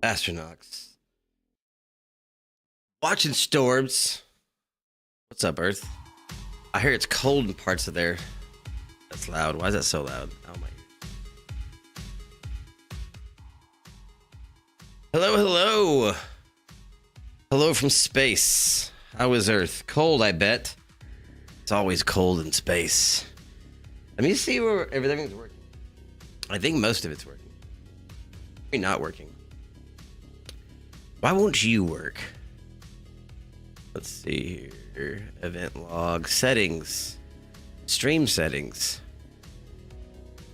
Astronox. Watching storms. What's up, Earth? I hear it's cold in parts of there. That's loud. Why is that so loud? Oh my. Hello, hello. Hello from space. How is Earth? Cold, I bet. It's always cold in space. Let me see where everything's working. I think most of it's working. Maybe not working. Why won't you work? Let's see here. Event log. Settings. Stream settings.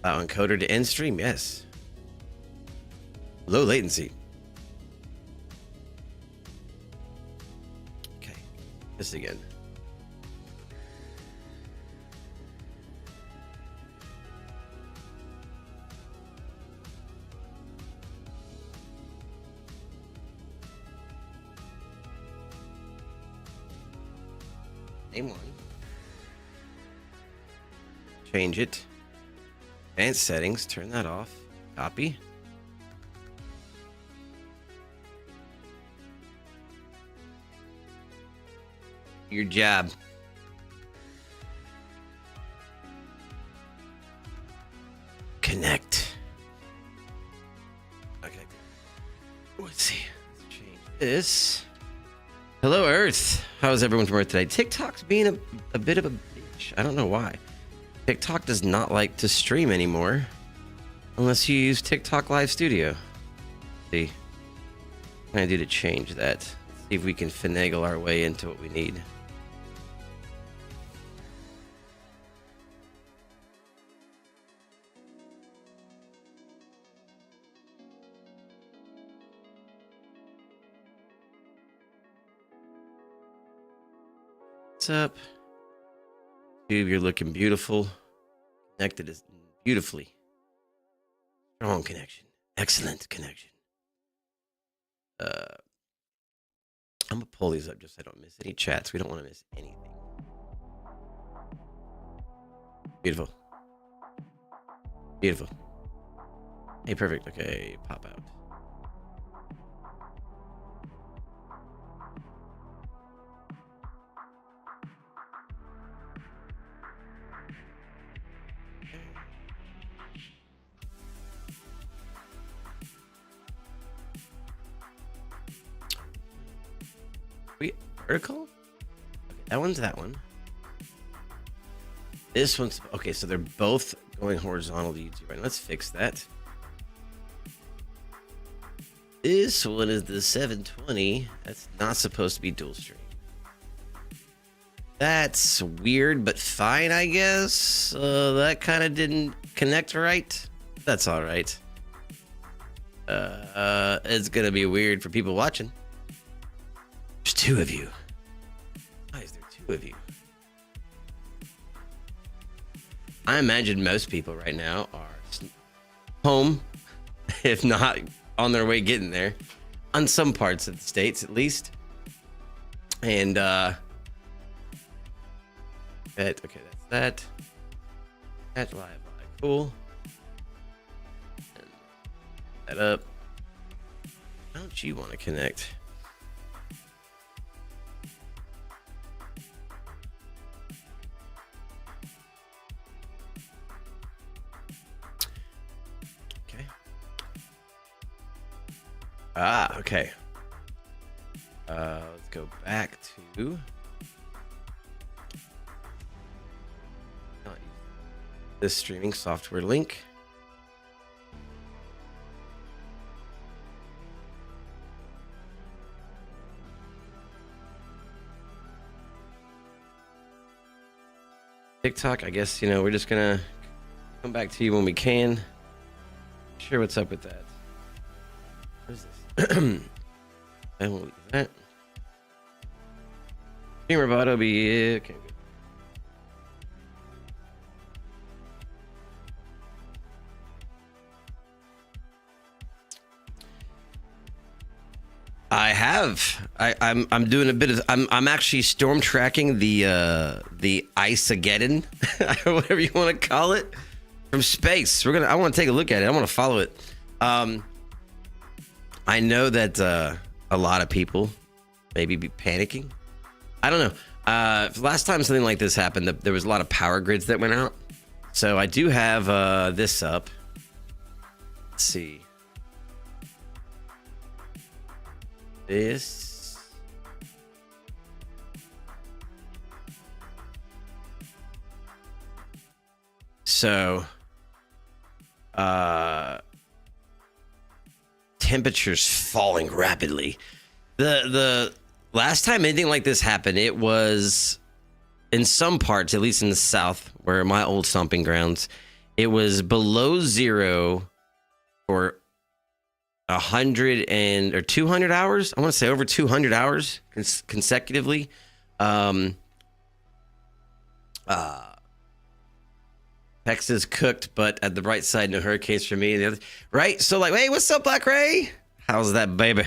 Allow encoder to end stream. Yes. Low latency. Okay. This again. Name one. Change it. Advanced settings. Turn that off. Copy. Your job. Connect. Okay. Let's see. Let's change this. Hello, Earth. How's everyone from Earth today? TikTok's being a bit of a bitch. I don't know why. TikTok does not like to stream anymore unless you use TikTok Live Studio. Let's see. What can I do to change that? Let's see if we can finagle our way into what we need. What's up? Dude, you're looking beautiful. Connected is beautifully. Strong connection. Excellent connection. I'm gonna pull these up just so I don't miss any chats. We don't want to miss anything. Beautiful. Beautiful. Hey, perfect. Okay, pop out. Wait, vertical? Okay, that one's that one. This one's okay, so they're both going horizontal to YouTube. Right, let's fix that. This one is the 720. That's not supposed to be dual stream. That's weird, but fine, I guess. That kind of didn't connect right. That's all right. It's gonna be weird for people watching. There's two of you. Why is there two of you? I imagine most people right now are home, if not on their way getting there, on some parts of the states at least. And okay, that's that. That's live. Cool. And that up. How don't you want to connect? Okay. Let's go back to this streaming software link. TikTok, I guess, we're just gonna come back to you when we can. Not sure what's up with that. What is this? I won't leave that. Streamer bot will be okay. Good. I have. I'm doing a bit of. I'm actually storm tracking the Ice-ageddon, whatever you want to call it, from space. I want to take a look at it. I want to follow it. I know that a lot of people maybe be panicking. I don't know. Last time something like this happened, there was a lot of power grids that went out. So I do have this up. Let's see. This. So, temperatures falling rapidly. The last time anything like this happened, it was in some parts, at least in the south, where my old stomping grounds, it was below zero for 100 or 200 hours. I want to say over 200 hours consecutively. Texas cooked, but at the bright side, no hurricanes for me. Right? So like, hey, what's up, Black Ray? How's that, baby?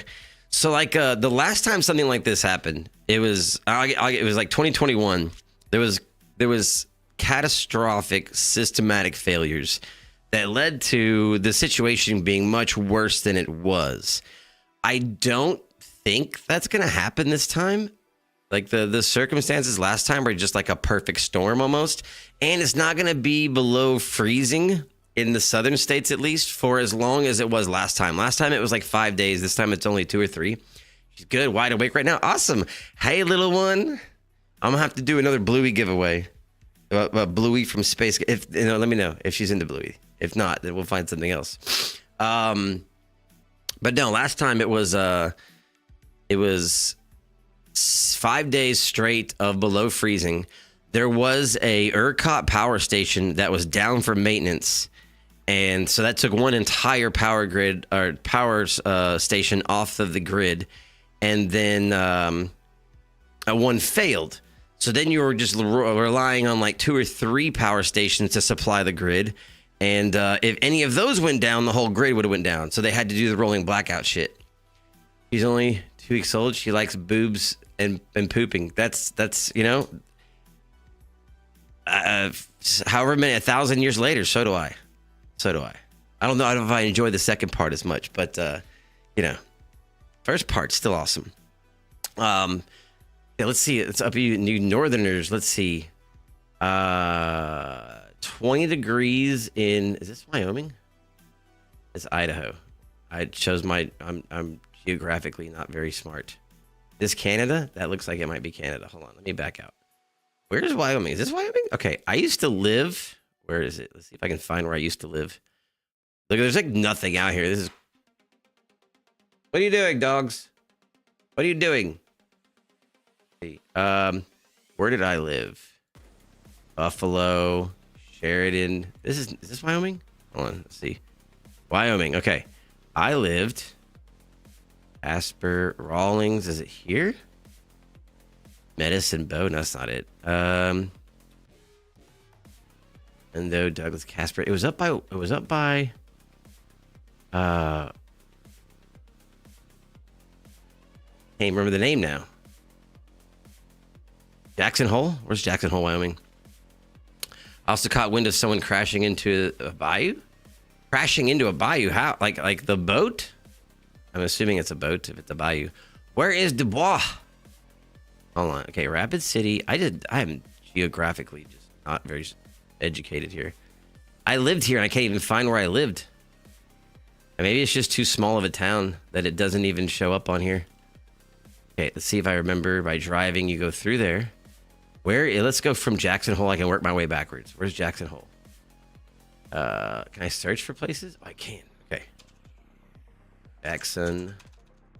So like, the last time something like this happened, it was like 2021. There was catastrophic systematic failures that led to the situation being much worse than it was. I don't think that's going to happen this time. Like the circumstances last time were just like a perfect storm almost. And it's not going to be below freezing in the southern states, at least, for as long as it was last time. Last time it was like 5 days. This time it's only 2 or 3. She's good. Wide awake right now. Awesome. Hey, little one. I'm going to have to do another Bluey giveaway. Bluey from space. If let me know if she's into Bluey. If not, then we'll find something else. But no, last time it was 5 days straight of below freezing. There was a ERCOT power station that was down for maintenance. And so that took one entire power grid or power station off of the grid. And then one failed. So then you were just relying on like 2 or 3 power stations to supply the grid. And if any of those went down, the whole grid would have went down. So they had to do the rolling blackout shit. She's only 2 weeks old. She likes boobs and pooping. That's however many 1,000 years later, so do I. I don't know if I enjoy the second part as much, but first part's still awesome. Yeah, let's see. It's up to you new northerners. Let's see. 20 degrees in, is this Wyoming? It's Idaho. I chose I'm geographically not very smart. This Canada? That looks like it might be Canada. Hold on, let me back out. Where's Wyoming? Is this Wyoming? Okay, I used to live, where is it? Let's see if I can find where I used to live. Look, there's like nothing out here. This is, what are you doing, dogs? What are you doing? Where did I live? Buffalo, Sheridan. Is this Wyoming? Hold on, let's see. Wyoming. Okay, I lived Asper, Rawlings. Is it here? Medicine Bow. No, that's not it. And though Douglas Casper. It was up by. Can't remember the name now. Jackson Hole? Where's Jackson Hole, Wyoming? I also caught wind of someone crashing into a bayou. Crashing into a bayou? How? Like the boat? I'm assuming it's a boat if it's a bayou. Where is Dubois? Hold on. Okay, Rapid City. I am geographically just not very educated here. I lived here and I can't even find where I lived. And maybe it's just too small of a town that it doesn't even show up on here. Okay, let's see if I remember. By driving, you go through there. Let's go from Jackson Hole. I can work my way backwards. Where's Jackson Hole? Can I search for places? Oh, I can. Okay. Jackson.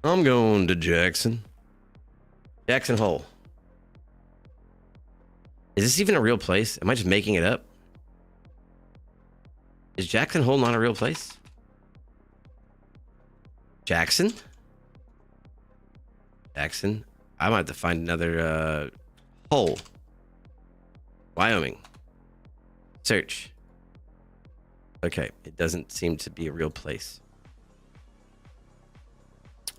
I'm going to Jackson. Jackson Hole. Is this even a real place? Am I just making it up? Is Jackson Hole not a real place? Jackson? Jackson. I might have to find another hole. Wyoming. Search. Okay, it doesn't seem to be a real place.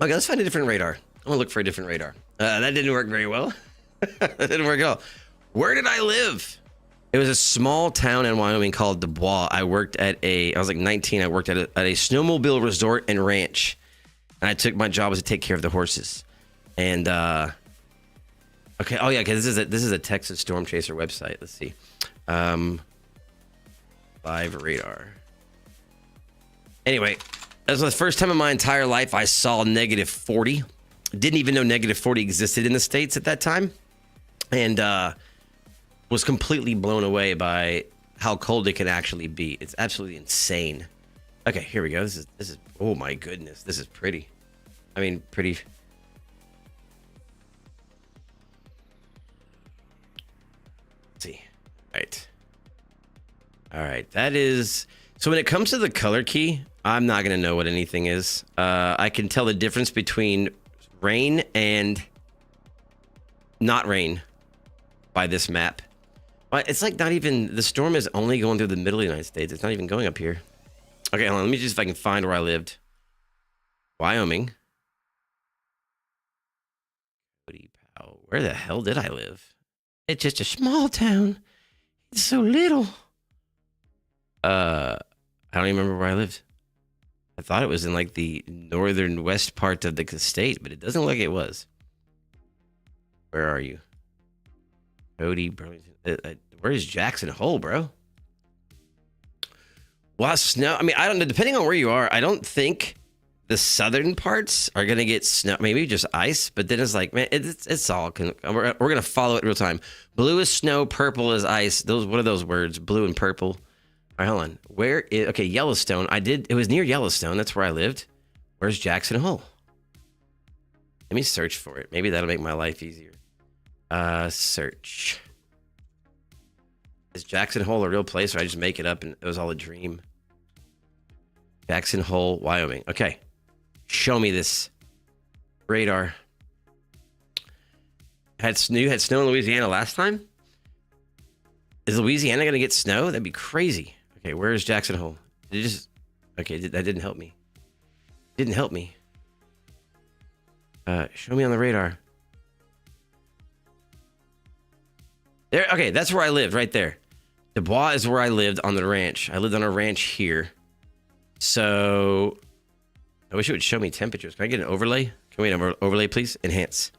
Okay, let's find a different radar. I'm gonna look for a different radar. That didn't work very well. That didn't work at all. Where did I live? It was a small town in Wyoming called Dubois. I was like 19. I worked at a snowmobile resort and ranch. and I took my job was to take care of the horses. And okay, oh yeah, okay, this is a Texas Storm Chaser website. Let's see, live radar. Anyway, that was the first time in my entire life I saw -40. Didn't even know -40 existed in the States at that time, and was completely blown away by how cold it can actually be. It's absolutely insane. Okay, here we go. This is oh my goodness, this is pretty. I mean, pretty. Let's see. All right. That is. So when it comes to the color key, I'm not gonna know what anything is. I can tell the difference between rain and not rain by this map. But it's like not even, the storm is only going through the middle of the United States. It's not even going up here. Okay, hold on. Let me see if I can find where I lived. Wyoming. Where the hell did I live? It's just a small town. It's so little. I don't even remember where I lived. I thought it was in like the northern west part of the state, but it doesn't look like it was. Where are you? Cody, Burlington. Where's Jackson Hole, bro? Well, snow. I mean, I don't know. Depending on where you are, I don't think the southern parts are gonna get snow. Maybe just ice. But then it's like, man, it's all. We're gonna follow it real time. Blue is snow. Purple is ice. Those. What are those words? Blue and purple. All right, hold on. Where is? Okay, Yellowstone. It was near Yellowstone. That's where I lived. Where's Jackson Hole? Let me search for it. Maybe that'll make my life easier. Search. Is Jackson Hole a real place, or I just make it up and it was all a dream? Jackson Hole, Wyoming. Okay. Show me this radar. You had snow in Louisiana last time? Is Louisiana going to get snow? That'd be crazy. Okay, where is Jackson Hole? Okay, that didn't help me. Didn't help me. Show me on the radar. There. Okay, that's where I lived, right there. Dubois is where I lived on the ranch. I lived on a ranch here. So, I wish it would show me temperatures. Can I get an overlay? Can we get an overlay, please? Enhance.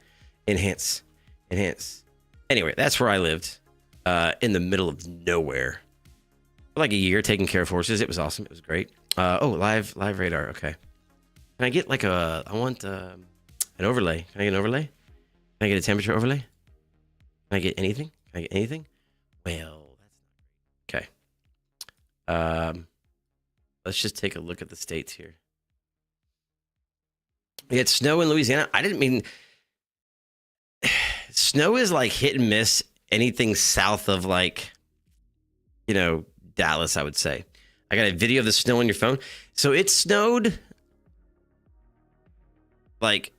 Anyway, that's where I lived. In the middle of nowhere. For like a year taking care of horses. It was awesome. It was great. Live radar. Okay. Can I get like I want an overlay. Can I get an overlay? Can I get a temperature overlay? Can I get anything? Well, that's okay. Let's just take a look at the states here. We had snow in Louisiana. I didn't mean snow is like hit and miss. Anything south of like, Dallas, I would say. I got a video of the snow on your phone. So it snowed like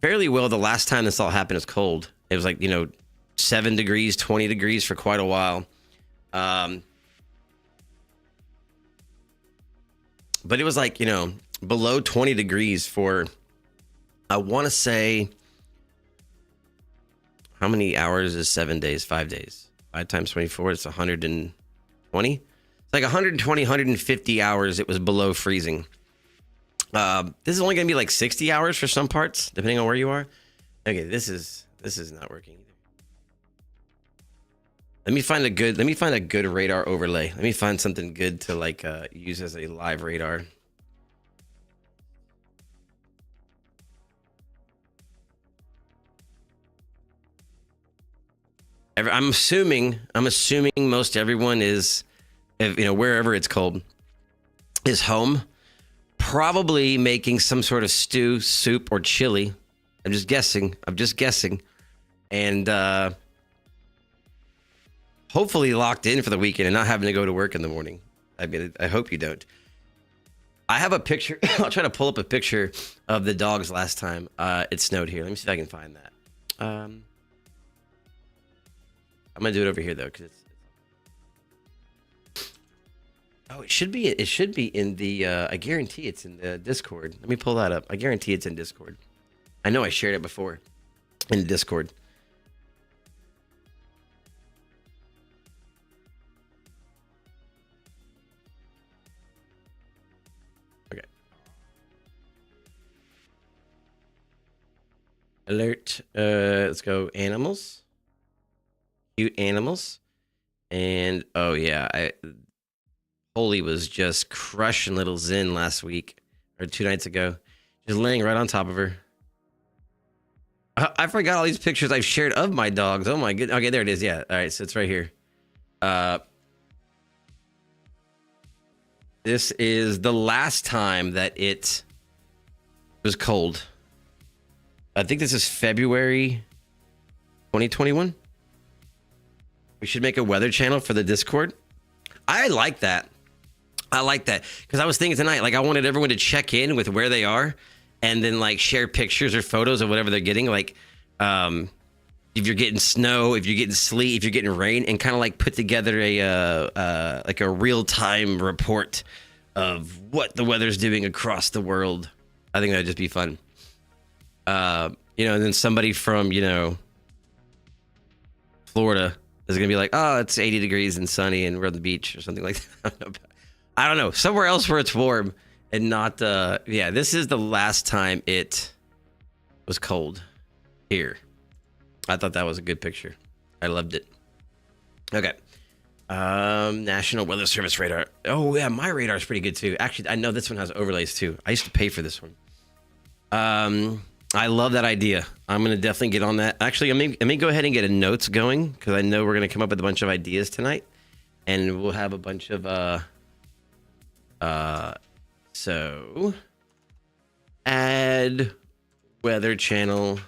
fairly well. The last time this all happened was cold. It was like, 7 degrees, 20 degrees for quite a while. But it was like, below 20 degrees for, I want to say, how many hours is 7 days, 5 days? 5 times 24, it's 120. It's like 120, 150 hours it was below freezing. This is only going to be like 60 hours for some parts, depending on where you are. Okay, this is not working either. Let me find a good radar overlay. Let me find something good to like use as a live radar. I'm assuming most everyone is, wherever it's cold, is home, probably making some sort of stew, soup, or chili. I'm just guessing, and hopefully locked in for the weekend and not having to go to work in the morning. I mean, I hope you don't. I have a picture. I'll try to pull up a picture of the dogs last time it snowed here. Let me see if I can find that. I'm gonna do it over here though, because it should be in the. I guarantee it's in the Discord. Let me pull that up. I guarantee it's in Discord. I know I shared it before in Discord. Okay. Alert. Let's go animals. Cute animals. And oh yeah, Holy was just crushing little Zen last week or 2 nights ago. Just laying right on top of her. I forgot all these pictures I've shared of my dogs. Oh my goodness. Okay, there it is. Yeah. All right, so it's right here. This is the last time that it was cold. I think this is February 2021. We should make a weather channel for the Discord. I like that. I like that because I was thinking tonight, like I wanted everyone to check in with where they are and then like share pictures or photos of whatever they're getting. Like if you're getting snow, if you're getting sleet, if you're getting rain, and kind of like put together a like a real-time report of what the weather's doing across the world. I think that'd just be fun. You know, and then somebody from, you know, Florida is going to be like, oh, it's 80 degrees and sunny and we're on the beach or something like that. I don't know. Somewhere else where it's warm and not, yeah, this is the last time it was cold here. I thought that was a good picture. I loved it. Okay. National Weather Service radar. Oh, yeah, my radar is pretty good too. Actually, I know this one has overlays too. I used to pay for this one. I love that idea. I'm going to definitely get on that. Actually, let me go ahead and get a notes going because I know we're going to come up with a bunch of ideas tonight. And we'll have a bunch of, so add weather channel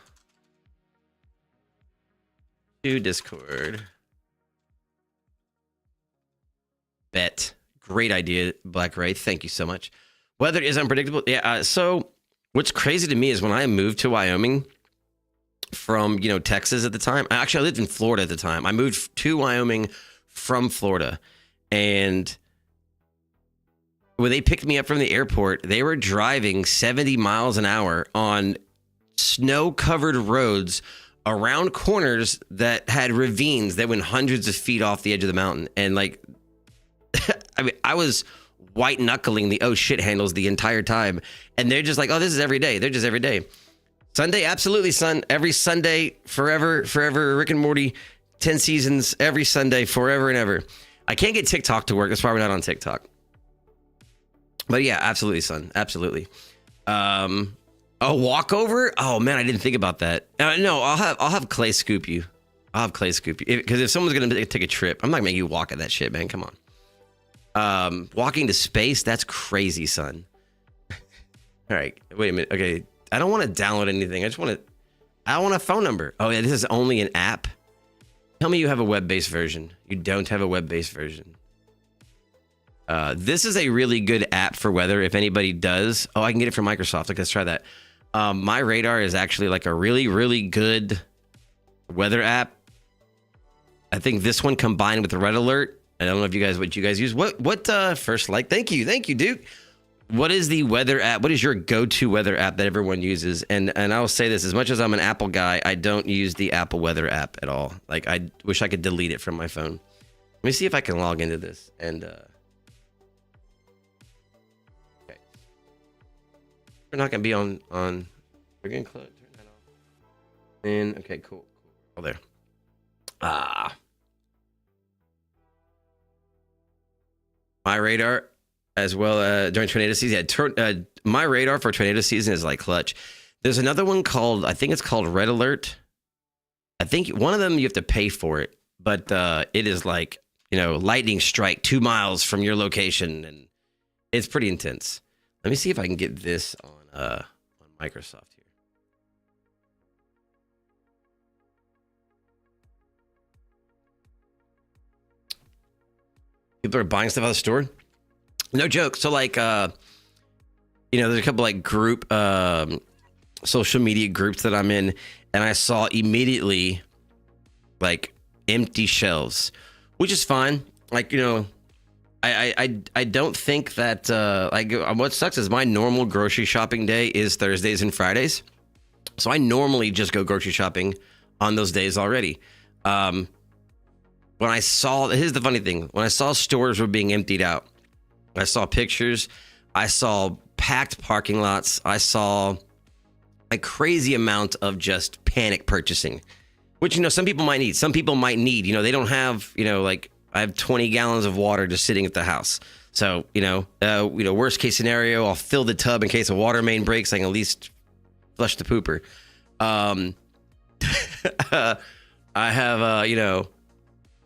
to Discord. Bet. Great idea, Black Ray. Thank you so much. Weather is unpredictable. Yeah. So what's crazy to me is when I moved to Wyoming from, you know, Texas at the time. Actually, I lived in Florida at the time. I moved to Wyoming from Florida. And when they picked me up from the airport, they were driving 70 miles an hour on snow-covered roads around corners that had ravines that went hundreds of feet off the edge of the mountain. And like, I mean, I was white knuckling the oh shit handles the entire time. And they're just like, oh, this is every day. They're just every day. Sunday, absolutely, son. Every Sunday, forever, forever. Rick and Morty, 10 seasons, every Sunday, forever and ever. I can't get TikTok to work. That's why we're not on TikTok. But yeah, absolutely, son. Absolutely. A walkover? Oh man, I didn't think about that. No, I'll have Clay scoop you. I'll have Clay scoop you. Because if someone's gonna take a trip, I'm not gonna make you walk at that shit, man. Come on. Walking to space, that's crazy, son. All right, wait a minute. Okay, I don't want to download anything. I want a phone number. Oh yeah, this is only an app. Tell me you have a web-based version. You don't have a web-based version. This is a really good app for weather. If anybody does, oh, I can get it from Microsoft. Like, let's try that. My radar is actually like a really, really good weather app. I think this one combined with the Red Alert. I don't know if what you guys use. What First Like? Thank you, Duke. What is the weather app? What is your go-to weather app that everyone uses? And I'll say this: as much as I'm an Apple guy, I don't use the Apple Weather app at all. Like, I wish I could delete it from my phone. Let me see if I can log into this and. Okay, we're not gonna be on. We're gonna turn that off. And okay, cool. Oh, there. My radar. As well during tornado season. Yeah, my radar for tornado season is like clutch. There's another one called, I think it's called Red Alert. I think one of them you have to pay for it, but it is like, you know, lightning strike 2 miles from your location, and it's pretty intense. Let me see if I can get this on Microsoft here. People are buying stuff out of the store. No joke. So like, you know, there's a couple like group, social media groups that I'm in, and I saw immediately like empty shelves, which is fine. Like, you know, I don't think that, like what sucks is my normal grocery shopping day is Thursdays and Fridays. So I normally just go grocery shopping on those days already. When I saw, here's the funny thing. When I saw stores were being emptied out, I saw pictures. I saw packed parking lots. I saw a crazy amount of just panic purchasing, which, you know, some people might need. Some people might need, you know, they don't have, you know, like I have 20 gallons of water just sitting at the house. So, you know, worst case scenario, I'll fill the tub in case a water main breaks. I can at least flush the pooper. I have, you know,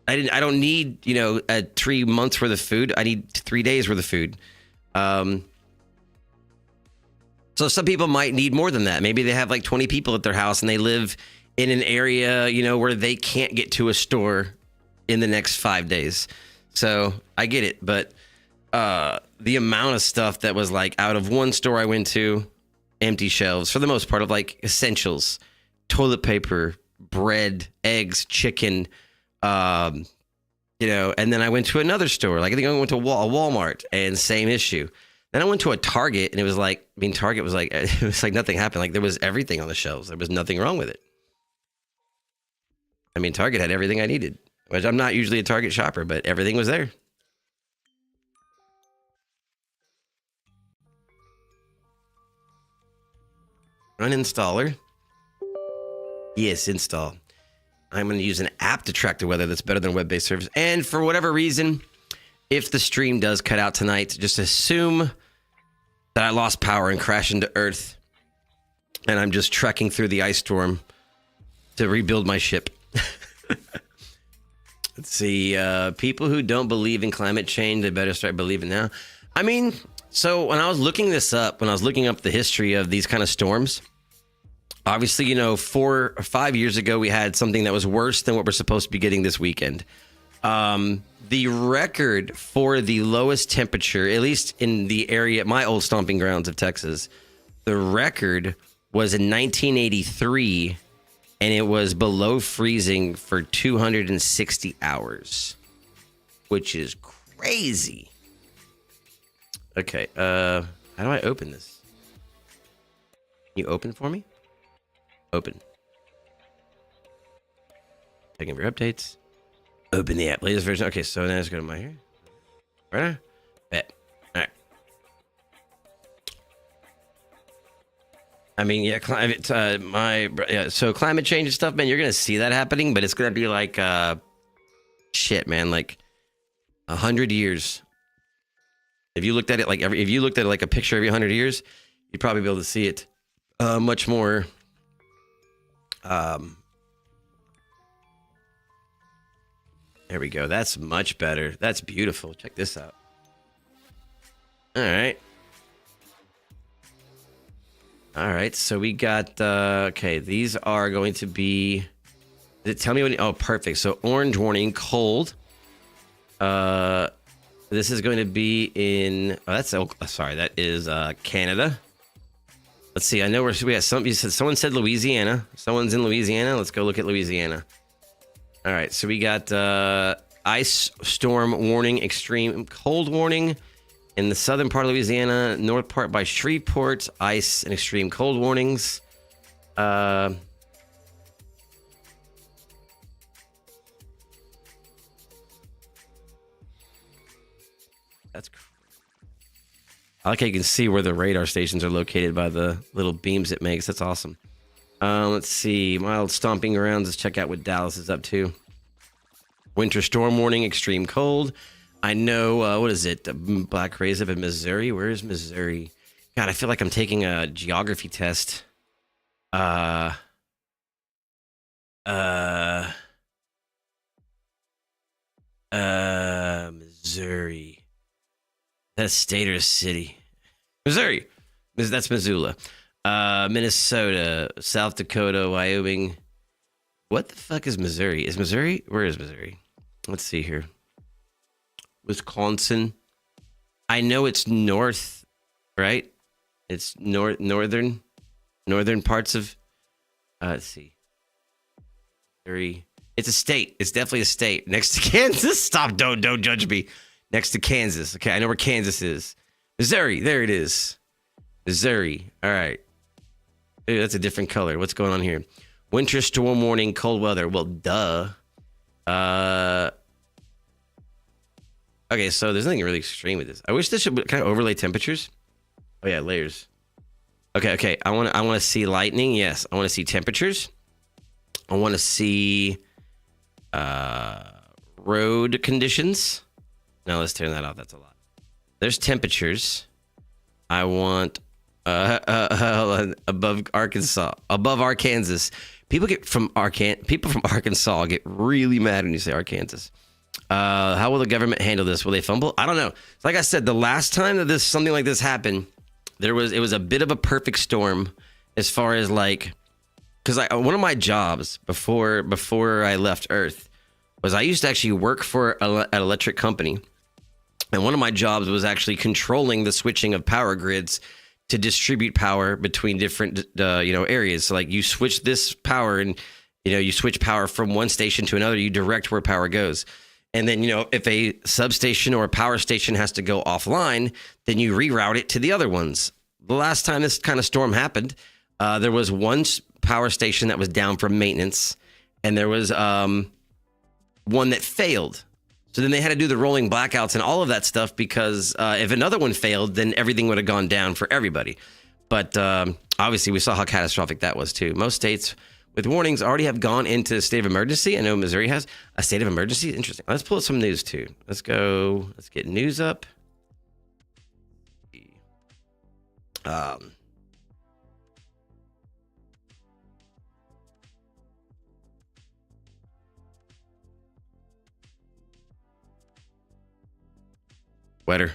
I don't need, you know, 3 months worth of food. I need 3 days worth of food. So some people might need more than that. Maybe they have like 20 people at their house and they live in an area, you know, where they can't get to a store in the next 5 days. So I get it. But the amount of stuff that was like out of one store I went to, empty shelves for the most part, of like essentials, toilet paper, bread, eggs, chicken, you know, and then I went to another store. Like I think I went to a Walmart and same issue. Then I went to a Target and it was like, I mean, Target was like, it was like nothing happened. Like there was everything on the shelves. There was nothing wrong with it. I mean, Target had everything I needed, which I'm not usually a Target shopper, but everything was there. Uninstaller. Yes, install. I'm going to use an app to track the weather that's better than a web-based service. And for whatever reason, if the stream does cut out tonight, just assume that I lost power and crashed into Earth. And I'm just trekking through the ice storm to rebuild my ship. Let's see. People who don't believe in climate change, they better start believing now. I mean, so when I was looking this up, when I was looking up the history of these kind of storms, obviously, you know, 4 or 5 years ago, we had something that was worse than what we're supposed to be getting this weekend. The record for the lowest temperature, at least in the area, my old stomping grounds of Texas, the record was in 1983, and it was below freezing for 260 hours, which is crazy. Okay, how do I open this? Can you open for me? Open. Checking for updates. Open the app. Latest version. Okay, so now let's go to my here. Right? Bet. All right. I mean, yeah, so climate change and stuff, man, you're going to see that happening, but it's going to be like, shit, man, like 100 years. If you looked at it like a picture every 100 years, you'd probably be able to see it much more. There we go. That's much better. That's beautiful. Check this out. All right. All right. So we got, okay, these are going to be, tell me when, oh, perfect. So orange warning, cold. This is going to be in, that is Canada. Let's see. I know we have someone said Louisiana. Someone's in Louisiana. Let's go look at Louisiana. All right. So we got ice storm warning, extreme cold warning in the southern part of Louisiana, north part by Shreveport, ice and extreme cold warnings. That's I like how you can see where the radar stations are located by the little beams it makes. That's awesome. Let's see. Mild stomping around. Let's check out what Dallas is up to. Winter storm warning, extreme cold. I know, what is it? Black Rays up in Missouri. Where is Missouri? God, I feel like I'm taking a geography test. Missouri. That's a state or a city? Missouri. That's Missoula. Minnesota, South Dakota, Wyoming. What the fuck is Missouri? Is Missouri? Where is Missouri? Let's see here. Wisconsin. I know it's north, right? It's northern parts of. Let's see. Missouri. It's a state. It's definitely a state next to Kansas. Stop! Don't judge me. Next to Kansas. Okay, I know where Kansas is. Missouri. There it is. Missouri. All right. Ooh, that's a different color. What's going on here? Winter storm warning, cold weather. Well, duh. Okay, so there's nothing really extreme with this. I wish this should kind of overlay temperatures. Oh, yeah, layers. Okay. I want to see lightning. Yes. I want to see temperatures. I want to see road conditions. Now let's turn that off. That's a lot. There's temperatures. I want above Arkansas, above Arkansas. People from Arkansas get really mad when you say Arkansas. How will the government handle this? Will they fumble? I don't know. Like I said, the last time that something like this happened, it was a bit of a perfect storm as far as like, because one of my jobs before I left Earth was I used to actually work for an electric company, and one of my jobs was actually controlling the switching of power grids to distribute power between different areas. So like you switch this power and you switch power from one station to another, you direct where power goes. And then, if a substation or a power station has to go offline, then you reroute it to the other ones. The last time this kind of storm happened, there was one power station that was down for maintenance, and there was one that failed. So then they had to do the rolling blackouts and all of that stuff because if another one failed, then everything would have gone down for everybody. But obviously, we saw how catastrophic that was, too. Most states with warnings already have gone into a state of emergency. I know Missouri has a state of emergency. Interesting. Let's pull up some news, too. Let's go. Let's get news up. Wetter.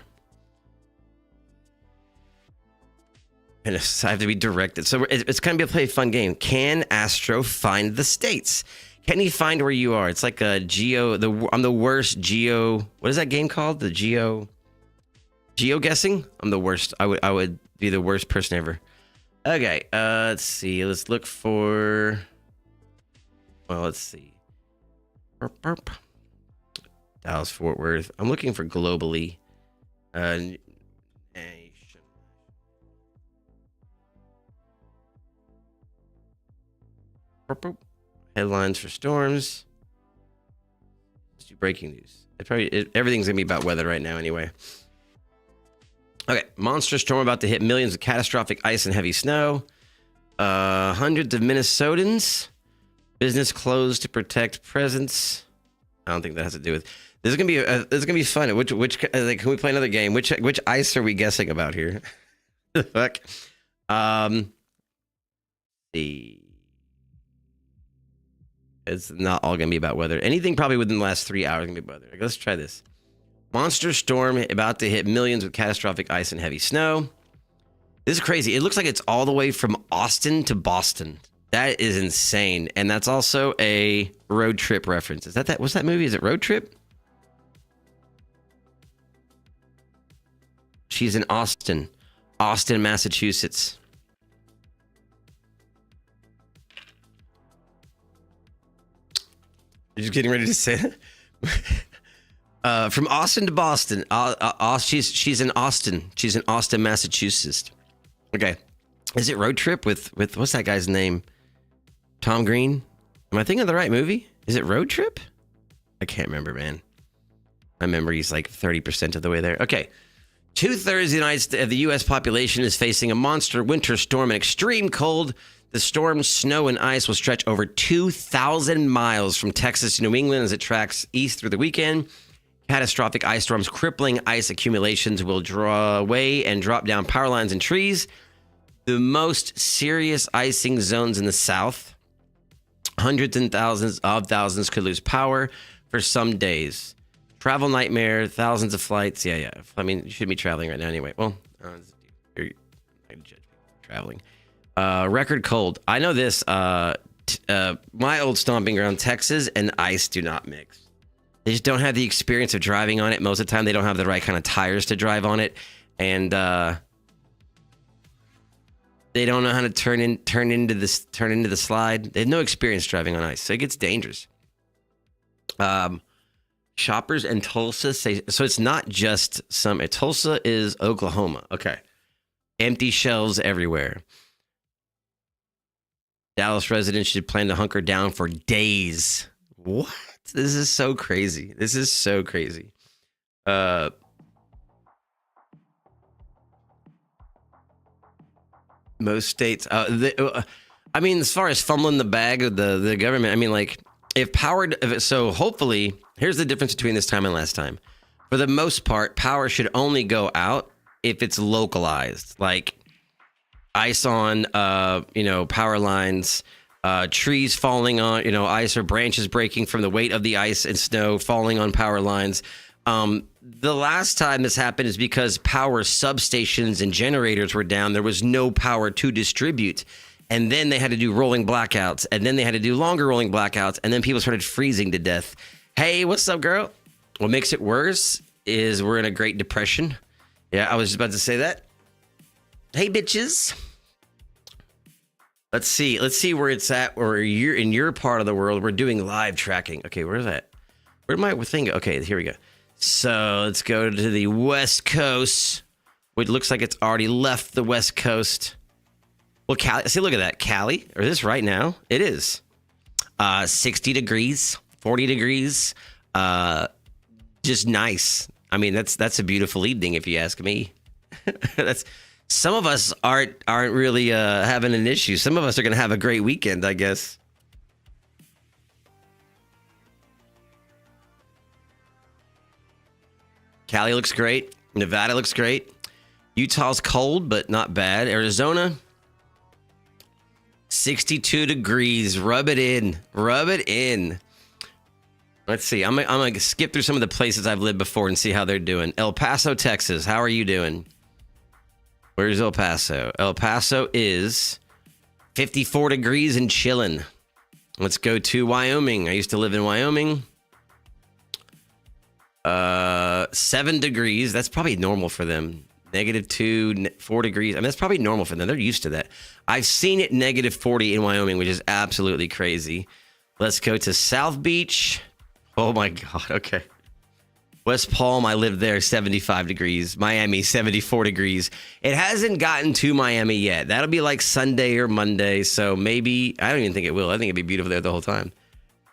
And I have to be directed. So it's going to be a fun game. Can Astro find the states? Can he find where you are? It's like a I'm the worst geo. What is that game called? The geo guessing? I'm the worst. I would be the worst person ever. Okay. Let's see. Let's look for. Well, let's see. Dallas, Fort Worth. I'm looking for globally. Headlines for storms. Let's do breaking news. Everything's gonna be about weather right now anyway. Okay, monster storm about to hit millions of catastrophic ice and heavy snow. Hundreds of Minnesotans. Business closed to protect presence. I don't think that has to do with. This is gonna be fun. Which can we play another game? Which ice are we guessing about here? The fuck. See. It's not all gonna be about weather. Anything probably within the last 3 hours gonna be about weather. Let's try this. Monster storm about to hit millions with catastrophic ice and heavy snow. This is crazy. It looks like it's all the way from Austin to Boston. That is insane. And that's also a road trip reference. Is that? What's that movie? Is it Road Trip? She's in Austin, Massachusetts. You're just getting ready to say that? From Austin to Boston. She's in Austin. She's in Austin, Massachusetts. Okay. Is it Road Trip with what's that guy's name? Tom Green? Am I thinking of the right movie? Is it Road Trip? I can't remember, man. My memory's like 30% of the way there. Okay. 2/3 of the U.S. population is facing a monster winter storm and extreme cold. The storm's snow and ice will stretch over 2,000 miles from Texas to New England as it tracks east through the weekend. Catastrophic ice storms, crippling ice accumulations will draw away and drop down power lines and trees. The most serious icing zones in the south. Hundreds and thousands could lose power for some days. Travel nightmare, thousands of flights. Yeah. I mean, you shouldn't be traveling right now anyway. Well, you're traveling. Record cold. I know this. My old stomping ground, Texas, and ice do not mix. They just don't have the experience of driving on it. Most of the time, they don't have the right kind of tires to drive on it, and they don't know how to turn into the slide. They have no experience driving on ice, so it gets dangerous. Shoppers in Tulsa say so. It's not just some. Tulsa is Oklahoma. Okay, empty shelves everywhere. Dallas residents should plan to hunker down for days. What? This is so crazy. Most states. I mean, as far as fumbling the bag of the government, I mean, like, so hopefully, here's the difference between this time and last time. For the most part, power should only go out if it's localized, like ice on, power lines, trees falling on, ice or branches breaking from the weight of the ice and snow falling on power lines. The last time this happened is because power substations and generators were down. There was no power to distribute. And then they had to do rolling blackouts. And then they had to do longer rolling blackouts. And then people started freezing to death. Hey, what's up, girl? What makes it worse is we're in a Great Depression. Yeah, I was just about to say that. Hey, bitches. Let's see where it's at. Or you're in your part of the world. We're doing live tracking. Okay, where's that? Where'd my thing go? Okay, here we go. So let's go to the West Coast. Which looks like it's already left the West Coast. Well, Cali, see, look at that. Cali, or is this right now? It is. 60 degrees, 40 degrees. Just nice. I mean, that's a beautiful evening, if you ask me. Some of us aren't really having an issue. Some of us are going to have a great weekend, I guess. Cali looks great. Nevada looks great. Utah's cold, but not bad. Arizona, 62 degrees. Rub it in. Rub it in. Let's see. I'm going to skip through some of the places I've lived before and see how they're doing. El Paso, Texas. How are you doing? Where's El Paso? El Paso is 54 degrees and chilling. Let's go to Wyoming. I used to live in Wyoming. 7 degrees. That's probably normal for them. -2, 4 degrees. I mean, that's probably normal for them. They're used to that. I've seen it -40 in Wyoming, which is absolutely crazy. Let's go to South Beach. Oh my God. Okay. West Palm, I lived there, 75 degrees. Miami, 74 degrees. It hasn't gotten to Miami yet. That'll be like Sunday or Monday. So maybe, I don't even think it will. I think it'd be beautiful there the whole time.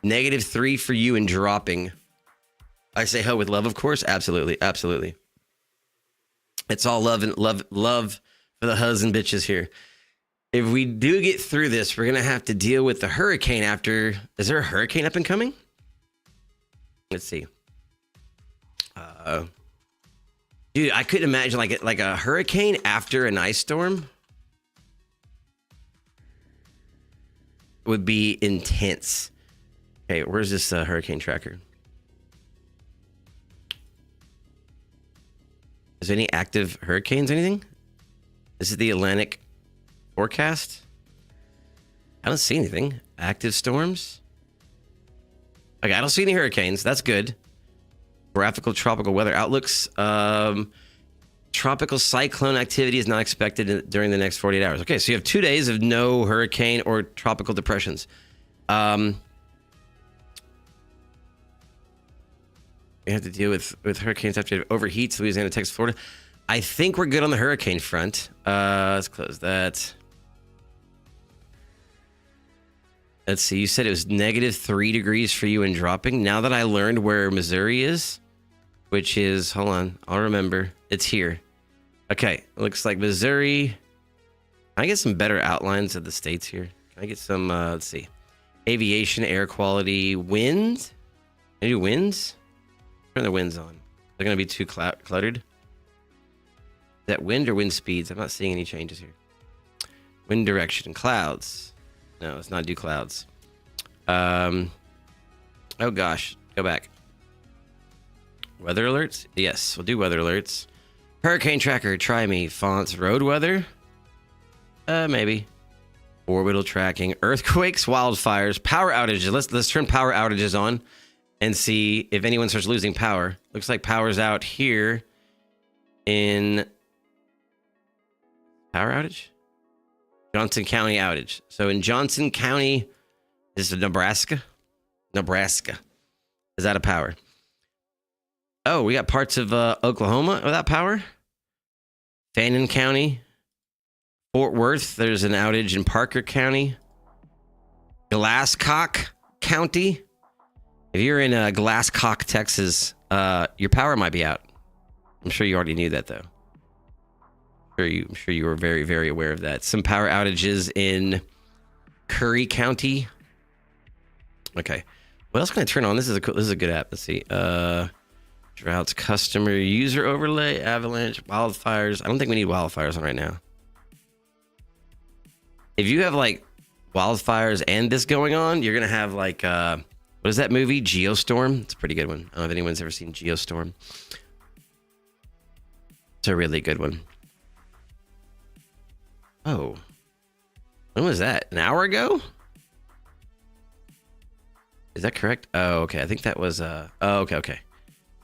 -3 for you and dropping. I say ho with love, of course. Absolutely. Absolutely. It's all love and love for the husband bitches here. If we do get through this, we're going to have to deal with the hurricane after. Is there a hurricane up and coming? Let's see. Dude, I couldn't imagine like a hurricane after an ice storm would be intense. Okay, where's this hurricane tracker? Is there any active hurricanes, anything? This is the Atlantic forecast. I don't see anything. Active storms. Okay, I don't see any hurricanes. That's good. Graphical tropical weather outlooks. Tropical cyclone activity is not expected during the next 48 hours. Okay, so you have 2 days of no hurricane or tropical depressions. We have to deal with hurricanes after it overheats Louisiana, Texas, Florida. I think we're good on the hurricane front. Let's close that. Let's see. You said it was -3 degrees for you and dropping. Now that I learned where Missouri is, which is, hold on, I'll remember. It's here. Okay. Looks like Missouri. Can I get some better outlines of the states here? Can I get some, let's see. Aviation, air quality, wind. Can I do winds? Turn the winds on. They're going to be too cluttered. Is that wind or wind speeds? I'm not seeing any changes here. Wind direction, clouds. No, let's not do clouds. Oh gosh, go back. Weather alerts? Yes, we'll do weather alerts. Hurricane tracker, try me. Fonts, road weather? Maybe. Orbital tracking, earthquakes, wildfires, power outages. Let's turn power outages on and see if anyone starts losing power. Looks like power's out here in power outage? Johnson County outage. So in Johnson County, this is Nebraska. Nebraska is out of power. Oh, we got parts of Oklahoma without power. Fannin County, Fort Worth. There's an outage in Parker County. Glasscock County. If you're in Glasscock, Texas, your power might be out. I'm sure you already knew that, though. I'm sure you were very, very aware of that. Some power outages in Curry County. Okay. What else can I turn on? This is a good app. Let's see. Droughts, customer, user overlay, avalanche, wildfires. I don't think we need wildfires on right now. If you have like wildfires and this going on, you're gonna have like what is that movie? Geostorm. It's a pretty good one. I don't know if anyone's ever seen Geostorm. It's a really good one. Oh, when was that? An hour ago? Is that correct? Oh, okay. I think that was oh, okay.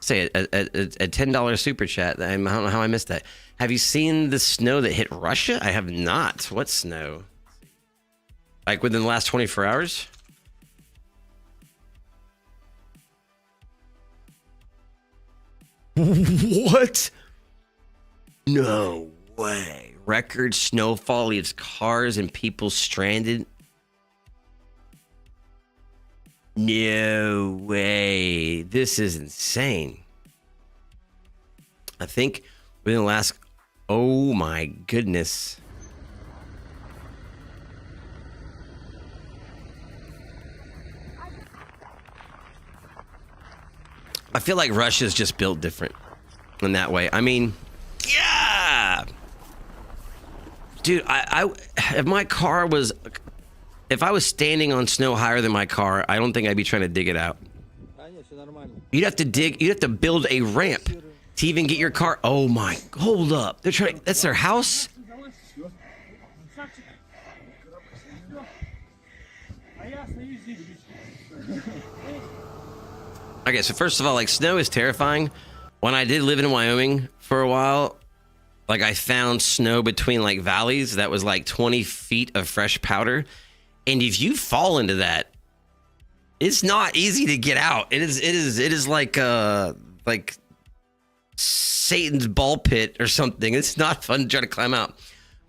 Say a $10 super chat. I don't know how I missed that. Have you seen the snow that hit Russia? I have not. What snow? Like within the last 24 hours? What? No way. Record snowfall leaves cars and people stranded. No way. This is insane. I think within the last... Oh my goodness. I feel like Russia's just built different in that way. I mean, yeah. Dude, if my car was... If I was standing on snow higher than my car, I don't think I'd be trying to dig it out. You'd have to build a ramp to even get your car. Oh my, hold up. They're trying, that's their house? Okay, so first of all, like, snow is terrifying. When I did live in Wyoming for a while, like, I found snow between like valleys that was like 20 feet of fresh powder. And if you fall into that, it's not easy to get out. It is like Satan's ball pit or something. It's not fun to try to climb out.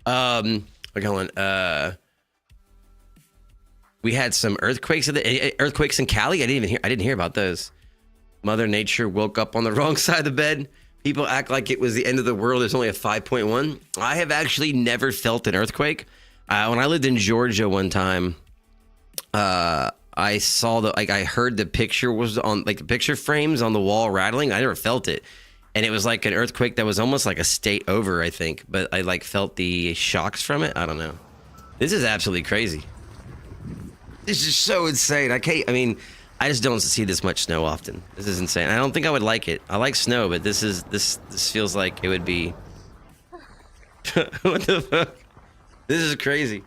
Okay, hold on. We had some earthquakes in Cali. I didn't hear about those. Mother Nature woke up on the wrong side of the bed. People act like it was the end of the world. There's only a 5.1. I have actually never felt an earthquake. When I lived in Georgia one time, I saw I heard the picture was on, like, the picture frames on the wall rattling. I never felt it. And it was like an earthquake that was almost like a state over, I think. But I like felt the shocks from it. I don't know. This is absolutely crazy. This is so insane. I just don't see this much snow often. This is insane. I don't think I would like it. I like snow, but this feels like it would be... What the fuck? This is crazy.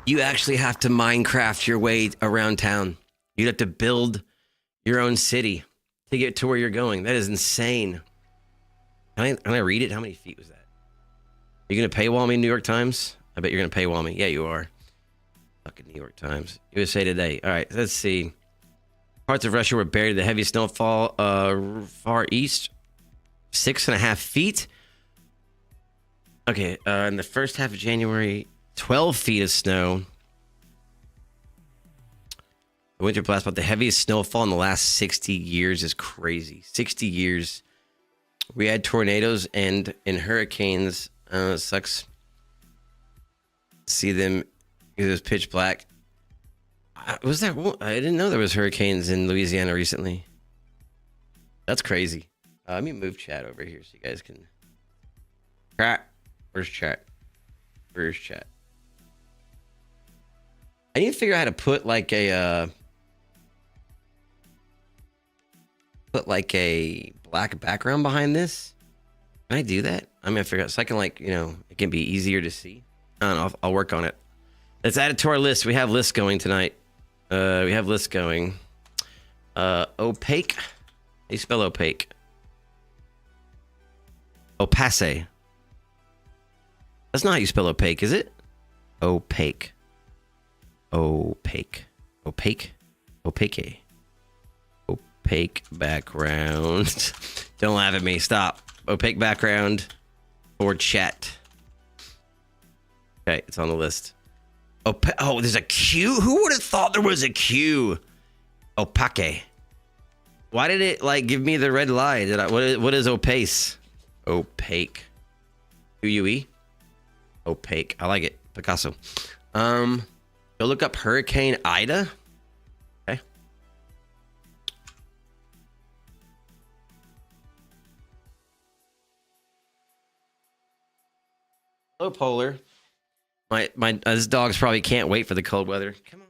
You actually have to Minecraft your way around town. You'd have to build your own city to get to where you're going. That is insane. Can I read it? How many feet was that? Are you going to paywall me, New York Times? I bet you're going to paywall me. Yeah, you are. Fucking New York Times. USA Today. All right, let's see. Parts of Russia were buried in the heavy snowfall far east. 6.5 feet. Okay, in the first half of January, 12 feet of snow. The winter blast, but the heaviest snowfall in the last 60 years is crazy. 60 years. We had tornadoes and hurricanes. It sucks to see them because it was pitch black. I didn't know there was hurricanes in Louisiana recently. That's crazy. Let me move chat over here so you guys can... Chat. Where's chat? Where's chat? I need to figure out how to put like a... black background behind this. Can I do that? I'm gonna figure out so I can, like, you know, it can be easier to see. I don't know. I'll work on it. Let's add it to our list. We have lists going tonight. We have lists going. Opaque. How do you spell opaque? Opaque. That's not how you spell opaque, is it? Opaque. Opaque. Opaque. Opaque. Opaque background. Don't laugh at me. Stop. Opaque background for chat. Okay, it's on the list. Oh, there's a Q? Who would have thought there was a Q? Opaque. Why did it like give me the red lie? What is opaque? Opaque. UUE? Opaque. I like it. Picasso. Go look up Hurricane Ida. Okay. Hello, Polar. This dog's probably can't wait for the cold weather. Come on.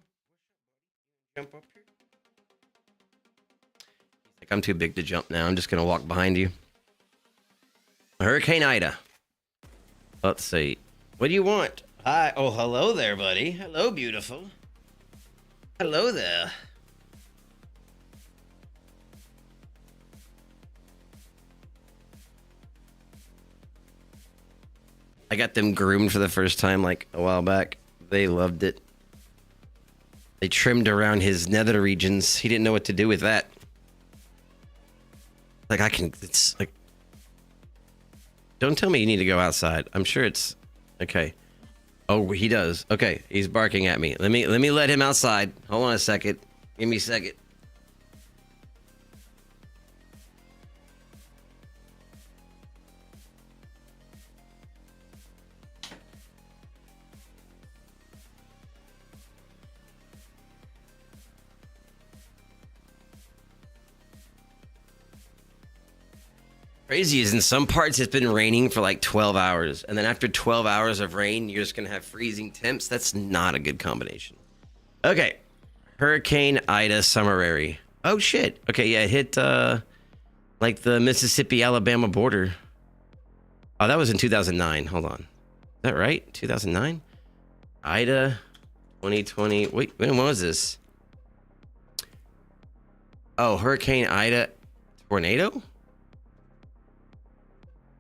Jump up here. Like I'm too big to jump now. I'm just gonna walk behind you. Hurricane Ida. Let's see. What do you want? Hi. Oh, hello there, buddy. Hello, beautiful. Hello there. I got them groomed for the first time like a while back. They loved it. They trimmed around his nether regions. He didn't know what to do with that. Like it's like, don't tell me you need to go outside. I'm sure it's okay. Oh, he does. Okay, he's barking at me. Let me let him outside. Hold on a second. Give me a second. Crazy is in some parts it's been raining for like 12 hours. And then after 12 hours of rain, you're just going to have freezing temps. That's not a good combination. Okay. Hurricane Ida Summerary. Oh, shit. Okay, yeah, it hit like the Mississippi-Alabama border. Oh, that was in 2009. Hold on. Is that right? 2009? Ida 2020. Wait, when was this? Oh, Hurricane Ida tornado?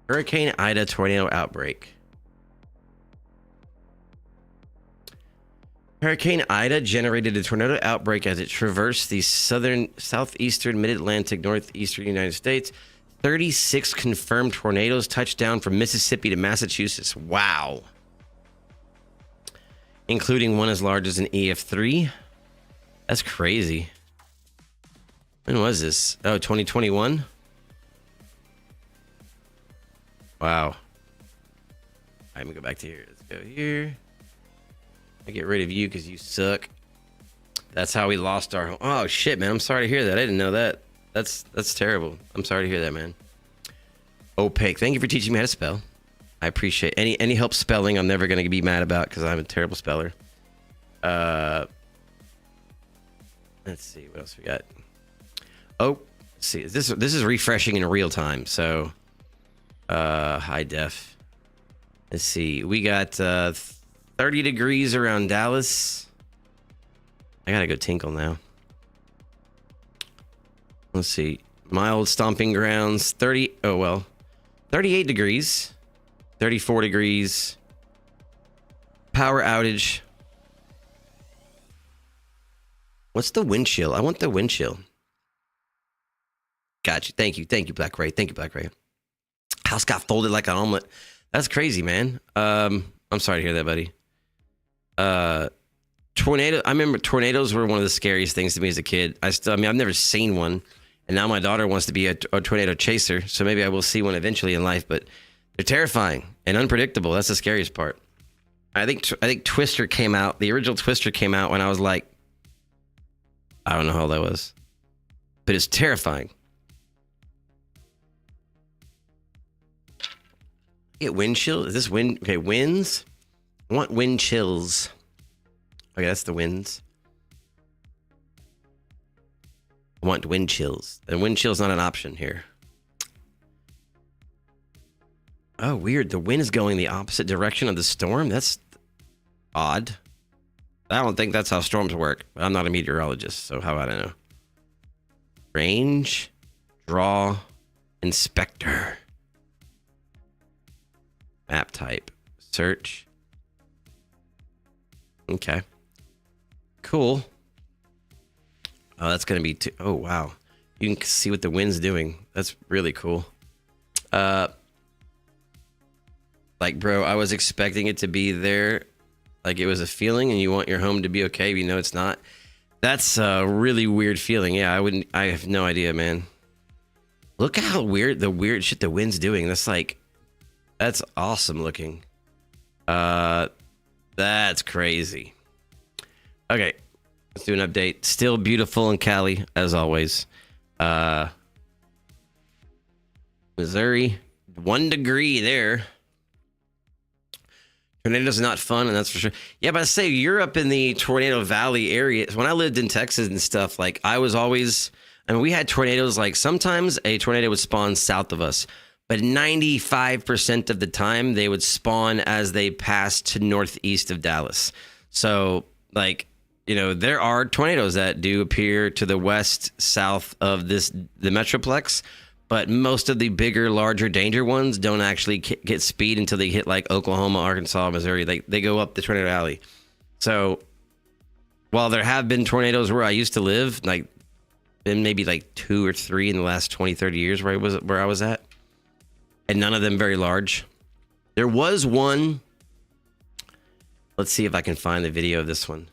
Hurricane Ida tornado outbreak. Hurricane Ida generated a tornado outbreak as it traversed the southeastern, mid-Atlantic, northeastern United States. 36 confirmed tornadoes touched down from Mississippi to Massachusetts. Wow. Including one as large as an EF3. That's crazy. When was this? Oh, 2021? Wow. All right, let me go back to here. Let's go here. I get rid of you because you suck. That's how we lost our home. Oh shit, man! I'm sorry to hear that. I didn't know that. That's terrible. I'm sorry to hear that, man. Opaque. Thank you for teaching me how to spell. I appreciate any help spelling. I'm never gonna be mad about because I'm a terrible speller. Let's see what else we got. Oh, let's see. This is refreshing in real time. So. High def. Let's see. We got 30 degrees around Dallas. I gotta go tinkle now. Let's see. My old stomping grounds. 38 degrees. 34 degrees. Power outage. What's the wind chill? I want the wind chill. Gotcha. Thank you, Black Ray. Thank you, Black Ray. House got folded like an omelet. That's crazy, man. I'm sorry to hear that, buddy. Tornado. I remember tornadoes were one of the scariest things to me as a kid. I've never seen one, and now my daughter wants to be a tornado chaser. So maybe I will see one eventually in life. But they're terrifying and unpredictable. That's the scariest part. I think Twister came out. The original Twister came out when I was like, I don't know how old I was, but it's terrifying. Get wind chill? Is this wind? Okay, winds. I want wind chills. Okay, that's the winds. I want wind chills. And wind chill's not an option here. Oh, weird. The wind is going the opposite direction of the storm? That's odd. I don't think that's how storms work. But I'm not a meteorologist, so how would I know? Range, draw, inspector. Map type, search. Okay. Cool. Oh, that's going to be oh, wow. You can see what the wind's doing. That's really cool. Like, bro, I was expecting it to be there. Like it was a feeling and you want your home to be okay, but you know it's not. That's a really weird feeling. Yeah, I have no idea, man. Look at how weird shit the wind's doing. That's awesome looking. That's crazy. Okay, let's do an update. Still beautiful in Cali, as always. Missouri, 1 degree there. Tornadoes are not fun, and that's for sure. Yeah, but I say you're up in the Tornado Valley area. When I lived in Texas and stuff, like I was always, I mean, we had tornadoes. Like sometimes a tornado would spawn south of us, but 95% of the time they would spawn as they passed to northeast of Dallas. So, like, you know, there are tornadoes that do appear to the west, south of the Metroplex. But most of the bigger, larger, danger ones don't actually get speed until they hit like Oklahoma, Arkansas, Missouri. They go up the Tornado Alley. So while there have been tornadoes where I used to live, like been maybe like 2 or 3 in the last 20, 30 years where I was at, and none of them very large. There was one. Let's see if I can find the video of this one.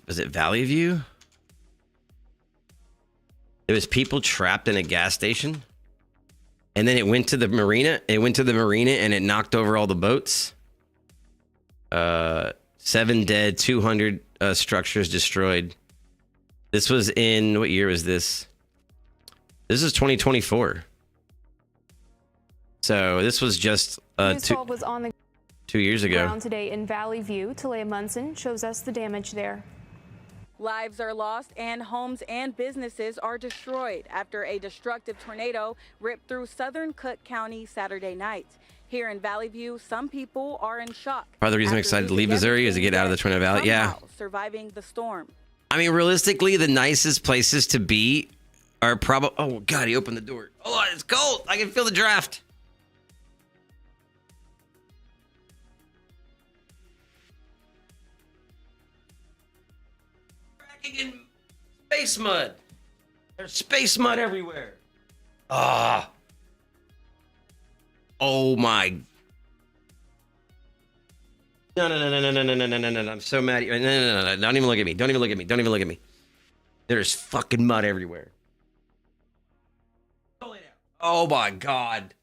Is it Valley View? It was people trapped in a gas station, and then it went to the marina. And it knocked over all the boats. 7 dead, 200 structures destroyed. This was in, what year was this? This is 2024. So this was just 2 years ago. Today in Valley View, Talia Munson shows us the damage there. Lives are lost and homes and businesses are destroyed after a destructive tornado ripped through southern Cook County Saturday night. Here in Valley View, some people are in shock. Part of the reason I'm excited to leave Missouri is to get out of the Tornado Valley. Yeah. Surviving the storm. I mean, realistically, the nicest places to be are probably... Oh, God, he opened the door. Hold on, it's cold. I can feel the draft. In space mud. There's space mud everywhere. Ah. Oh my. No. I'm so mad at you. No. Don't even look at me. Don't even look at me. There's fucking mud everywhere. Oh my God.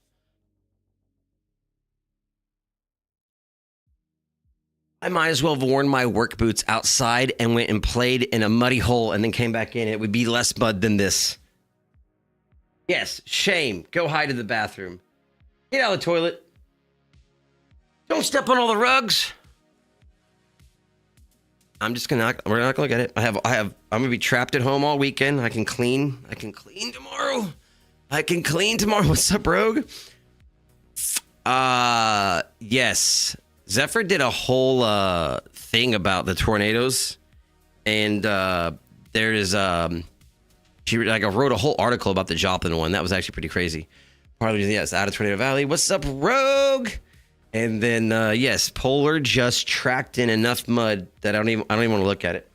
I might as well have worn my work boots outside and went and played in a muddy hole and then came back in. It would be less mud than this. Yes, shame. Go hide in the bathroom. Get out of the toilet. Don't step on all the rugs. I'm just gonna we're not gonna look at it. I'm gonna be trapped at home all weekend. I can clean tomorrow. What's up, Rogue? Yes. Zephyr did a whole thing about the tornadoes, and there is she wrote a whole article about the Joplin one. That was actually pretty crazy. Part of the reason, yes, out of Tornado Valley. What's up, Rogue? And then yes, Polar just tracked in enough mud that I don't even want to look at it.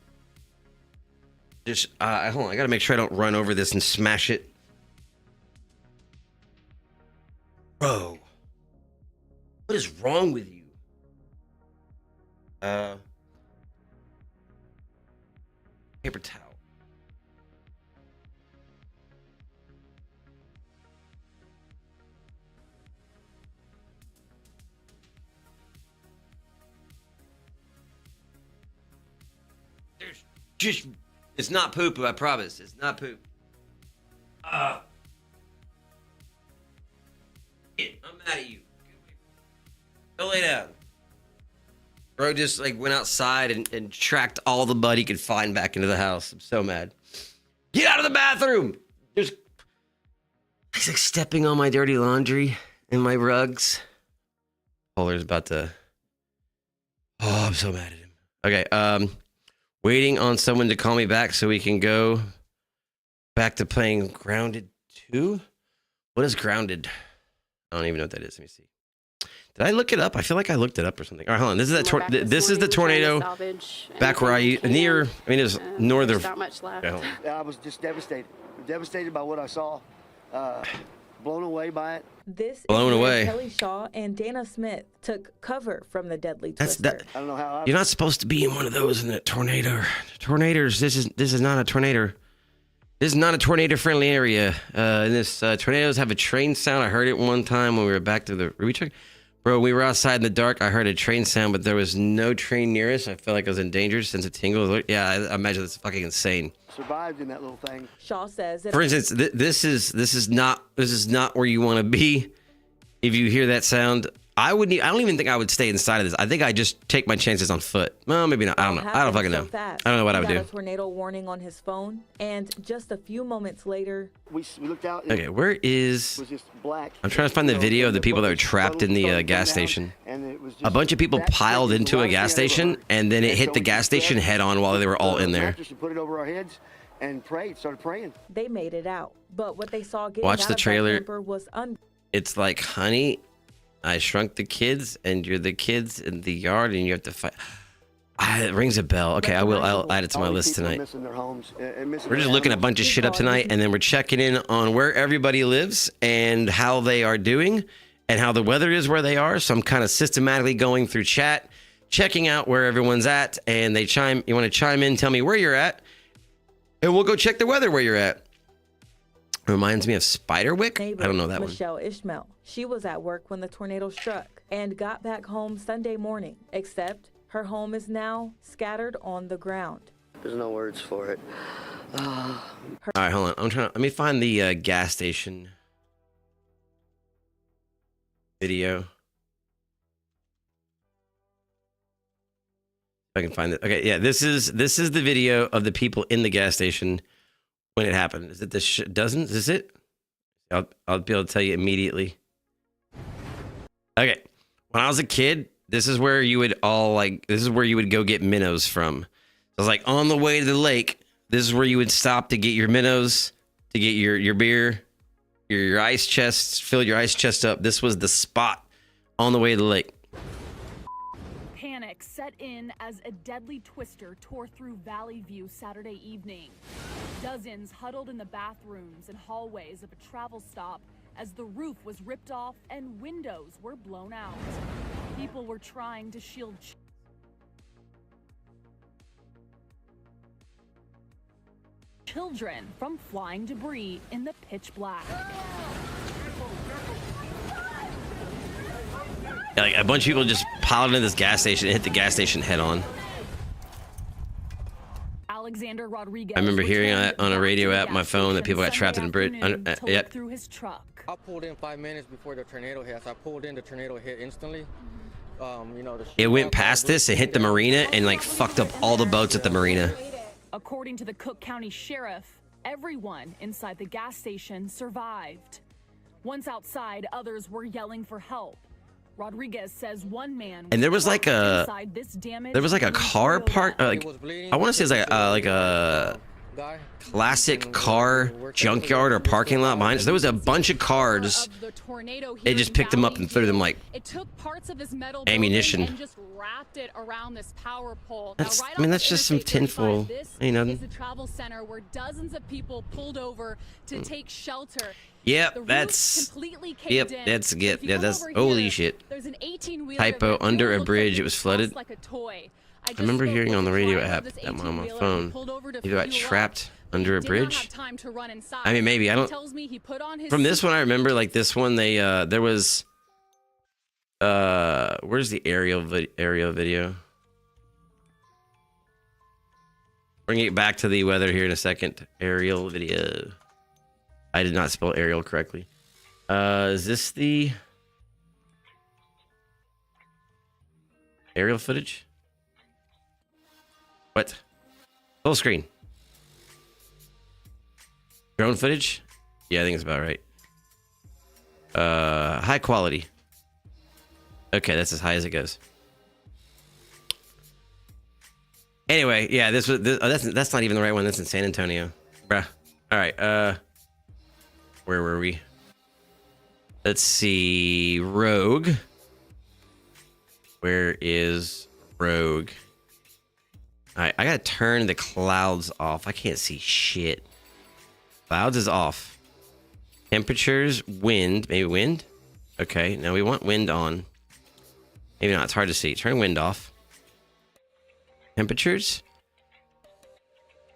Just hold on, I gotta make sure I don't run over this and smash it. Bro, what is wrong with you? Paper towel. There's just, it's not poop, I promise. It's not poop. I'm mad at you. Go lay down. Bro just went outside and tracked all the mud he could find back into the house. I'm so mad. Get out of the bathroom! He's stepping on my dirty laundry and my rugs. Polar's about to... Oh, I'm so mad at him. Okay, waiting on someone to call me back so we can go back to playing Grounded 2? What is Grounded? I don't even know what that is. Let me see. Did I look it up? I feel like I looked it up or something. All right, hold on. This is the tornado back where it was northern. Not much left. I was just devastated by what I saw. blown away by it. This Blown is where away. Kelly Shaw and Dana Smith took cover from the deadly That's twister. that. I don't know how. You're not supposed to be in one of those in a tornado. Tornadoes. This is not a tornado. This is not a tornado-friendly area. Tornadoes have a train sound. I heard it one time when we were back to the. Bro, we were outside in the dark. I heard a train sound, but there was no train near us. I felt like I was in danger since it tingled. Yeah, I imagine that's fucking insane. Survived in that little thing. Shaw says For instance, this is not where you want to be. If you hear that sound, I don't even think I would stay inside of this. I think I just take my chances on foot. Well, maybe not. I don't know. I don't fucking know. I don't know what I would do. He got a tornado warning on his phone, and just a few moments later, We looked out. Okay, where It is? was just black. I'm trying to find the video of the people that were trapped in the gas station. And it was just A bunch of people that piled thick. into a gas station, and then it And hit so the we gas just station grabbed head on while they were all in there. mattress and put it over our heads and prayed. Started praying. they made it out. But what they saw getting Watch out the of that trailer. camper was It's like, honey, I shrunk the kids, and you're the kids in the yard, and you have to fight. It rings a bell. Okay, I'll add it to my All these list people tonight. missing their homes, and missing We're just their looking at a animals. bunch of shit up tonight, and then we're checking in on where everybody lives and how they are doing and how the weather is where they are. So I'm kind of systematically going through chat, checking out where everyone's at, and you want to chime in, tell me where you're at, and we'll go check the weather where you're at. Reminds me of Spiderwick. neighbor, I don't know that Michelle Ishmael. She was at work when the tornado struck and got back home Sunday morning, except her home is now scattered on the ground. There's no words for it. one. All right, hold on. Let me find the gas station video. If I can find it. Okay, yeah, this is the video of the people in the gas station when it happened. Is it this doesn't? Is this it? I'll be able to tell you immediately. Okay. When I was a kid, this is where you would go get minnows from. I was like on the way to the lake. This is where you would stop to get your minnows, to get your beer, your ice chest, fill your ice chest up. This was the spot on the way to the lake. Panic set in as a deadly twister tore through Valley View Saturday evening. Dozens huddled in the bathrooms and hallways of a travel stop as the roof was ripped off and windows were blown out. People were trying to shield children from flying debris in the pitch black. Yeah, like a bunch of people just piled into this gas station and hit the gas station head on. Alexander Rodriguez. I remember hearing returned on a radio back to app the my gas phone that station people got trapped in a bridge. Sunday afternoon to Yep. look through his truck. I pulled in 5 minutes before the tornado hit. As I pulled in, the tornado hit instantly. It went past this and hit the marina and like fucked up all the boats at the marina. According to the Cook County Sheriff, everyone inside the gas station survived. Once outside, others were yelling for help. Rodriguez says one man And there was like a car park, I want to say it's like a classic car junkyard or parking lot behind us. There was a bunch of cars. They just picked them up and threw them like it took parts of this metal ammunition. and just wrapped it around this power pole. That's- Now, right I mean, off that's of just some Interstate 35, tinfoil, This you know. is the travel center where dozens of people pulled over to take shelter. Yep, The roof that's completely caved in. that's So good. if you Yeah, come that's over holy here, shit. There's an 18-wheeler Typo, that under really a looks bridge, like it was tossed flooded. like a toy. I remember just hearing spoke on the with radio driver of app this that on my 18-wheeler. phone. He pulled over to You got fuel up, trapped but under he a did not bridge. have time to run inside. I mean, maybe I He don't. tells me he put on his From this one, I remember like this one. They there was where's the aerial video? Bringing it back to the weather here in a second. Aerial video. I did not spell aerial correctly. Is this the aerial footage? What? Full screen. Drone footage? Yeah, I think it's about right. High quality. Okay, that's as high as it goes. Anyway, yeah, that's not even the right one. That's in San Antonio, bruh. All right, where were we? Let's see, Rogue. Where is Rogue? All right, I gotta turn the clouds off. I can't see shit. Clouds is off. Temperatures, wind, maybe wind. Okay, now we want wind on. Maybe not, it's hard to see. Turn wind off. Temperatures.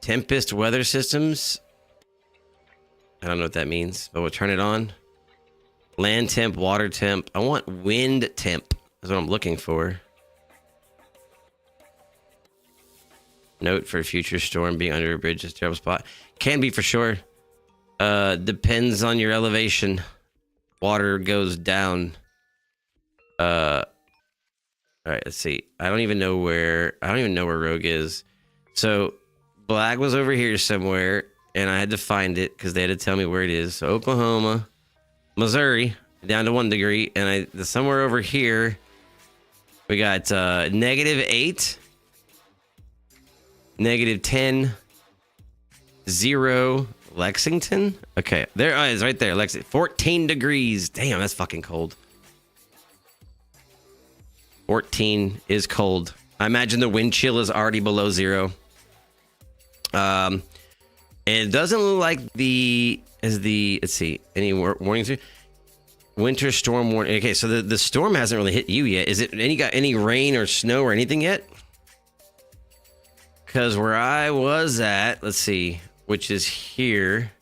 Tempest weather systems. I don't know what that means, but we'll turn it on. Land temp, water temp. I want wind temp. That's what I'm looking for. Note for future storm being under a bridge is a terrible spot. Can be for sure. Depends on your elevation. Water goes down. All right, let's see. I don't even know where Rogue is. So Black was over here somewhere, and I had to find it because they had to tell me where it is. So Oklahoma, Missouri, down to 1 degree, and somewhere over here we got -8, -10, 0. Lexington. Okay, there it is, right there. Lexington, 14 degrees. Damn, that's fucking cold. 14 is cold. I imagine the wind chill is already below 0. And it doesn't look like let's see, any warnings here? Winter storm warning. Okay, so the storm hasn't really hit you yet. Is it got any rain or snow or anything yet? Because where I was at, let's see, which is here.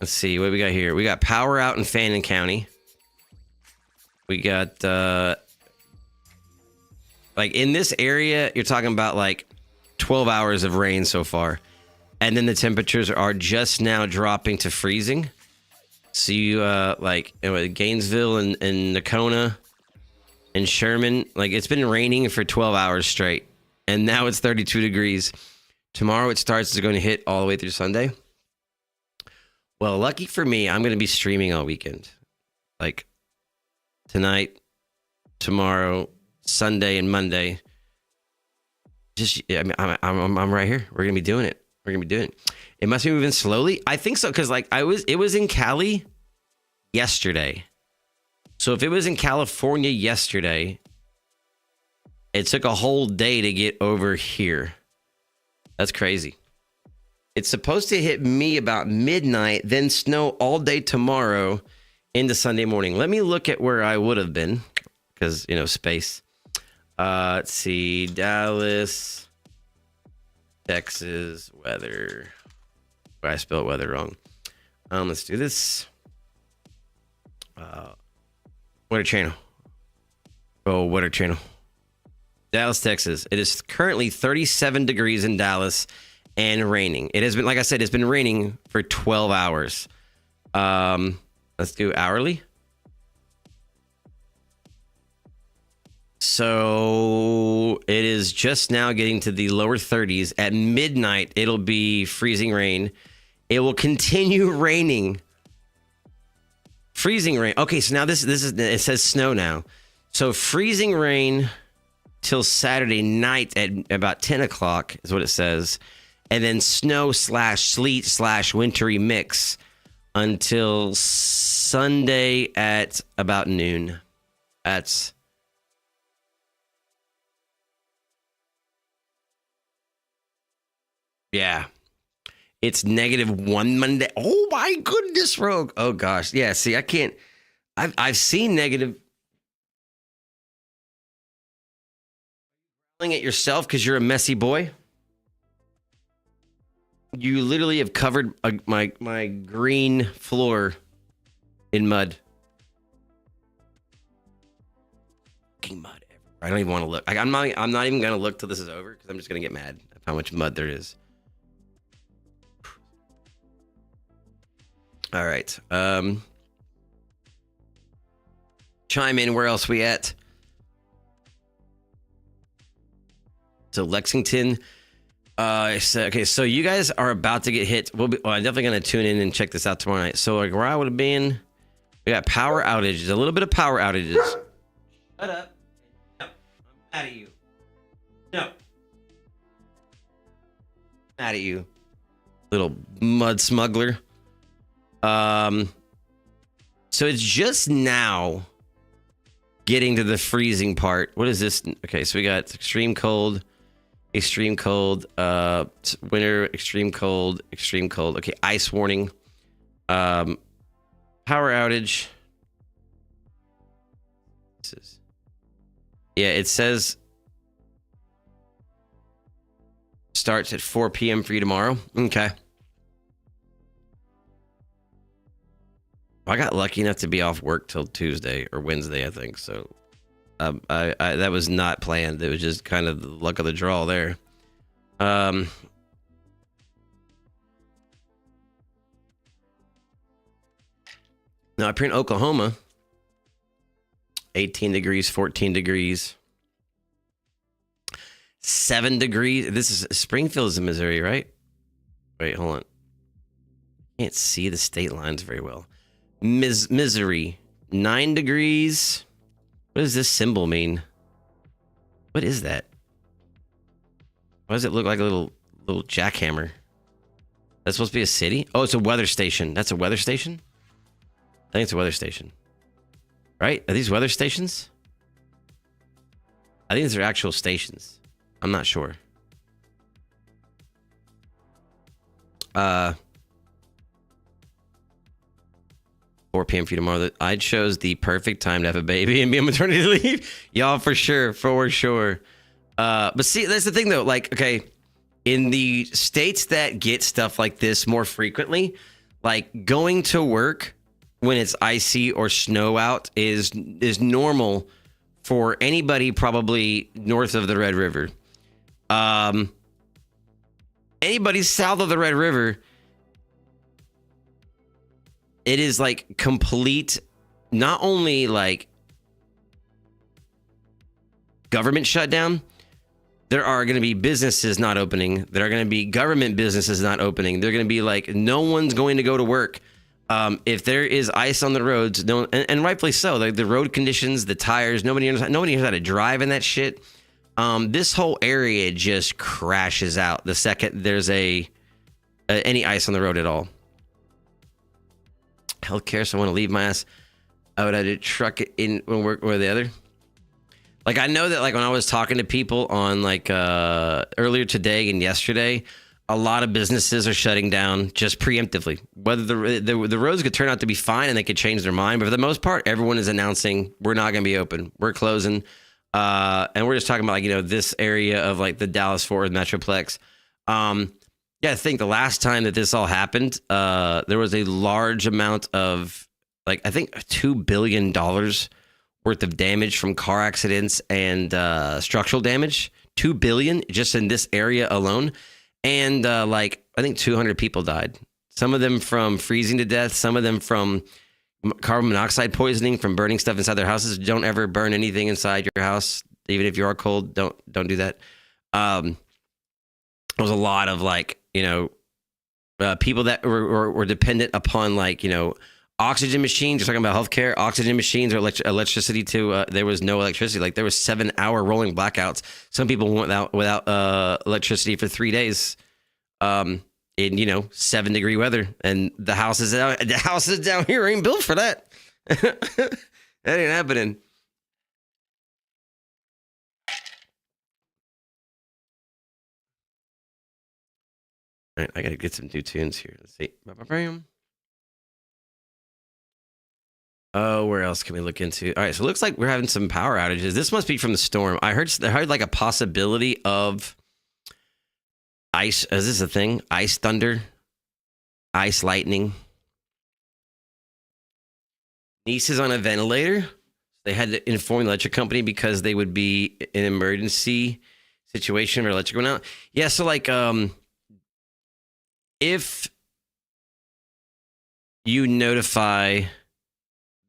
Let's see what we got here. We got power out in Fannin County. We got like in this area, you're talking about like 12 hours of rain so far. And then the temperatures are just now dropping to freezing. So you like Gainesville and Nakona and Sherman, like it's been raining for 12 hours straight. And now it's 32 degrees. Tomorrow it starts, it's going to hit all the way through Sunday. Well, lucky for me, I'm going to be streaming all weekend. Like tonight, tomorrow, Sunday, and Monday. Just, I mean, I'm right here. We're going to be doing it. We're going to be doing it. It must be moving slowly. I think so, because like it was in Cali yesterday. So if it was in California yesterday, it took a whole day to get over here. That's crazy. It's supposed to hit me about midnight, then snow all day tomorrow into Sunday morning. Let me look at where I would have been, because, you know, space. Let's see. Dallas, Texas, weather. I spelled weather wrong. Let's do this. Weather channel. Oh, weather channel. Dallas, Texas. It is currently 37 degrees in Dallas and raining. It has been, like I said, it's been raining for 12 hours. Let's do hourly. So it is just now getting to the lower 30s. At midnight, it'll be freezing rain. It will continue raining. Freezing rain. Okay, so now this is, it says snow now. So freezing rain till Saturday night at about 10 o'clock is what it says. And then snow / sleet / wintry mix until Sunday at about noon. That's... yeah. It's -1 Monday. Oh my goodness, Rogue. Oh gosh. Yeah, see, I can't... I've seen negative... at yourself because you're a messy boy. You literally have covered my green floor in mud. Fucking mud everywhere. I don't even want to look. I'm not even gonna look till this is over because I'm just gonna get mad at how much mud there is. All right. Chime in. Where else we at? So Lexington. Okay, so you guys are about to get hit. I'm definitely going to tune in and check this out tomorrow night. So like where I would have been, we got power outages, a little bit of power outages. Shut up. No, I'm mad at you. No. Mad at you, little mud smuggler. So it's just now getting to the freezing part. What is this? Okay, so we got extreme cold, winter, extreme cold. Okay, ice warning. power outage. Yeah, it says starts at 4 p.m. for you tomorrow. Okay. I got lucky enough to be off work till Tuesday or Wednesday, I think. So I that was not planned. It was just kind of the luck of the draw there. Now up here in Oklahoma, 18 degrees, 14 degrees, 7 degrees. This is Springfield's in Missouri, right? Wait, hold on. Can't see the state lines very well. Missouri, 9 degrees. What does this symbol mean? What is that? Why does it look like a little jackhammer? That's supposed to be a city? Oh, it's a weather station. That's a weather station? I think it's a weather station. Right? Are these weather stations? I think these are actual stations. I'm not sure. 4 p.m. for you tomorrow. I chose the perfect time to have a baby and be on maternity leave. Y'all, for sure. But see, that's the thing though. Like, okay, in the states that get stuff like this more frequently, like going to work when it's icy or snow out is normal for anybody probably north of the Red River. Anybody south of the Red River, it is like complete, not only like government shutdown, there are going to be businesses not opening. There are going to be government businesses not opening. They're going to be like, no one's going to go to work. If there is ice on the roads, no, and rightfully so, like the road conditions, the tires, nobody knows how to drive in that shit. This whole area just crashes out the second there's any ice on the road at all. Healthcare, so I want to leave my ass. I would have to truck it in when we're the other. Like, I know that, like, when I was talking to people on, like, earlier today and yesterday, a lot of businesses are shutting down just preemptively. Whether the roads could turn out to be fine and they could change their mind, but for the most part, everyone is announcing we're not going to be open. We're closing. And we're just talking about, like, you know, this area of, like, the Dallas-Fort Worth Metroplex. Yeah, I think the last time that this all happened, there was a large amount of, like, I think $2 billion worth of damage from car accidents and structural damage. $2 billion just in this area alone. And like, I think 200 people died. Some of them from freezing to death. Some of them from carbon monoxide poisoning from burning stuff inside their houses. Don't ever burn anything inside your house. Even if you are cold, don't do that. There was a lot of, like, you know, people that were dependent upon, like, you know, oxygen machines. You're talking about healthcare, oxygen machines or electricity too. There was no electricity. Like, there was 7-hour rolling blackouts. Some people went without electricity for 3 days in, you know, 7-degree weather. And the houses down here ain't built for that. That ain't happening. All right, I gotta get some new tunes here. Let's see. Oh, where else can we look into? All right, so it looks like we're having some power outages. This must be from the storm. I heard like a possibility of ice. Is this a thing? Ice thunder, ice lightning. Niece is on a ventilator. They had to inform the electric company because they would be in an emergency situation where electric went out. Yeah, so like if you notify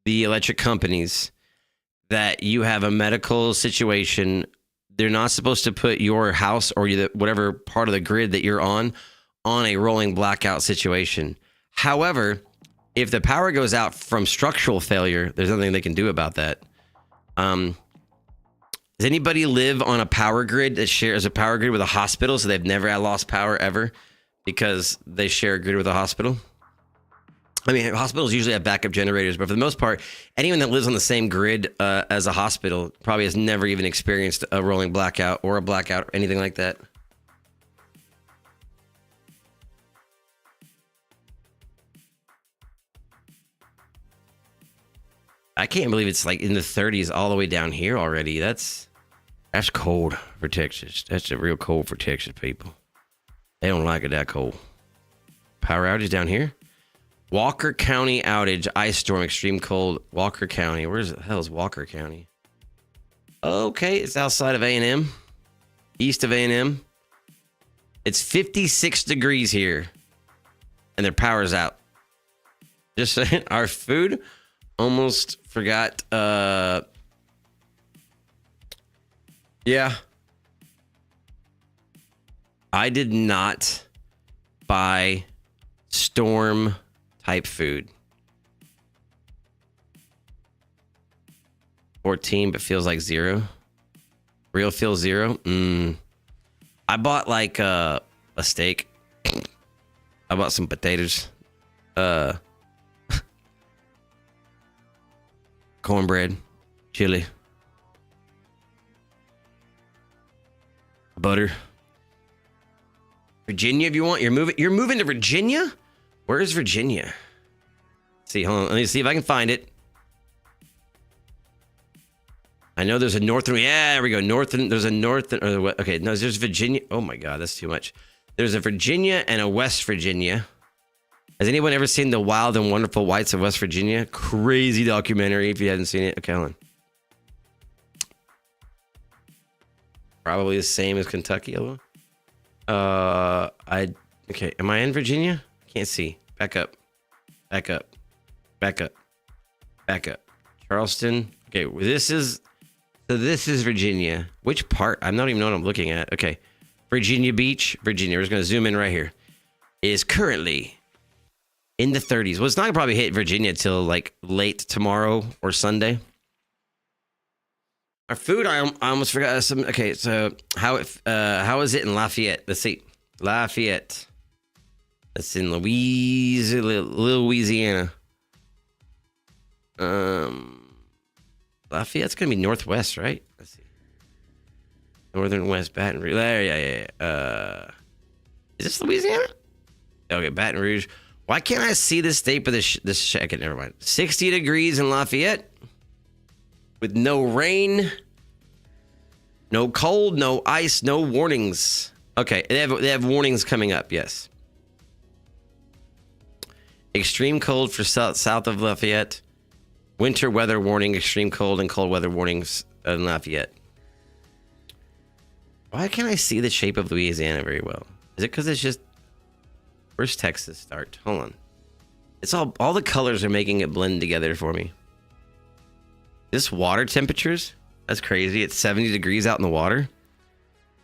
the electric companies that you have a medical situation, they're not supposed to put your house or whatever part of the grid that you're on a rolling blackout situation. However, if the power goes out from structural failure, there's nothing they can do about that. Does anybody live on a power grid that shares a power grid with a hospital, so they've never had lost power ever because they share a grid with a hospital? I mean, hospitals usually have backup generators, but for the most part, anyone that lives on the same grid as a hospital probably has never even experienced a rolling blackout or a blackout or anything like that. I can't believe it's like in the 30s all the way down here already. That's cold for Texas. That's a real cold for Texas people. They don't like it that cold. Power outage down here. Walker County outage, ice storm, extreme cold. Walker County. Where the hell is Walker County? Okay, it's outside of A&M. East of A&M. It's 56 degrees here. And their power's out. Just saying, our food almost forgot. Yeah. I did not buy storm type food. 14, but feels like 0. Real feels 0. I bought like a steak. I bought some potatoes. Cornbread, chili, butter. Virginia, if you want, you're moving to Virginia? Where is Virginia? Let's see, hold on. Let me see if I can find it. I know there's a northern. Yeah, there we go. There's a northern. Okay, no, there's Virginia. Oh my God, that's too much. There's a Virginia and a West Virginia. Has anyone ever seen The Wild and Wonderful Whites of West Virginia? Crazy documentary if you hadn't seen it. Okay, hold on. Probably the same as Kentucky. Okay, am I in Virginia? Can't see. Back up. Charleston. Okay, this is Virginia. Which part? I don't even know what I'm looking at. Okay. Virginia Beach, Virginia. We're just going to zoom in right here. Is currently in the 30s. Well, it's not going to probably hit Virginia till like late tomorrow or Sunday. Our food, I almost forgot some. Okay, so how is it in Lafayette? Let's see. Lafayette. That's in Louisiana. Lafayette's going to be northwest, right? Let's see. Northern West Baton Rouge. Yeah. Is this Louisiana? Okay, Baton Rouge. Why can't I see this state for this second? Never mind. 60 degrees in Lafayette. With no rain. No cold, no ice, no warnings. Okay, they have warnings coming up, yes. Extreme cold for south of Lafayette. Winter weather warning, extreme cold and cold weather warnings in Lafayette. Why can't I see the shape of Louisiana very well? Is it because it's just... Where's Texas start? Hold on. It's all the colors are making it blend together for me. This water temperatures? That's crazy. It's 70 degrees out in the water.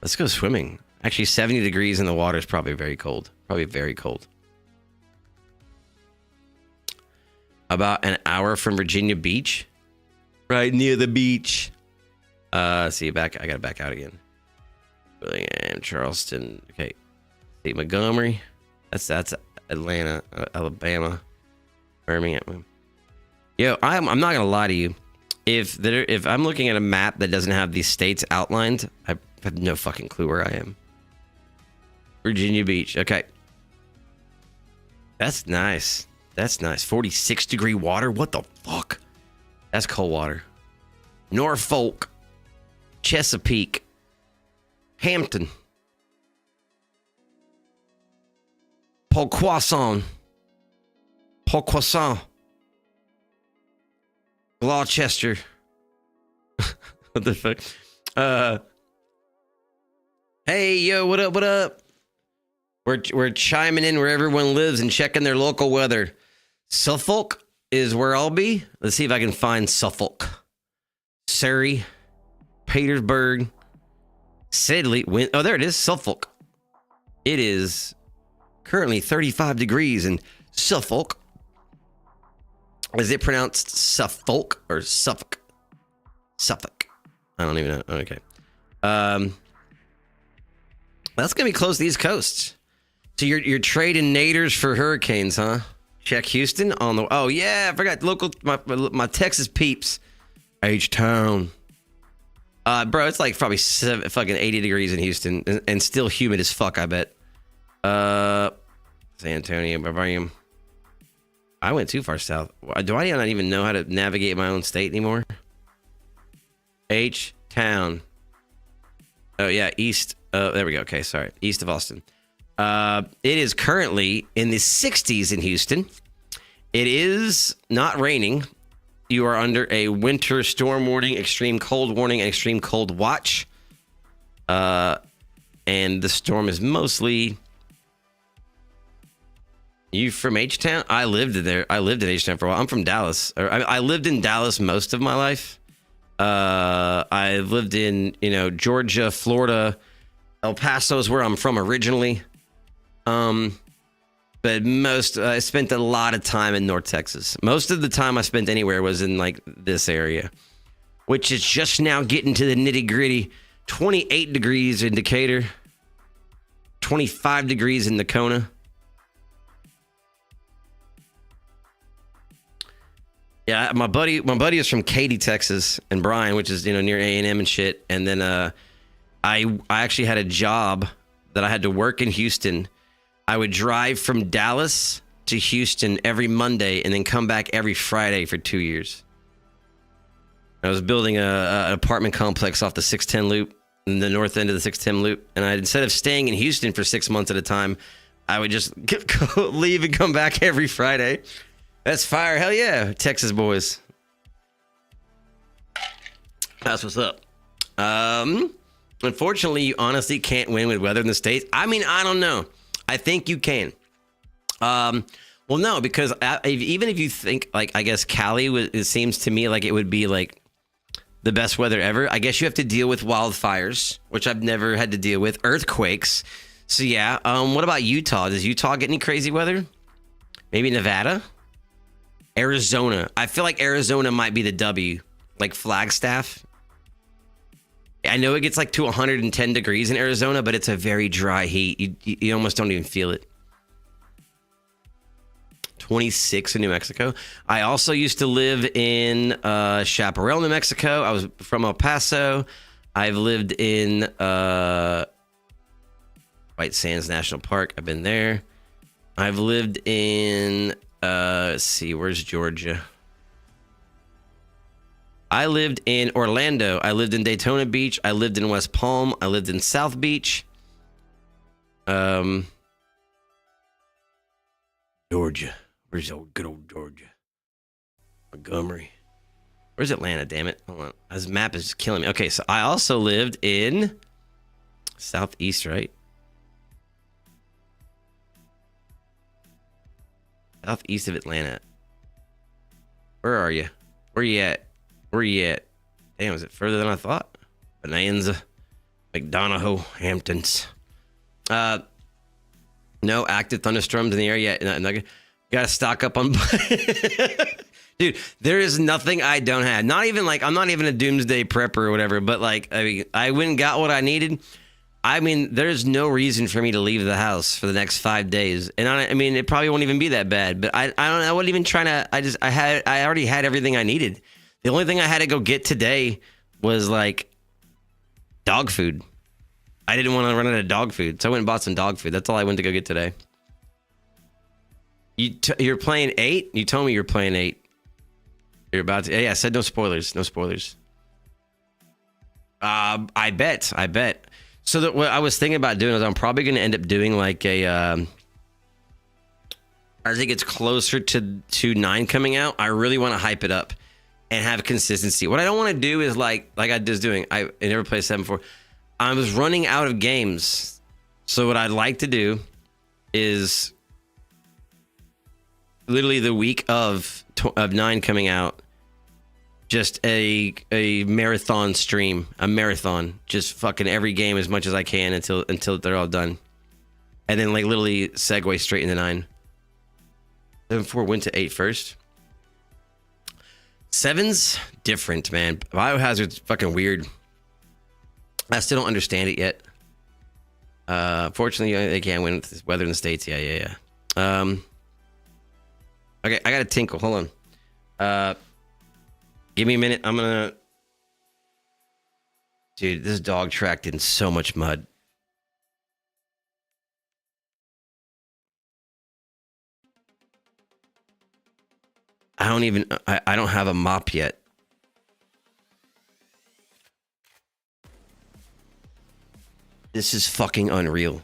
Let's go swimming. Actually, 70 degrees in the water is probably very cold. Probably very cold. About an hour from Virginia Beach. Right near the beach. See, I gotta back out again. William, Charleston. Okay. See, Montgomery. That's Atlanta, Alabama, Birmingham. Yo, I'm not gonna lie to you. If I'm looking at a map that doesn't have these states outlined, I have no fucking clue where I am. Virginia Beach. Okay. That's nice. 46 degree water. What the fuck? That's cold water. Norfolk, Chesapeake, Hampton, Pocquasson, Gloucester. What the fuck? Hey, yo, what up? We're chiming in where everyone lives and checking their local weather. Suffolk is where I'll be. Let's see if I can find Suffolk. Surrey, Petersburg, Sidley. Oh, there it is, Suffolk. It is currently 35 degrees in Suffolk. Is it pronounced Suffolk or Suffolk? Suffolk. I don't even know. Okay. That's gonna be close to the East Coast. So you're trading naders for hurricanes, huh? Check Houston on the. Oh yeah, I forgot local my Texas peeps. H-Town. Bro, it's like probably fucking 80 degrees in Houston and still humid as fuck, I bet. San Antonio, Barbarian. I went too far south. Do I not even know how to navigate my own state anymore? H-Town. Oh, yeah, east. There we go. Okay, sorry. East of Austin. It is currently in the 60s in Houston. It is not raining. You are under a winter storm warning, extreme cold warning, and extreme cold watch. And the storm is mostly... You from H-Town? I lived there. I lived in H-Town for a while. I'm from Dallas. I lived in Dallas most of my life. I lived in, Georgia, Florida. El Paso is where I'm from originally. But I spent a lot of time in North Texas. Most of the time I spent anywhere was in like this area, which is just now getting to the nitty gritty. 28 degrees in Decatur, 25 degrees in Nakona. Yeah, my buddy is from Katy, Texas, and Bryan, which is near A&M and shit. And then I actually had a job that I had to work in Houston. I would drive from Dallas to Houston every Monday and then come back every Friday for 2 years. I was building an apartment complex off the 610 loop, in the north end of the 610 loop. And instead of staying in Houston for 6 months at a time, I would just leave and come back every Friday. That's fire. Hell yeah, Texas boys. That's what's up. Unfortunately, you honestly can't win with weather in the States. I mean, I don't know. I think you can. Well, no, because even if you think, like, I guess Cali, it seems to me like it would be like the best weather ever. I guess you have to deal with wildfires, which I've never had to deal with. Earthquakes. So yeah. What about Utah? Does Utah get any crazy weather? Maybe Nevada? Arizona. I feel like Arizona might be the W. Like Flagstaff. I know it gets like to 110 degrees in Arizona, but it's a very dry heat. You almost don't even feel it. 26 in New Mexico. I also used to live in Chaparral, New Mexico. I was from El Paso. I've lived in White Sands National Park. I've been there. I've lived in... let's see, where's Georgia? I lived in Orlando. I lived in Daytona Beach. I lived in West Palm. I lived in South Beach. Georgia. Where's good old Georgia? Montgomery. Where's Atlanta, damn it? Hold on. This map is killing me. Okay, so I also lived in Southeast, right? Southeast of Atlanta. Where are you? Where you at? Where you at? Damn, is it further than I thought? Bonanza, McDonough, Hamptons. No active thunderstorms in the area yet. No, gotta stock up on... Dude, there is nothing I don't have. Not even like, I'm not even a doomsday prepper or whatever, but like, I mean, I went and got what I needed. I mean, there's no reason for me to leave the house for the next 5 days. And I mean, it probably won't even be that bad, but I don't know. I wasn't even trying to, I already had everything I needed. The only thing I had to go get today was like dog food. I didn't want to run out of dog food, so I went and bought some dog food. That's all I went to go get today. You're playing 8? You told me you were playing 8. You're about to... Yeah, I said no spoilers. No spoilers. I bet. So what I was thinking about doing is I'm probably going to end up doing like a... as it gets closer to 9 coming out, I really want to hype it up and have consistency. What I don't want to do is like I was doing. I never played 7 before. I was running out of games. So what I'd like to do is literally the week of 9 coming out, just a marathon stream, a marathon, just fucking every game as much as I can until they're all done, and then like literally segue straight into 9. 7-4 went to 8 first. 7's different, man. Biohazard's fucking weird. I still don't understand it yet. Fortunately, they can't win with this weather in the States. Yeah. Okay, I got a tinkle. Hold on. Give me a minute. I'm gonna... Dude, this dog tracked in so much mud. I don't have a mop yet. This is fucking unreal.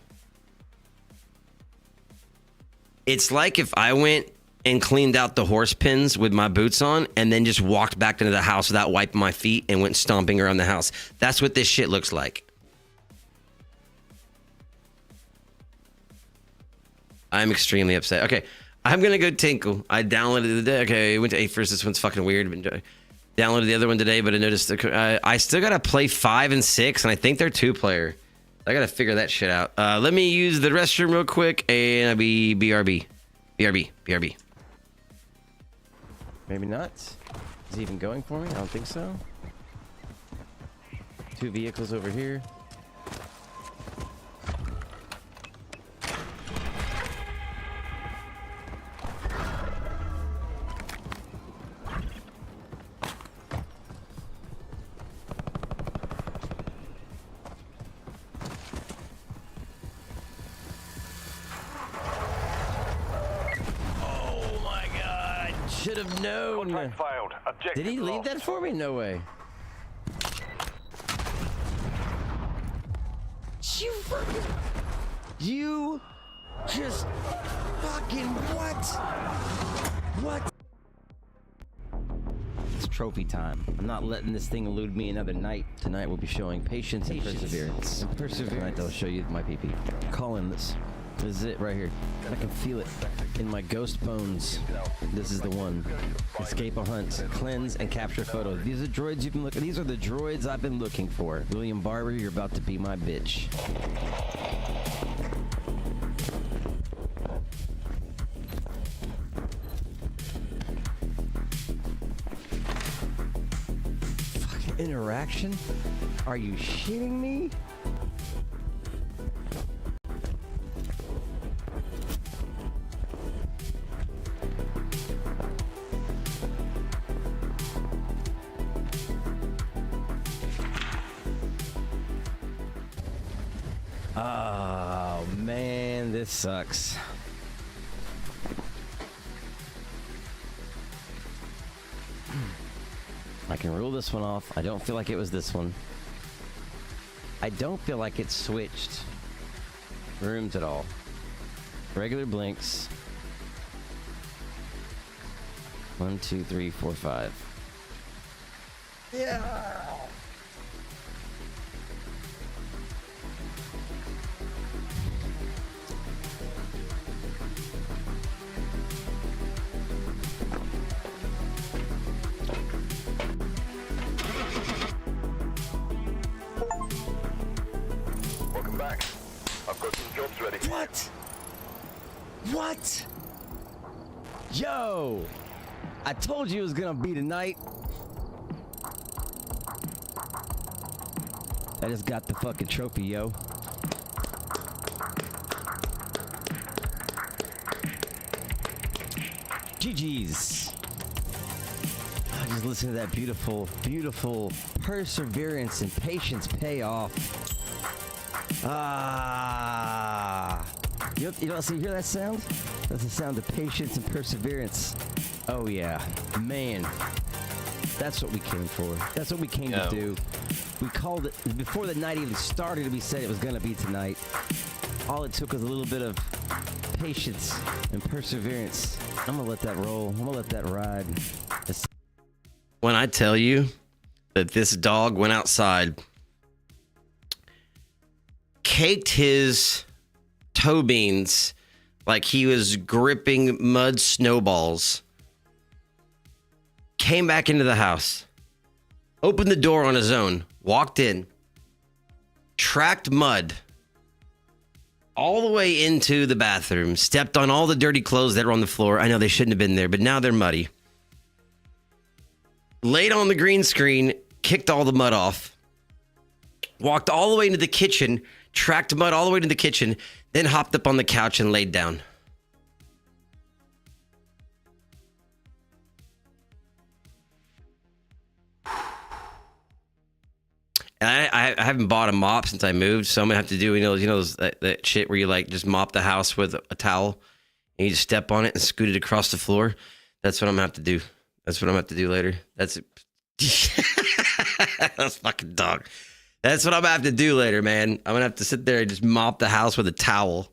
It's like if I went and cleaned out the horse pins with my boots on and then just walked back into the house without wiping my feet and went stomping around the house. That's what this shit looks like. I'm extremely upset. Okay, I'm gonna go tinkle. I downloaded the okay. Went to 8 first. This one's fucking weird. Downloaded the other one today, but I noticed I still gotta play 5 and 6, and I think they're 2-player. I gotta figure that shit out. Let me use the restroom real quick, and I'll be BRB. Maybe not. Is he even going for me? I don't think so. 2 vehicles over here. Should have known. Did he leave that for me? No way. You just fucking what? It's trophy time. I'm not letting this thing elude me another night. Tonight we'll be showing patience and perseverance. Tonight I'll show you my PP. Calling this. This is it right here. I can feel it in my ghost bones. This is the one. Escape a hunt, cleanse, and capture photos. These are droids you've been looking. These are the droids I've been looking for. William Barber, you're about to be my bitch. Fucking interaction? Are you shitting me? Oh man, this sucks. I can rule this one off. I don't feel like it was this one. I don't feel like it switched rooms at all. Regular blinks. 1, 2, 3, 4, 5. Yeah. What? Yo! I told you it was gonna be tonight. I just got the fucking trophy, yo. GG's. I just listen to that beautiful, beautiful perseverance and patience pay off. You don't see, hear that sound? That's the sound of patience and perseverance. Oh yeah, man. That's what we came for. That's what we came to do. We called it, before the night even started, we said it was gonna be tonight. All it took was a little bit of patience and perseverance. I'm gonna let that roll. I'm gonna let that ride. When I tell you that this dog went outside, caked his toe beans like he was gripping mud snowballs, came back into the house, opened the door on his own, walked in, tracked mud all the way into the bathroom, stepped on all the dirty clothes that were on the floor. I know they shouldn't have been there, but now they're muddy. Laid on the green screen, kicked all the mud off, walked all the way into the kitchen, tracked mud all the way to the kitchen, then hopped up on the couch and laid down. And I haven't bought a mop since I moved, so I'm gonna have to do that shit where you like just mop the house with a towel and you just step on it and scoot it across the floor. That's what I'm gonna have to do. That's what I'm gonna have to do later. That's it. That's fucking dog. That's what I'm gonna have to do later, man. I'm gonna have to sit there and just mop the house with a towel.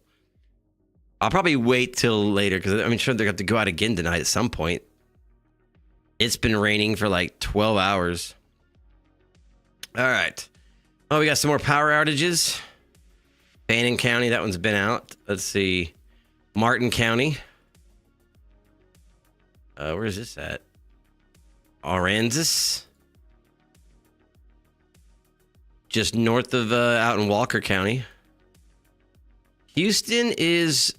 I'll probably wait till later because I'm sure they're gonna have to go out again tonight at some point. It's been raining for like 12 hours. All right. Oh, we got some more power outages. Bannon County, that one's been out. Let's see. Martin County. Where is this at? Aransas. Just north of out in Walker County. Houston is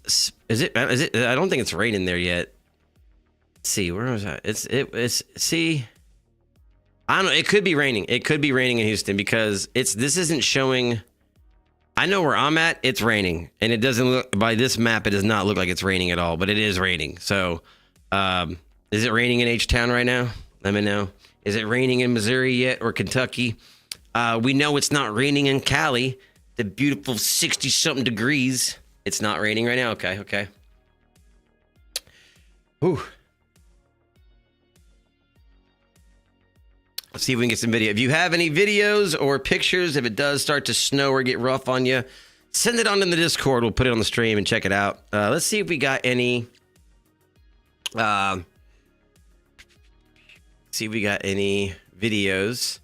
it? I don't think it's raining there yet. Let's see, where was that? It's see. I don't know. It could be raining. It could be raining in Houston because this isn't showing. I know where I'm at. It's raining, and it doesn't look by this map. It does not look like it's raining at all, but it is raining. So, is it raining in H-Town right now? Let me know. Is it raining in Missouri yet or Kentucky? We know it's not raining in Cali. The beautiful 60-something degrees. It's not raining right now. Okay. Ooh. Let's see if we can get some video. If you have any videos or pictures, if it does start to snow or get rough on you, send it on in the Discord. We'll put it on the stream and check it out. Let's see if we got any. See if we got any videos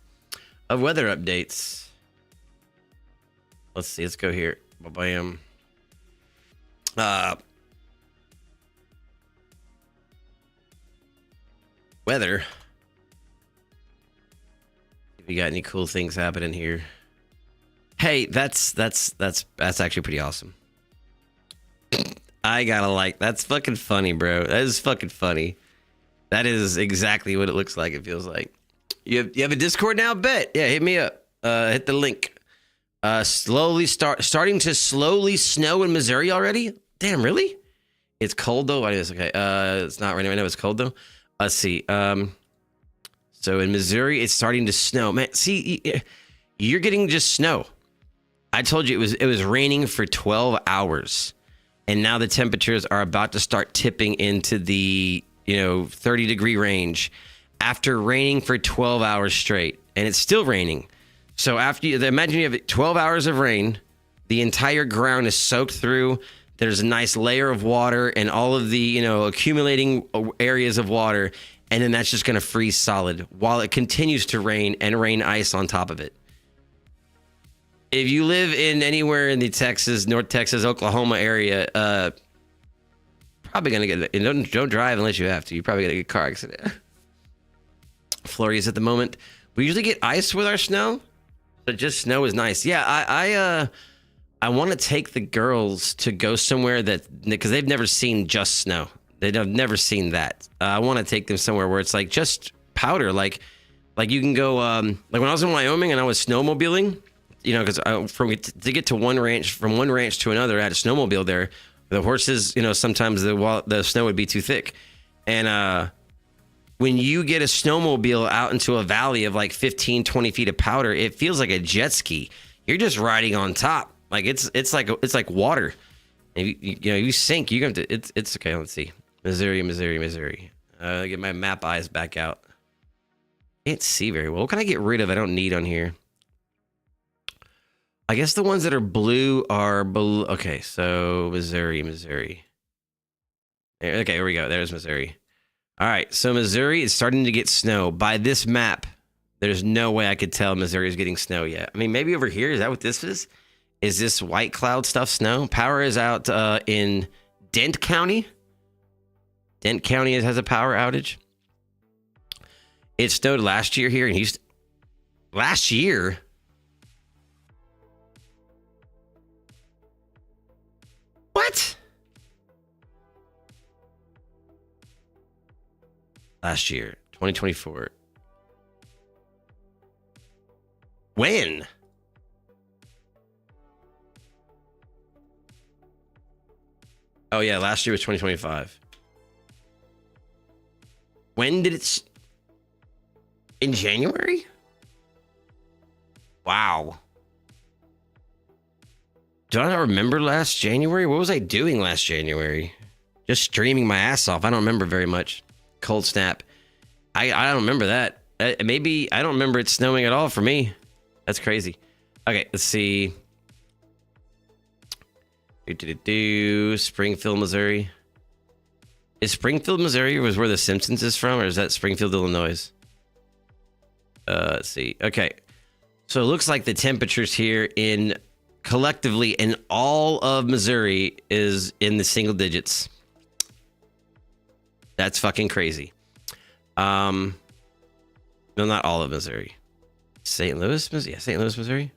of weather updates. Let's see. Let's go here. Bam. Weather. We got any cool things happening here? Hey, that's actually pretty awesome. I gotta like, that's fucking funny, bro. That is fucking funny. That is exactly what it looks like. It feels like you have a Discord now. Bet, yeah. Hit me up. Hit the link. Starting to slowly snow in Missouri already. Damn, really? It's cold though. Why is okay? It's not raining right now. It's cold though. Let's see. So in Missouri, it's starting to snow. Man, see, you're getting just snow. I told you it was raining for 12 hours. And now the temperatures are about to start tipping into the, 30-degree range after raining for 12 hours straight. And it's still raining. So imagine you have 12 hours of rain. The entire ground is soaked through. There's a nice layer of water and all of the, accumulating areas of water. And then that's just going to freeze solid while it continues to rain and rain ice on top of it. If you live in anywhere in the North Texas, Oklahoma area, probably going to get, don't drive unless you have to. You're probably going to get a car accident. Florida's at the moment. We usually get ice with our snow, but just snow is nice. Yeah, I want to take the girls to go somewhere because they've never seen just snow. They've never seen that. I want to take them somewhere where it's like just powder. Like you can go, like when I was in Wyoming and I was snowmobiling, because to get to from one ranch to another, I had a snowmobile there. The horses, sometimes the snow would be too thick. And when you get a snowmobile out into a valley of like 15, 20 feet of powder, it feels like a jet ski. You're just riding on top. Like it's like water. And you sink. You have to. It's okay. Let's see. Missouri. Get my map eyes back out. Can't see very well. What can I get rid of? I don't need on here. I guess the ones that are blue are blue. Okay, so Missouri. Okay, here we go. There's Missouri. All right, so Missouri is starting to get snow. By this map, there's no way I could tell Missouri is getting snow yet. I mean, maybe over here. Is that what this is? Is this white cloud stuff snow? Power is out in Dent County. Dent County has a power outage. It snowed last year here in Houston. Last year? What? Last year, 2024. When? Oh, yeah, last year was 2025. When did it... In January? Wow. Do I not remember last January? What was I doing last January? Just streaming my ass off. I don't remember very much. Cold snap. I don't remember that. Maybe I don't remember it snowing at all for me. That's crazy. Okay, let's see. Springfield, Missouri. Is Springfield, Missouri was where The Simpsons is from, or is that Springfield, Illinois? Let's see. Okay. So it looks like the temperatures here collectively in all of Missouri is in the single digits. That's fucking crazy. No, not all of Missouri. St. Louis, Missouri? Yeah, St. Louis, Missouri.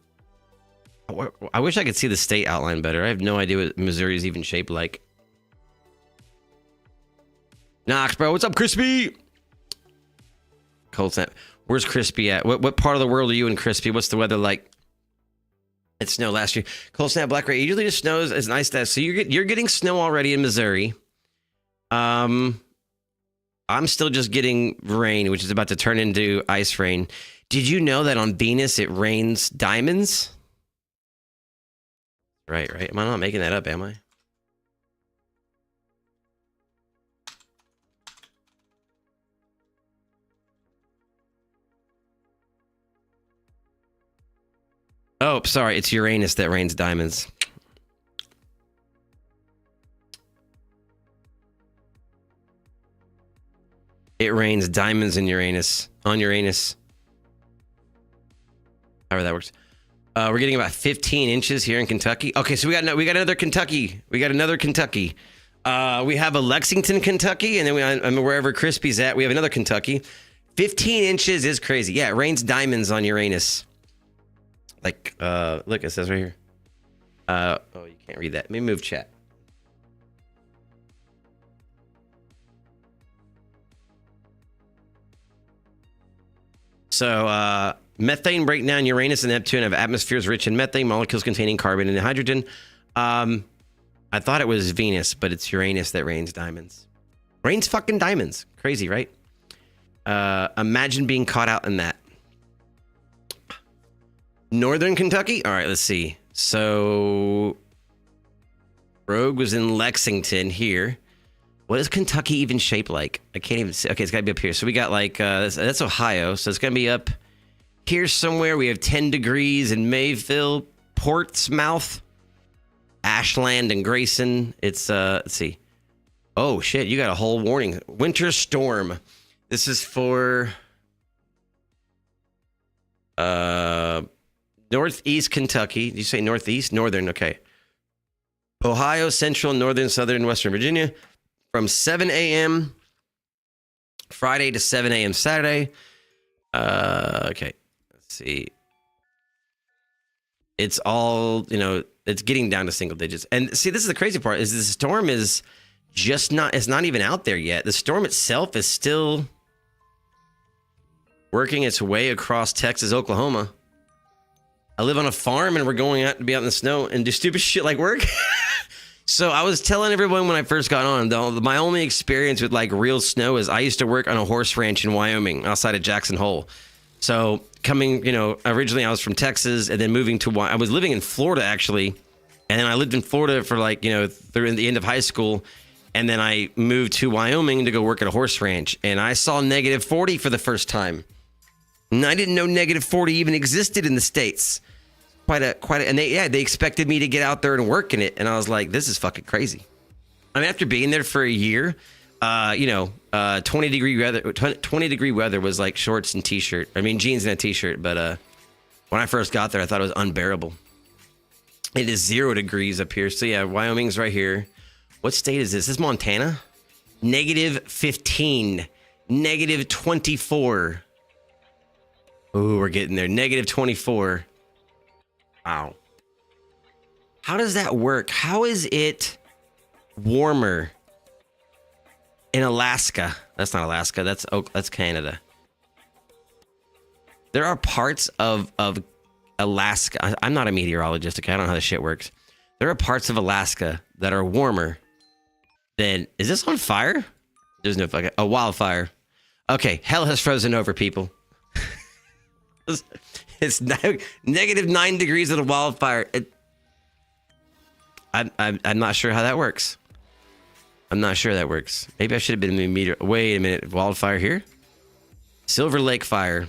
I wish I could see the state outline better. I have no idea what Missouri is even shaped like. Knox, bro. What's up, Crispy? Cold snap. Where's Crispy at? What part of the world are you in, Crispy? What's the weather like? It snowed last year. Cold snap, Black Ray. It usually just snows. It's nice that. So you're getting snow already in Missouri. I'm still just getting rain, which is about to turn into ice rain. Did you know that on Venus it rains diamonds? Right. Am I not making that up, am I? Oh, sorry. It's Uranus that rains diamonds. It rains diamonds in Uranus. On Uranus. However that works. We're getting about 15 inches here in Kentucky. Okay, so we got another Kentucky. We have a Lexington, Kentucky, and then wherever Crispy's at, we have another Kentucky. 15 inches is crazy. Yeah, it rains diamonds on Uranus. Like, look, it says right here. Oh, you can't read that. Let me move chat. So, methane breakdown. Uranus and Neptune have atmospheres rich in methane, molecules containing carbon and hydrogen. I thought it was Venus, but it's Uranus that rains diamonds. Rains fucking diamonds. Crazy, right? Imagine being caught out in that. Northern Kentucky? All right, let's see. So, Rogue was in Lexington here. What is Kentucky even shaped like? I can't even see. Okay, it's got to be up here. So we got like, that's Ohio. So it's going to be up here somewhere. We have 10 degrees in Mayville, Portsmouth, Ashland, and Grayson. It's, let's see. Oh, shit. You got a whole warning. Winter storm. This is for Northeast Kentucky. Did you say Northeast? Northern, okay. Ohio, Central, Northern, Southern, Western Virginia. From 7 a.m. Friday to 7 a.m. Saturday. Okay. Let's see. It's all, it's getting down to single digits. And see, this is the crazy part, is the storm is just it's not even out there yet. The storm itself is still working its way across Texas, Oklahoma. I live on a farm and we're going out to be out in the snow and do stupid shit like work. So I was telling everyone when I first got on, though, my only experience with like real snow is I used to work on a horse ranch in Wyoming outside of Jackson Hole. So coming, originally I was from Texas and then moving to, I was living in Florida actually. And then I lived in Florida for like, through the end of high school. And then I moved to Wyoming to go work at a horse ranch. And I saw negative 40 for the first time. And I didn't know negative 40 even existed in the States. Quite a, and they expected me to get out there and work in it, and I was like, this is fucking crazy. I mean, after being there for a year, 20 degree weather was like shorts and t-shirt. I mean, jeans and a t-shirt. But when I first got there, I thought it was unbearable. It is 0 degrees up here. So yeah, Wyoming's right here. What state is this? This is Montana. Negative 15, negative 24. Ooh, we're getting there. Negative 24. Wow. How does that work? How is it warmer in Alaska? That's not Alaska. That's Canada. There are parts of Alaska. I'm not a meteorologist. Okay, I don't know how this shit works. There are parts of Alaska that are warmer than. Is this on fire? There's no fucking. A wildfire. Okay, hell has frozen over, people. It's negative 9 degrees at a wildfire. I'm not sure how that works. I'm not sure that works. Maybe I should have been a meter. Wait a minute. Wildfire here? Silver Lake fire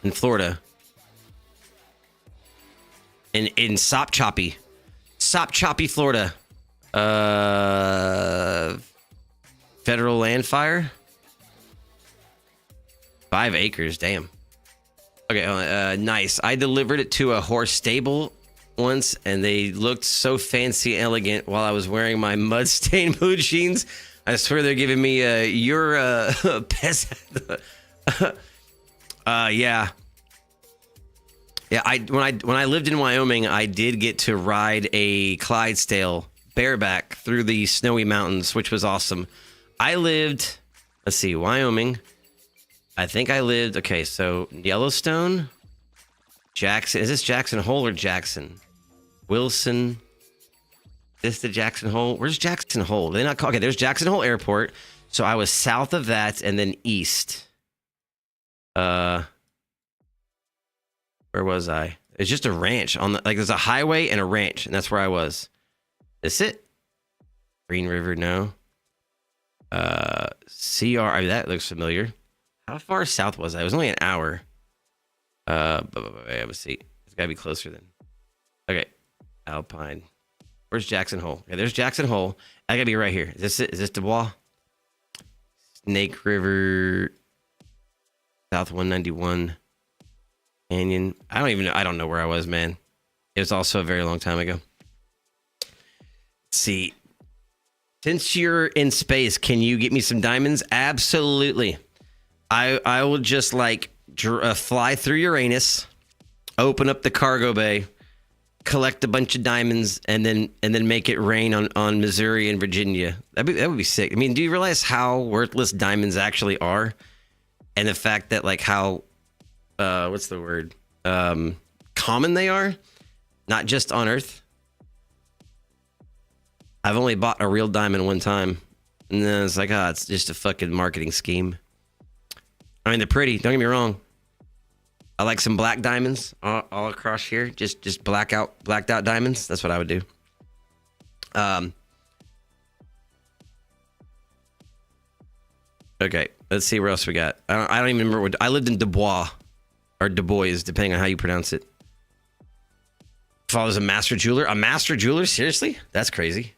in Florida. In Sopchoppy, Florida. Federal land fire. 5 acres. Damn. Okay. Nice. I delivered it to a horse stable once, and they looked so fancy and elegant while I was wearing my mud-stained blue jeans. I swear they're giving me your peasant. Yeah. Yeah, when I lived in Wyoming, I did get to ride a Clydesdale bareback through the snowy mountains, which was awesome. I lived, let's see, Wyoming. I think I lived, okay, so Yellowstone, Jackson. Is this Jackson Hole or Jackson? Wilson. Is this the Jackson Hole? Where's Jackson Hole? They not call, okay, there's Jackson Hole Airport. So I was south of that and then east. Where was I? It's just a ranch on the, like there's a highway and a ranch, and that's where I was. Is it? Green River, no. CR, I mean, that looks familiar. How far south was I? It was only an hour. Let's see. It's gotta be closer then. Okay. Alpine. Where's Jackson Hole? Okay, there's Jackson Hole. I gotta be right here. Is this it? Is this Dubois? Snake River. South 191. Canyon. I don't even know. I don't know where I was, man. It was also a very long time ago. Let's see. Since you're in space, can you get me some diamonds? Absolutely. I will just like fly through Uranus, open up the cargo bay, collect a bunch of diamonds, and then make it rain on Missouri and Virginia. That would be sick. I mean, do you realize how worthless diamonds actually are, and the fact that like how what's the word? Common they are, not just on Earth. I've only bought a real diamond one time, and then it's like, it's just a fucking marketing scheme. I mean, they're pretty. Don't get me wrong. I like some black diamonds all across here. Just blacked out diamonds. That's what I would do. Okay, let's see where else we got. I don't even remember what I lived in. Dubois or Du Bois, depending on how you pronounce it. Father's a master jeweler. A master jeweler? Seriously? That's crazy.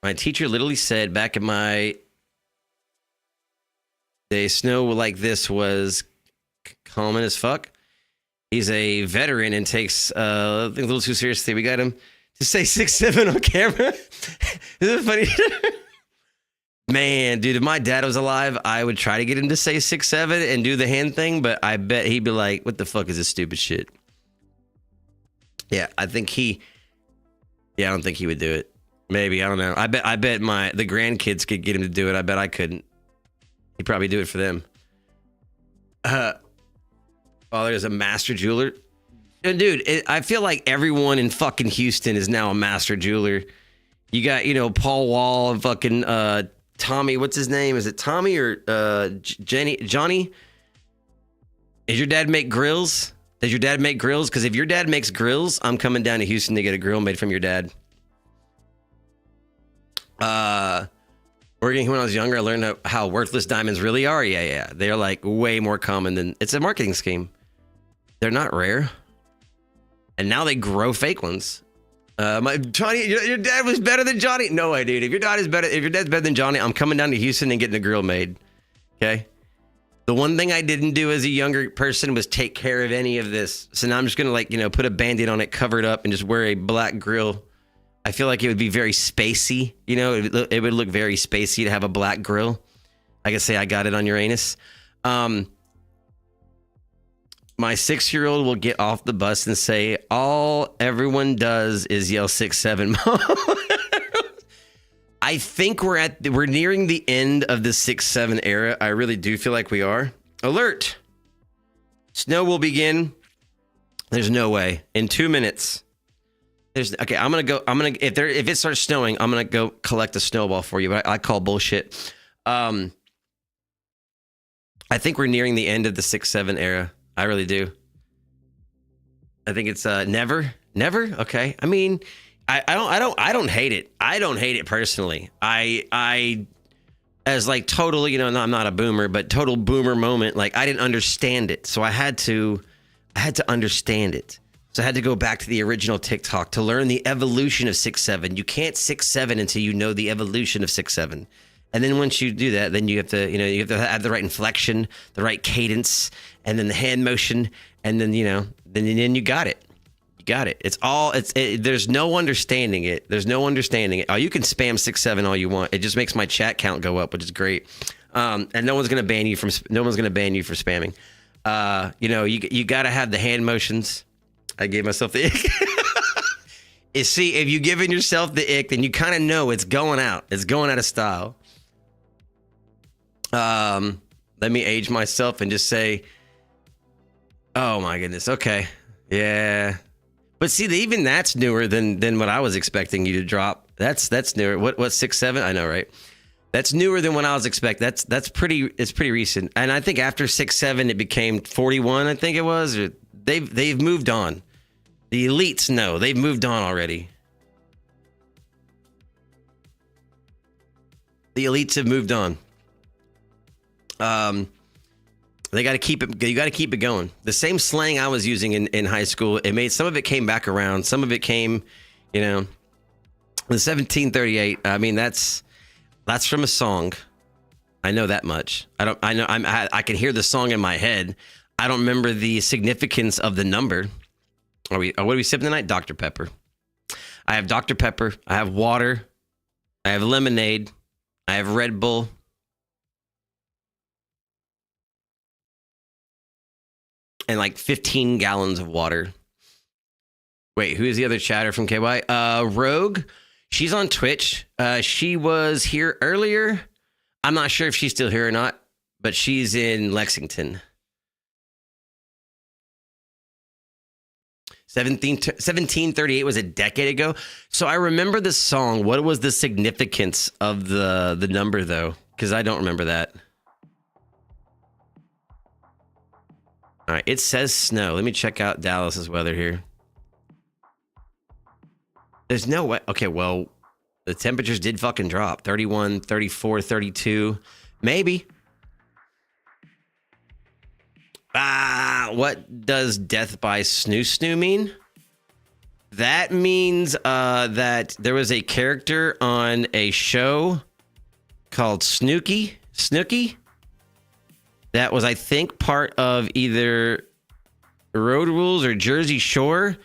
My teacher literally said back in my day, snow like this was common as fuck. He's a veteran and takes a little too seriously. We got him to say 6'7" on camera. Isn't it funny? Man, dude, if my dad was alive, I would try to get him to say 6'7" and do the hand thing, but I bet he'd be like, what the fuck is this stupid shit? Yeah, I don't think he would do it. Maybe, I don't know. I bet the grandkids could get him to do it. I bet I couldn't. He'd probably do it for them. There's a master jeweler. Dude, I feel like everyone in fucking Houston is now a master jeweler. You got, Paul Wall and fucking Tommy. What's his name? Is it Tommy or Johnny? Does your dad make grills? Because if your dad makes grills, I'm coming down to Houston to get a grill made from your dad. Working when I was younger, I learned how worthless diamonds really are. Yeah. They're like way more common than it's a marketing scheme. They're not rare. And now they grow fake ones. Johnny, your dad was better than Johnny. No way, dude. If your dad's better than Johnny, I'm coming down to Houston and getting a grill made. Okay. The one thing I didn't do as a younger person was take care of any of this. So now I'm just going to put a Band-Aid on it, cover it up, and just wear a black grill. I feel like it would be very spacey. It would look very spacey to have a black grill. I can say I got it on Uranus. My 6-year-old will get off the bus and say, all everyone does is yell 6'7", Mom. I think we're nearing the end of the 6'7" era. I really do feel like we are. Alert! Snow will begin. There's no way. In 2 minutes. Okay, if it starts snowing, I'm gonna go collect a snowball for you, but I call bullshit. I think we're nearing the end of the 6'7" era. I really do. I think it's never. Okay. I mean, I don't hate it. I don't hate it personally. I as like total, you know, no, I'm not a boomer, but total boomer moment. Like I didn't understand it. So I had to understand it. So I had to go back to the original TikTok to learn the evolution of 6/7. You can't 6/7 until you know the evolution of 6/7. And then once you do that, then you have to, you have to have the right inflection, the right cadence, and then the hand motion, and then, then you got it. You got it. There's no understanding it. There's no understanding it. Oh, you can spam 6/7 all you want. It just makes my chat count go up, which is great. And no one's gonna ban you for spamming. You got to have the hand motions. I gave myself the ick. See, if you've given yourself the ick, then you kind of know it's going out. It's going out of style. Let me age myself and just say, oh my goodness. Okay. Yeah. But see, even that's newer than what I was expecting you to drop. That's newer. What's 6/7? I know, right? That's newer than what I was expecting. It's pretty recent. And I think after 6/7, it became 41, I think it was. Or they've moved on. The elites know. They've moved on already. The elites have moved on. They got to keep it. You got to keep it going. The same slang I was using in high school. Some of it came back around. Some of it came, the 1738. I mean, that's from a song. I know that much. I can hear the song in my head. I don't remember the significance of the number. What are we sipping tonight? Dr. Pepper. I have Dr. Pepper. I have water. I have lemonade. I have Red Bull. And like 15 gallons of water. Wait, who is the other chatter from KY? Rogue. She's on Twitch. She was here earlier. I'm not sure if she's still here or not, but she's in Lexington. 1738 was a decade ago. So I remember the song. What was the significance of the number, though? Because I don't remember that. All right, it says snow. Let me check out Dallas's weather here. There's no way. Okay, well, the temperatures did fucking drop. 31, 34, 32. Maybe. What does death by snoo mean? That means that there was a character on a show called Snooki. That was, I think, part of either Road Rules or Jersey Shore.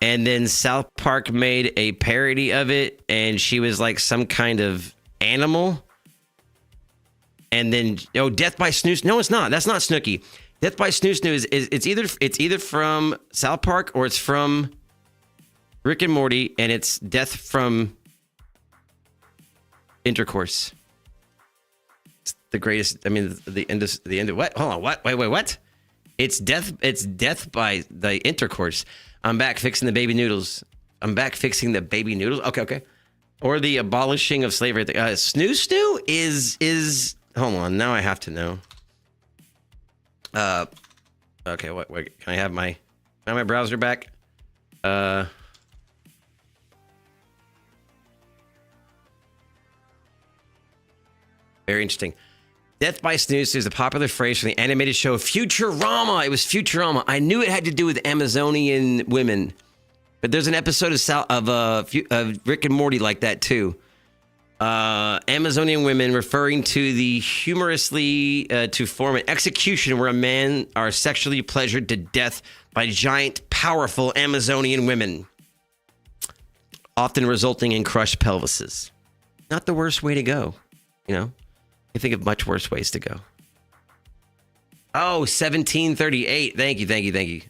And then South Park made a parody of it. And she was like some kind of animal. And then, Death by Snoo. No, it's not. That's not Snooki. Death by Snoo is it's either from South Park or it's from Rick and Morty, and it's death from intercourse. It's the greatest. I mean, the end of what? Hold on. What? Wait. What? It's death. It's death by the intercourse. I'm back fixing the baby noodles. Okay. Or the abolishing of slavery. Snoo is. Hold on. Now I have to know. Okay, wait, can I have my browser back? Very interesting. Death by Snooze is a popular phrase from the animated show Futurama. It was Futurama. I knew it had to do with Amazonian women, but there's an episode of Rick and Morty like that too. Amazonian women, referring to the humorously to form an execution where a man are sexually pleasured to death by giant, powerful Amazonian women, often resulting in crushed pelvises. Not the worst way to go, I think of much worse ways to go. Oh, 1738. Thank you.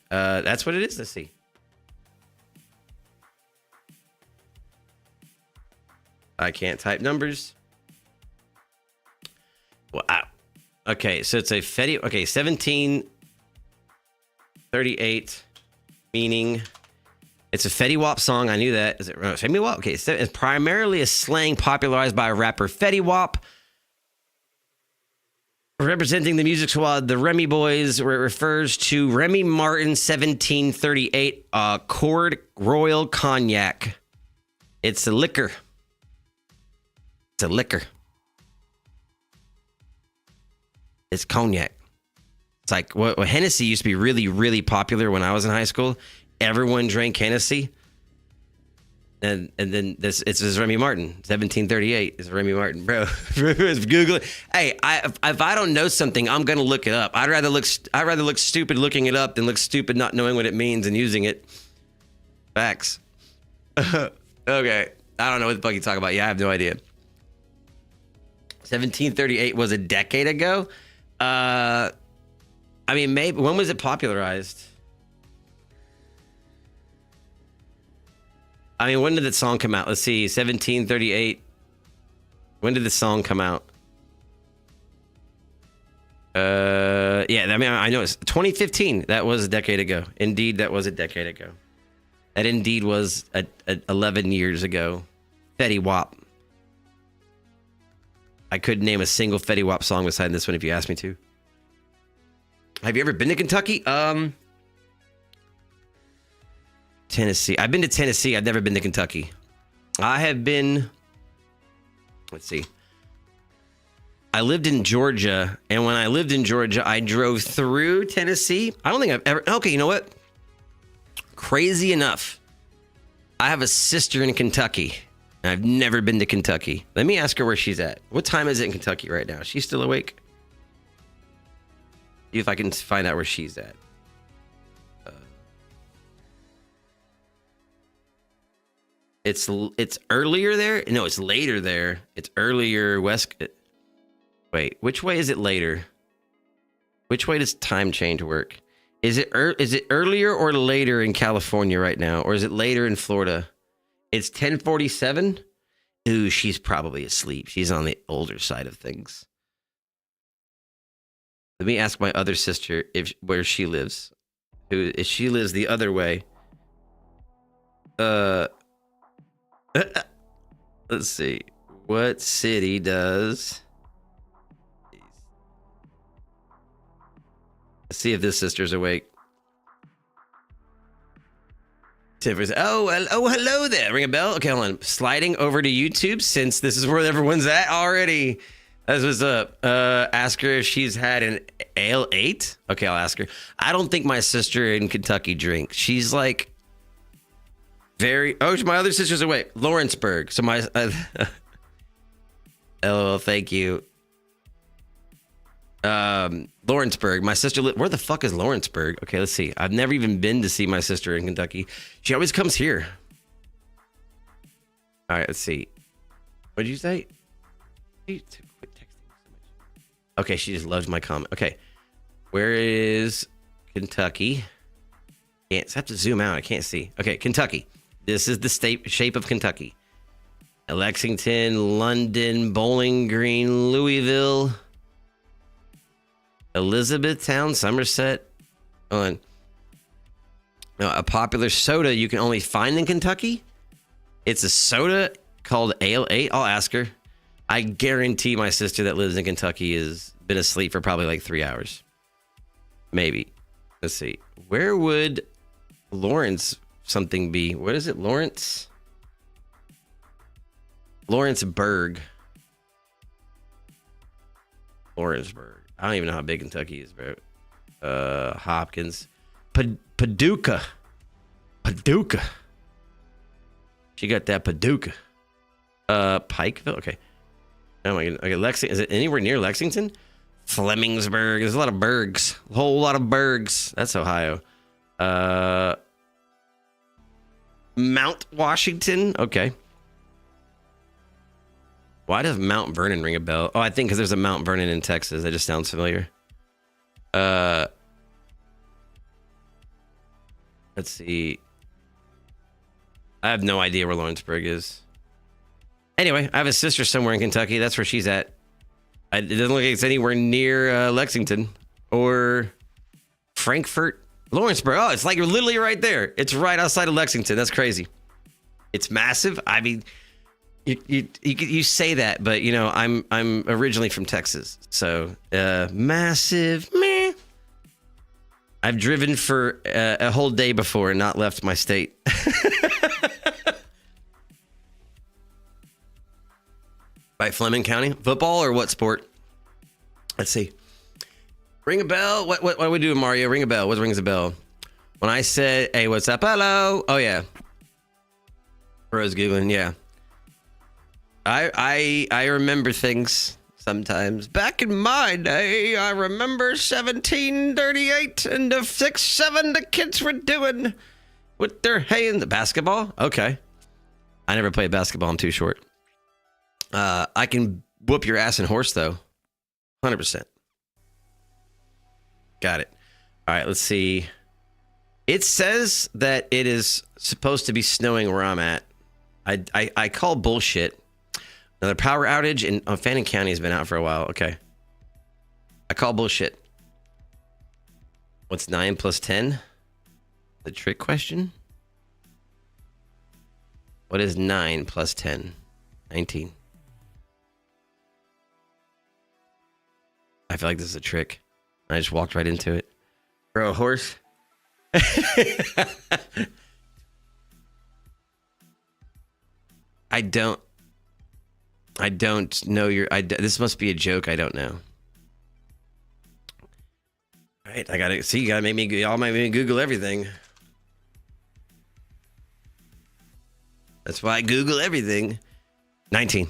That's what it is. Let's see. I can't type numbers. Wow. Okay, so it's a Fetty. Okay, 1738, meaning it's a Fetty Wap song. I knew that. Is it Fetty Wap? Okay, so it's primarily a slang popularized by rapper Fetty Wap, representing the music squad, the Remy Boys, where it refers to Remy Martin 1738 Cord Royal Cognac. It's a liquor. It's a liquor. It's cognac. It's like what Hennessy used to be really, really popular when I was in high school. Everyone drank Hennessy. And then this Remy Martin. 1738 is Remy Martin, bro. Google it. Hey, if I don't know something, I'm gonna look it up. I'd rather look stupid looking it up than look stupid not knowing what it means and using it. Facts. Okay, I don't know what the fuck you talk about. Yeah, I have no idea. 1738 was a decade ago. I mean, maybe when was it popularized? I mean, when did that song come out? Let's see, 1738. When did the song come out? Yeah, I mean, I know it's 2015. That was a decade ago. Indeed, that was a decade ago. That indeed was 11 years ago. Fetty Wap. I couldn't name a single Fetty Wap song beside this one if you asked me to. Have you ever been to Kentucky? Tennessee. I've been to Tennessee. I've never been to Kentucky. I have been... Let's see. I lived in Georgia, and when I lived in Georgia, I drove through Tennessee. I don't think I've ever... Okay, you know what? Crazy enough, I have a sister in Kentucky, and I've never been to Kentucky. Let me ask her where she's at. What time is it in Kentucky right now? Is she still awake? See if I can find out where she's at. It's earlier there? No, it's later there. It's earlier west. Wait, which way is it later? Which way does time change work? Is it earlier or later in California right now, or is it later in Florida? It's 10:47. Ooh, she's probably asleep. She's on the older side of things. Let me ask my other sister where she lives. If she lives the other way. Let's see. What city does... Let's see if this sister's awake. Oh, hello there. Ring a bell? Okay, hold on. Sliding over to YouTube since this is where everyone's at already. That's what's up. Ask her if she's had an Ale 8. Okay, I'll ask her. I don't think my sister in Kentucky drinks. She's like... Oh, my other sister's awake. Lawrenceburg. So my... LOL, thank you. Lawrenceburg. My sister... Where the fuck is Lawrenceburg? Okay, let's see. I've never even been to see my sister in Kentucky. She always comes here. All right, let's see. What did you say? Quit texting so much. Okay, she just loves my comment. Okay. Where is Kentucky? I have to zoom out. I can't see. Okay, Kentucky. This is the shape of Kentucky. Lexington, London, Bowling Green, Louisville, Elizabethtown, Somerset. Hold on. A popular soda you can only find in Kentucky? It's a soda called Ale 8. I'll ask her. I guarantee my sister that lives in Kentucky has been asleep for probably like 3 hours. Maybe. Let's see. Where would Lawrence something be? What is it? Lawrenceburg. Lawrenceburg. I don't even know how big Kentucky is, bro. Hopkins. Paducah. She got that Paducah. Pikeville. Okay. Oh my god. Okay, Lexington. Is it anywhere near Lexington? Flemingsburg. There's a lot of burgs. A whole lot of burgs. That's Ohio. Mount Washington. Okay. Why does Mount Vernon ring a bell? Oh, I think because there's a Mount Vernon in Texas. That just sounds familiar. Let's see. I have no idea where Lawrenceburg is. Anyway, I have a sister somewhere in Kentucky. That's where she's at. It doesn't look like it's anywhere near Lexington or Frankfort. Lawrenceburg. Oh, it's like you're literally right there. It's right outside of Lexington. That's crazy. It's massive. I mean, you say that, but you know, I'm originally from Texas, so massive. Meh. I've driven for a whole day before and not left my state. By Fleming County? Football or what sport? Let's see. Ring a bell? What do we do, Mario? Ring a bell. What rings a bell? When I said, hey, what's up? Hello. Oh, yeah. Rose Googling, yeah. I remember things sometimes. Back in my day, I remember 1738 and the 6-7 the kids were doing with their hands. Basketball? Okay. I never played basketball. I'm too short. I can whoop your ass in horse, though. 100%. Got it. All right, let's see. It says that it is supposed to be snowing where I'm at. I call bullshit. Another power outage in Fannin County has been out for a while. Okay. I call bullshit. What's 9 plus 10? The trick question? What is 9 plus 10? 19. I feel like this is a trick. I just walked right into it. Bro, a horse? I don't know this must be a joke. I don't know. All right, y'all make me Google everything. That's why I Google everything. 19.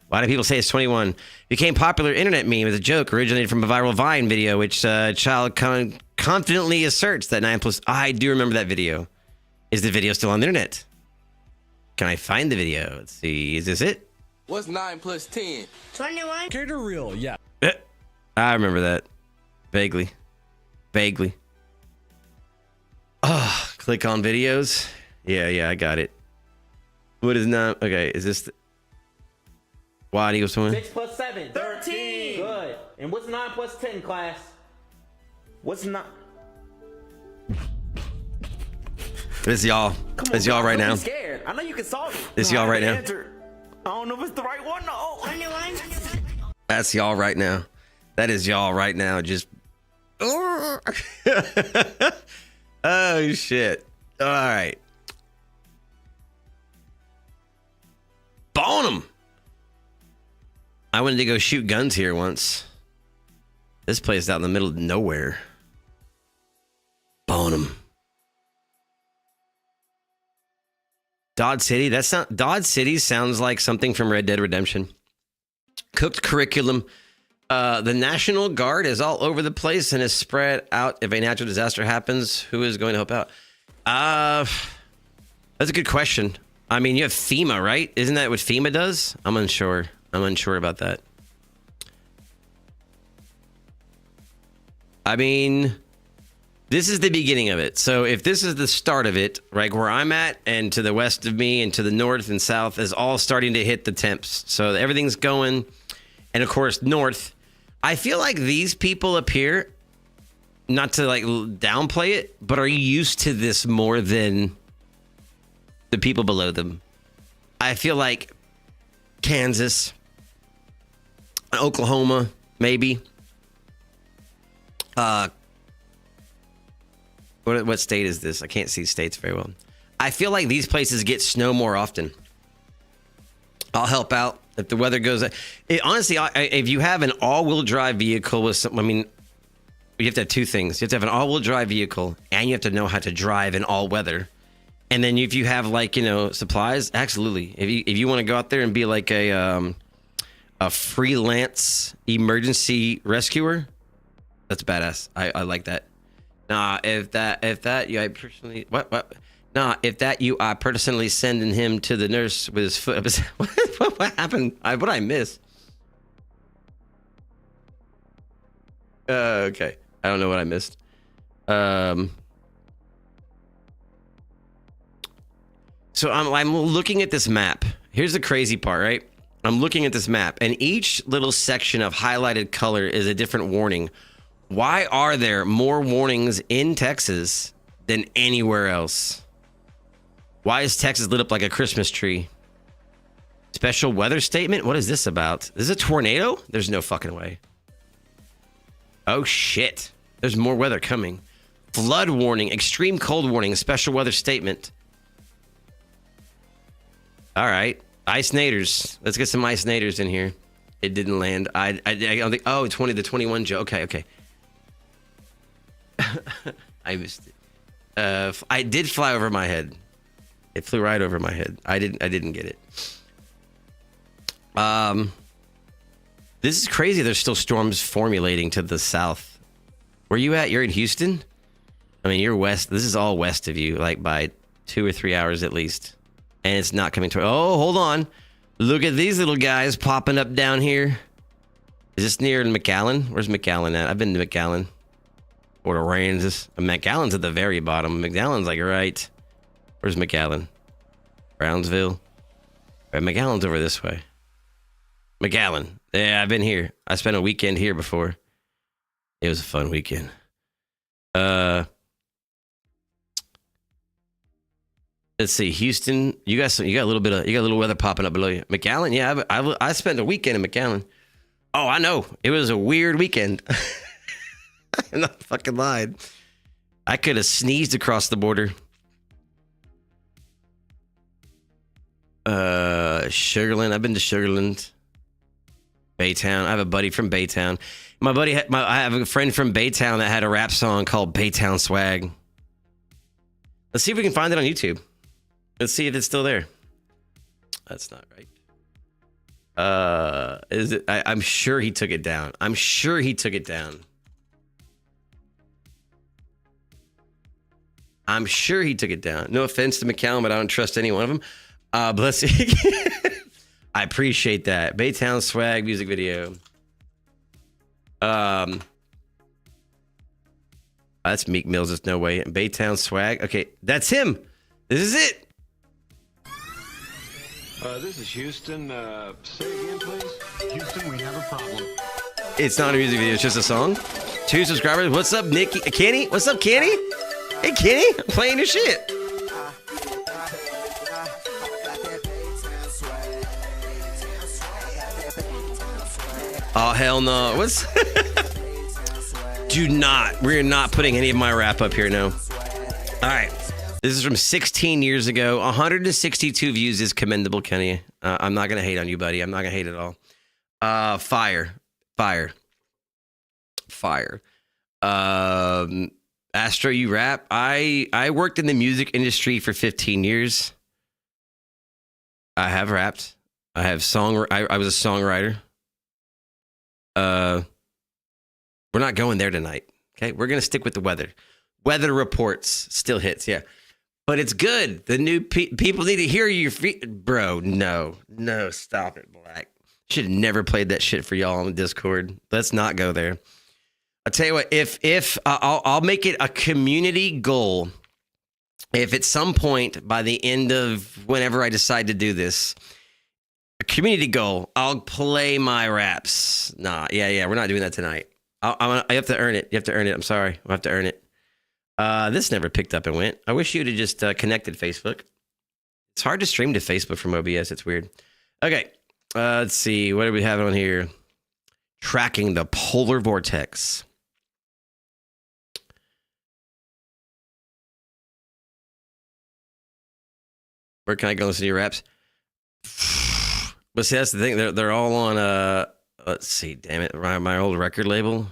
Why do people say it's 21? Became popular internet meme as a joke originated from a viral Vine video, which child confidently asserts that 9 plus... I do remember that video. Is the video still on the internet? Can I find the video? Let's see. Is this it? What's 9 plus 10? 21. Care to real, yeah. I remember that. Vaguely. Oh, click on videos. Yeah, I got it. What is 9? Okay, is this... Why equals 20? 6 plus 7. 13. Good. And what's 9 plus 10, class? What's 9? This y'all. This y'all right now. Scared. I know you can solve it. This y'all right now. I don't know if it's the right one. No. 21. That's y'all right now. That is y'all right now. Just. Oh shit. All right. Bonham. I wanted to go shoot guns here once. This place is out in the middle of nowhere. Bonham. Dodge City. Dodge City sounds like something from Red Dead Redemption. Cooked curriculum. The National Guard is all over the place and is spread out. If a natural disaster happens, who is going to help out? That's a good question. I mean, you have FEMA, right? Isn't that what FEMA does? I'm unsure about that. I mean, this is the beginning of it. So if this is the start of it, right, where I'm at and to the west of me and to the north and south is all starting to hit the temps. So everything's going. And of course, north. I feel like these people up here, not to like downplay it, but are used to this more than the people below them. I feel like Kansas, Oklahoma, maybe. What state is this? I can't see states very well. I feel like these places get snow more often. I'll help out if the weather goes. Honestly, if you have an all-wheel drive vehicle with some, I mean, you have to have two things. You have to have an all-wheel drive vehicle, and you have to know how to drive in all weather. And then if you have like, you know, supplies, absolutely. If you want to go out there and be like a freelance emergency rescuer, that's badass. I like that. Nah, if that you I personally what? Nah, if that you are personally sending him to the nurse with his foot. What happened? What I miss? Okay, I don't know what I missed. So I'm looking at this map. Here's the crazy part, right? I'm looking at this map, and each little section of highlighted color is a different warning. Why are there more warnings in Texas than anywhere else? Why is Texas lit up like a Christmas tree? Special weather statement? What is this about? Is this a tornado? There's no fucking way. Oh shit. There's more weather coming. Flood warning, extreme cold warning, special weather statement. All right. Ice Naders. Let's get some Ice Naders in here. It didn't land. I don't think. Oh, 20 to 21 Joe. Okay. I missed it. I did fly over my head. It flew right over my head. I didn't get it. This is crazy. There's still storms formulating to the south. Where you at? You're in Houston? I mean, you're west. This is all west of you, like by 2 or 3 hours at least. And it's not coming to... Oh, hold on. Look at these little guys popping up down here. Is this near McAllen? Where's McAllen at? I've been to McAllen. Or to Ranges. McAllen's at the very bottom. McAllen's like right. Where's McAllen? Brownsville. Right, McAllen's over this way. McAllen. Yeah, I've been here. I spent a weekend here before. It was a fun weekend. Let's see, Houston. You got a little weather popping up below you. McAllen, yeah, I spent a weekend in McAllen. Oh, I know. It was a weird weekend. I'm not fucking lying. I could have sneezed across the border. Sugarland. I've been to Sugarland. Baytown. I have a buddy from Baytown. I have a friend from Baytown that had a rap song called Baytown Swag. Let's see if we can find it on YouTube. Let's see if it's still there. That's not right. Is it? I'm sure he took it down. I'm sure he took it down. I'm sure he took it down. No offense to McCallum, but I don't trust any one of them. But let's see. I appreciate that. Baytown Swag music video. That's Meek Mills. There's no way. Baytown Swag. Okay, that's him. This is it. This is Houston. Say again, please. Houston, we have a problem. It's not a music video. It's just a song. 2 subscribers. What's up, Nicky? Kenny? What's up, Kenny? Hey, Kenny. I'm playing your shit. Oh, hell no. What's... We're not putting any of my rap up here, no. All right. This is from 16 years ago. 162 views is commendable, Kenny. I'm not going to hate on you, buddy. I'm not going to hate at all. Fire. Astro, you rap? I worked in the music industry for 15 years. I have rapped. I was a songwriter. We're not going there tonight. Okay, we're gonna stick with the weather. Weather reports still hits, yeah, but it's good. The new people need to hear your feet, bro. No, stop it, Black. Should have never played that shit for y'all on the Discord. Let's not go there. I'll tell you what. If I'll make it a community goal. If at some point by the end of whenever I decide to do this. A community goal. I'll play my raps. Nah, yeah. We're not doing that tonight. I have to earn it. You have to earn it. I'm sorry. I have to earn it. This never picked up and went. I wish you'd have just connected Facebook. It's hard to stream to Facebook from OBS. It's weird. Okay. Let's see. What do we have on here? Tracking the polar vortex. Where can I go listen to your raps? But see, that's the thing. They're all on let's see, damn it, my old record label.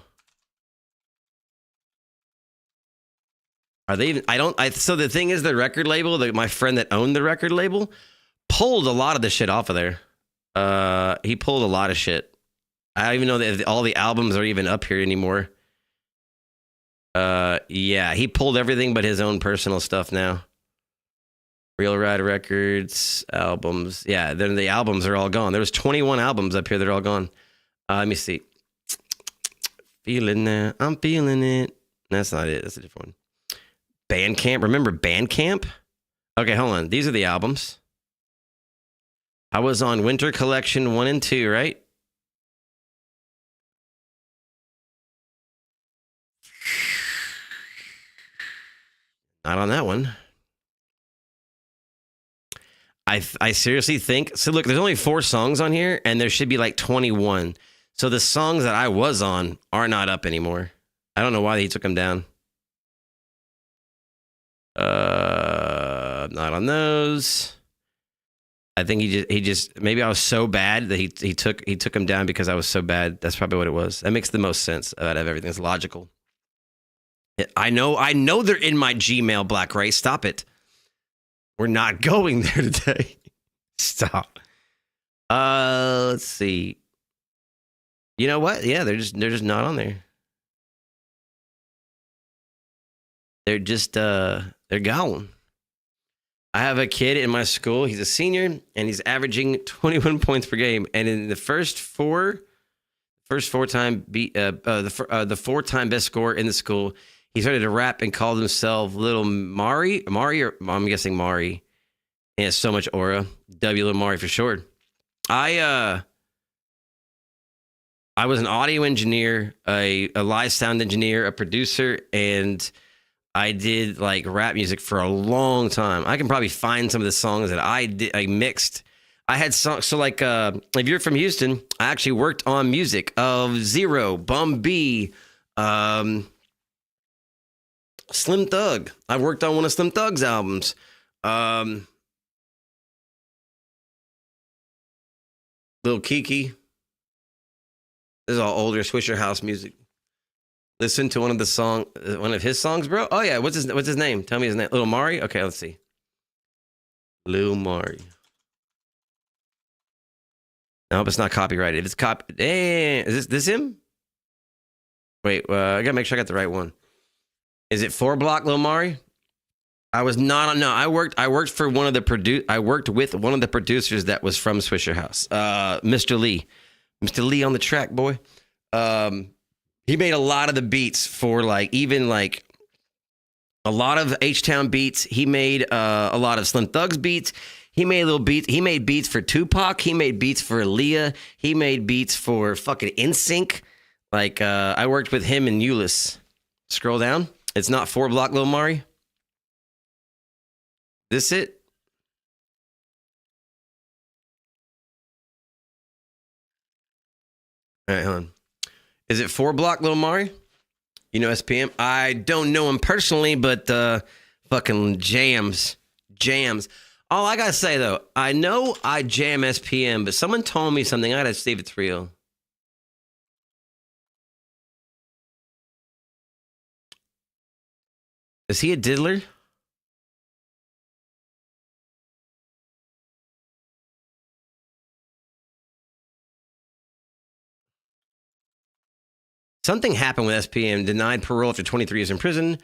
Are they even? So the thing is, the record label, my friend that owned the record label, pulled a lot of the shit off of there. He pulled a lot of shit. I don't even know that all the albums are even up here anymore. Yeah, he pulled everything but his own personal stuff now. Real Ride Records, albums. Yeah, then the albums are all gone. There was 21 albums up here. They're all gone. Let me see. Feeling that. I'm feeling it. That's not it. That's a different one. Bandcamp. Remember Bandcamp? Okay, hold on. These are the albums. I was on Winter Collection 1 and 2, right? Not on that one. I seriously think, so look, there's only 4 songs on here, and there should be like 21. So the songs that I was on are not up anymore. I don't know why he took them down. Not on those. I think he just maybe I was so bad that he took him down because I was so bad. That's probably what it was. That makes the most sense out of everything. It's logical. I know they're in my Gmail, Black Ray. Stop it. We're not going there today. Stop. Let's see. You know what? Yeah, they're just not on there. They're just they're gone. I have a kid in my school. He's a senior, and he's averaging 21 points per game. And in the first four-time best scorer in the school, he started to rap and called himself Little Mari, or I'm guessing Mari. He has so much aura. W. Little Mari for short. I was an audio engineer, a live sound engineer, a producer, and I did like rap music for a long time. I can probably find some of the songs that I mixed. I had songs. So like, if you're from Houston, I actually worked on music of Zero, Bum B, Slim Thug. I worked on one of Slim Thug's albums. Lil Kiki. This is all older Swisher House music. Listen to one of his songs, bro. Oh yeah, what's his name? Tell me his name. Little Mari. Okay, let's see. Lil Mari. I hope it's not copyrighted. If it's is this him? Wait, I gotta make sure I got the right one. Is it 4 Block Lil Mari? I was not on. No, I worked for one of the I worked with one of the producers that was from Swisher House. Mr. Lee on the track, boy. He made a lot of the beats for even a lot of H-Town beats. He made a lot of Slim Thug's beats. He made little beats. He made beats for Tupac. He made beats for Aaliyah. He made beats for fucking NSYNC. I worked with him and Euless. Scroll down. It's not 4 Block Lil Mari. This it? All right, hold on. Is it 4 Block Lil Mari? You know SPM? I don't know him personally, but fucking jams. All I gotta say though, I know I jam SPM, but someone told me something. I gotta see if it's real. Is he a diddler? Something happened with SPM, denied parole after 23 years in prison.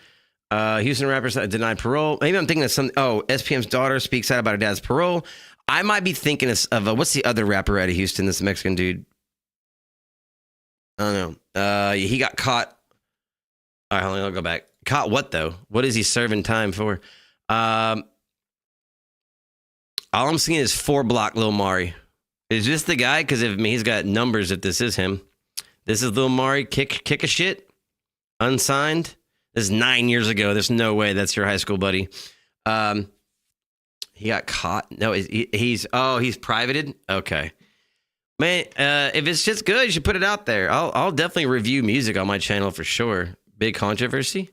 Houston rappers denied parole. Maybe I'm thinking of something. Oh, SPM's daughter speaks out about her dad's parole. I might be thinking of what's the other rapper out of Houston, this Mexican dude? I don't know. He got caught. All right, hold on, I'll go back. Caught what, though? What is he serving time for? All I'm seeing is 4 Block Lil Mari. Is this the guy? Because he's got numbers if this is him. This is Lil Mari, kick a shit, unsigned. This is 9 years ago. There's no way that's your high school buddy. He got caught. No, he's privated. Okay, man. If it's just good, you should put it out there. I'll definitely review music on my channel for sure. Big controversy.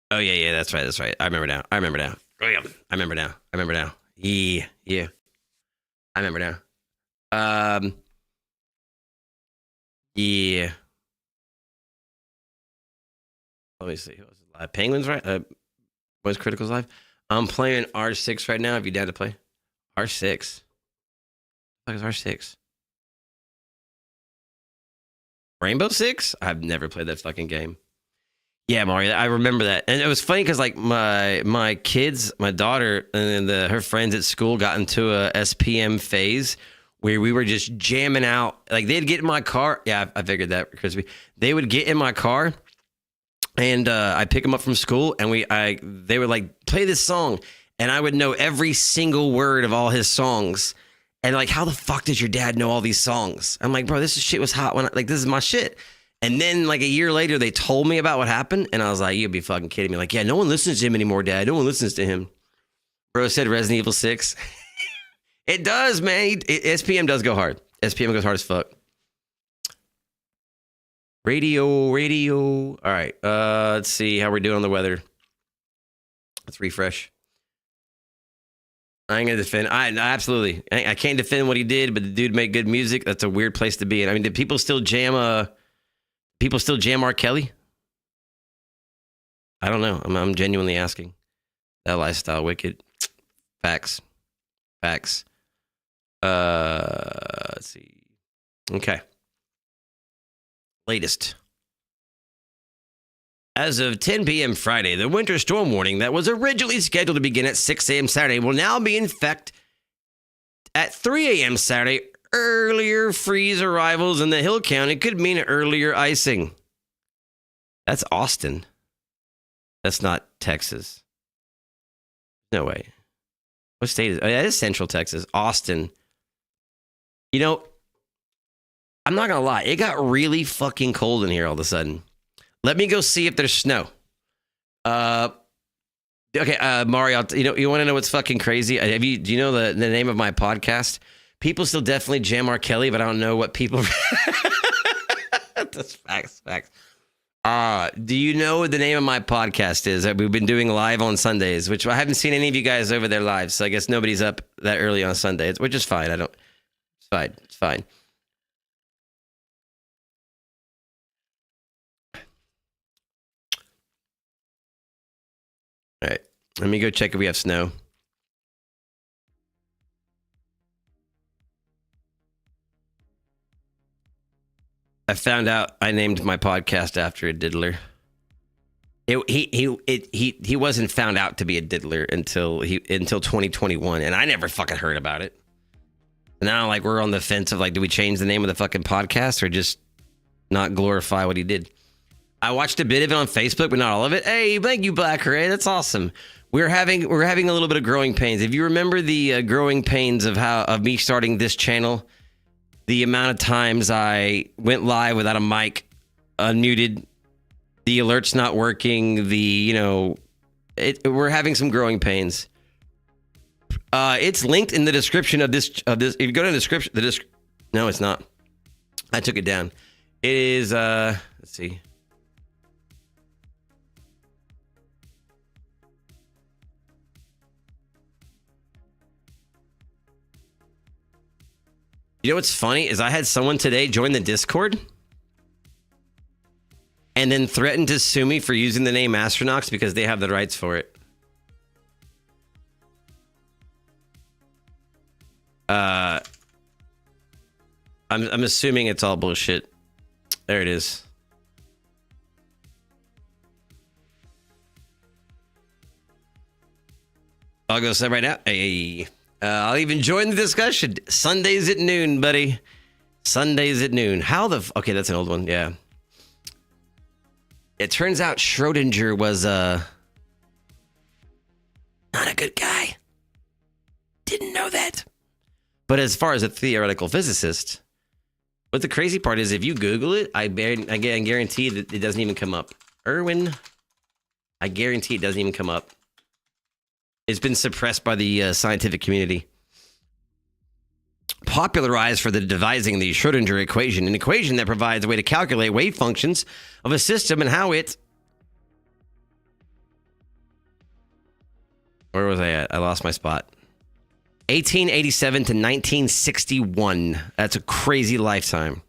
Oh yeah, that's right. I remember now. Oh yeah, I remember now. Yeah. I remember now. Yeah. Let me see. Live Penguins, right? What's Critical's live? I'm playing R6 right now. If you down to play R6, what is R6? Rainbow Six? I've never played that fucking game. Yeah, Mario, I remember that. And it was funny because my kids, my daughter and her friends at school got into a SPM phase where we were just jamming out. They'd get in my car. Yeah, I figured that, Crispy. They would get in my car and I'd pick them up from school and they would play this song and I would know every single word of all his songs. And how the fuck did your dad know all these songs? I'm like, bro, this shit was hot when this is my shit. And then a year later, they told me about what happened. And I was like, you'd be fucking kidding me. Yeah, no one listens to him anymore, Dad. No one listens to him. Bro said Resident Evil 6. It does, man. SPM does go hard. SPM goes hard as fuck. Radio. All right. Let's see how we're doing on the weather. Let's refresh. I ain't gonna defend. Absolutely. I can't defend what he did, but the dude made good music. That's a weird place to be in. I mean, did people still jam? People still jam R. Kelly? I don't know. I'm genuinely asking. That lifestyle wicked. Facts. Let's see. Okay. Latest. As of 10 p.m. Friday, the winter storm warning that was originally scheduled to begin at 6 a.m. Saturday will now be in effect at 3 a.m. Saturday. Earlier freeze arrivals in the Hill County could mean earlier icing. That's Austin. That's not Texas. No way. What state is it? Oh, yeah, it is Central Texas. Austin. You know, I'm not going to lie. It got really fucking cold in here all of a sudden. Let me go see if there's snow. Okay, Mario, you want to know what's fucking crazy? Do you know the name of my podcast? People still definitely jam R. Kelly, but I don't know what people... That's facts. Do you know what the name of my podcast is? We've been doing live on Sundays, which I haven't seen any of you guys over there live, so I guess nobody's up that early on Sunday, which is fine. It's fine. All right, let me go check if we have snow. I found out I named my podcast after a diddler. He wasn't found out to be a diddler until 2021, and I never fucking heard about it. Now, like, we're on the fence of, like, do we change the name of the fucking podcast or just not glorify what he did? I watched a bit of it on Facebook, but not all of it. Hey, thank you, Black Ray. That's awesome. We're having a little bit of growing pains. If you remember the growing pains of me starting this channel, the amount of times I went live without a mic, unmuted, the alerts not working, we're having some growing pains. It's linked in the description of this. If you go to the description, no, it's not. I took it down. It is. Let's see. You know what's funny is I had someone today join the Discord and then threaten to sue me for using the name Astronox because they have the rights for it. I'm assuming it's all bullshit. There it is. I'll go say right now. Hey. I'll even join the discussion. Sundays at noon, buddy. Sundays at noon. Okay, that's an old one. Yeah. It turns out Schrodinger was not a good guy. Didn't know that. But as far as a theoretical physicist, what the crazy part is, if you Google it, I guarantee that it doesn't even come up. Irwin, I guarantee it doesn't even come up. It's been suppressed by the scientific community. Popularized for the devising the Schrodinger equation, an equation that provides a way to calculate wave functions of a system and how it... Where was I at? I lost my spot. 1887 to 1961. That's a crazy lifetime.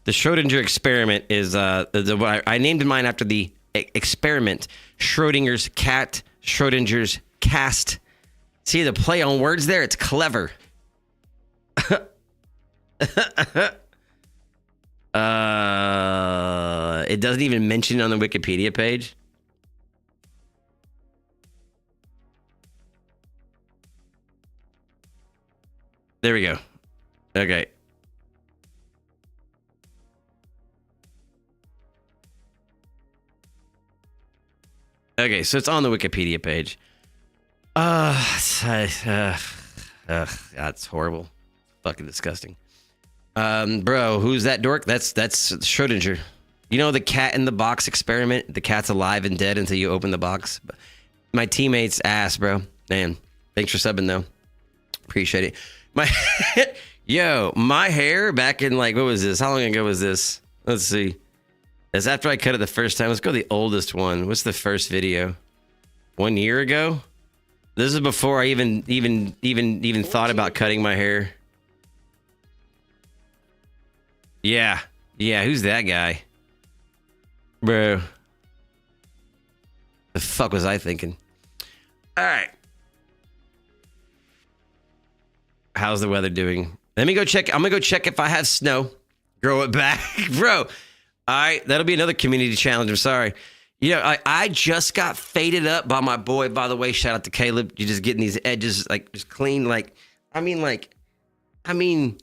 The Schrodinger experiment is I named mine after the experiment. Schrodinger's cat, Schrodinger's cast. See the play on words there? It's clever. It doesn't even mention it on the Wikipedia page. There we go. Okay. Okay, so it's on the Wikipedia page. That's horrible. Fucking disgusting. Bro, who's that dork? That's Schrodinger. You know the cat in the box experiment? The cat's alive and dead until you open the box. my teammates' ass, bro. Man, thanks for subbing though. Appreciate it. My hair back in like, what was this? How long ago was this? Let's see. That's after I cut it the first time. Let's go the oldest one. What's the first video? 1 year ago? This is before I even thought about cutting my hair. Yeah. Yeah, who's that guy? Bro. The fuck was I thinking? All right. How's the weather doing? Let me go check. I'm gonna go check if I have snow. Grow it back, bro. All right, that'll be another community challenge. I'm sorry. You know, I just got faded up by my boy. By the way, shout out to Caleb. You're just getting these edges like just clean. I mean,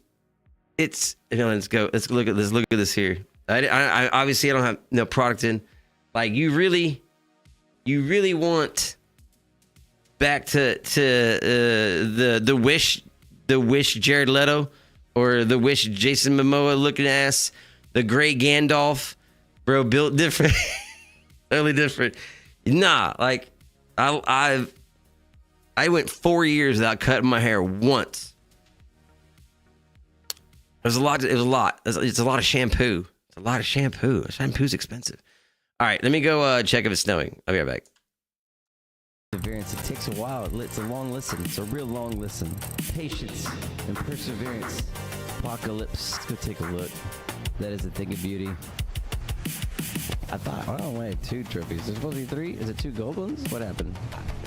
it's. You know, let's go. Let's look at this. Look at this here. I obviously I don't have no product in. Like you really want back to the wish Jared Leto or the wish Jason Momoa looking ass, the gray Gandalf, bro, built different, totally different. Nah, like I went 4 years without cutting my hair once. It was a lot. It's a lot of shampoo. It's a lot of shampoo. Shampoo's expensive. All right, let me go check if it's snowing. I'll be right back. Perseverance. It takes a while. It's a long listen. It's a real long listen. Patience and perseverance. Apocalypse. Let's go take a look. That is a thing of beauty. I thought, oh wait, 2 trophies. There's supposed to be 3? Is it 2 gold ones? What happened?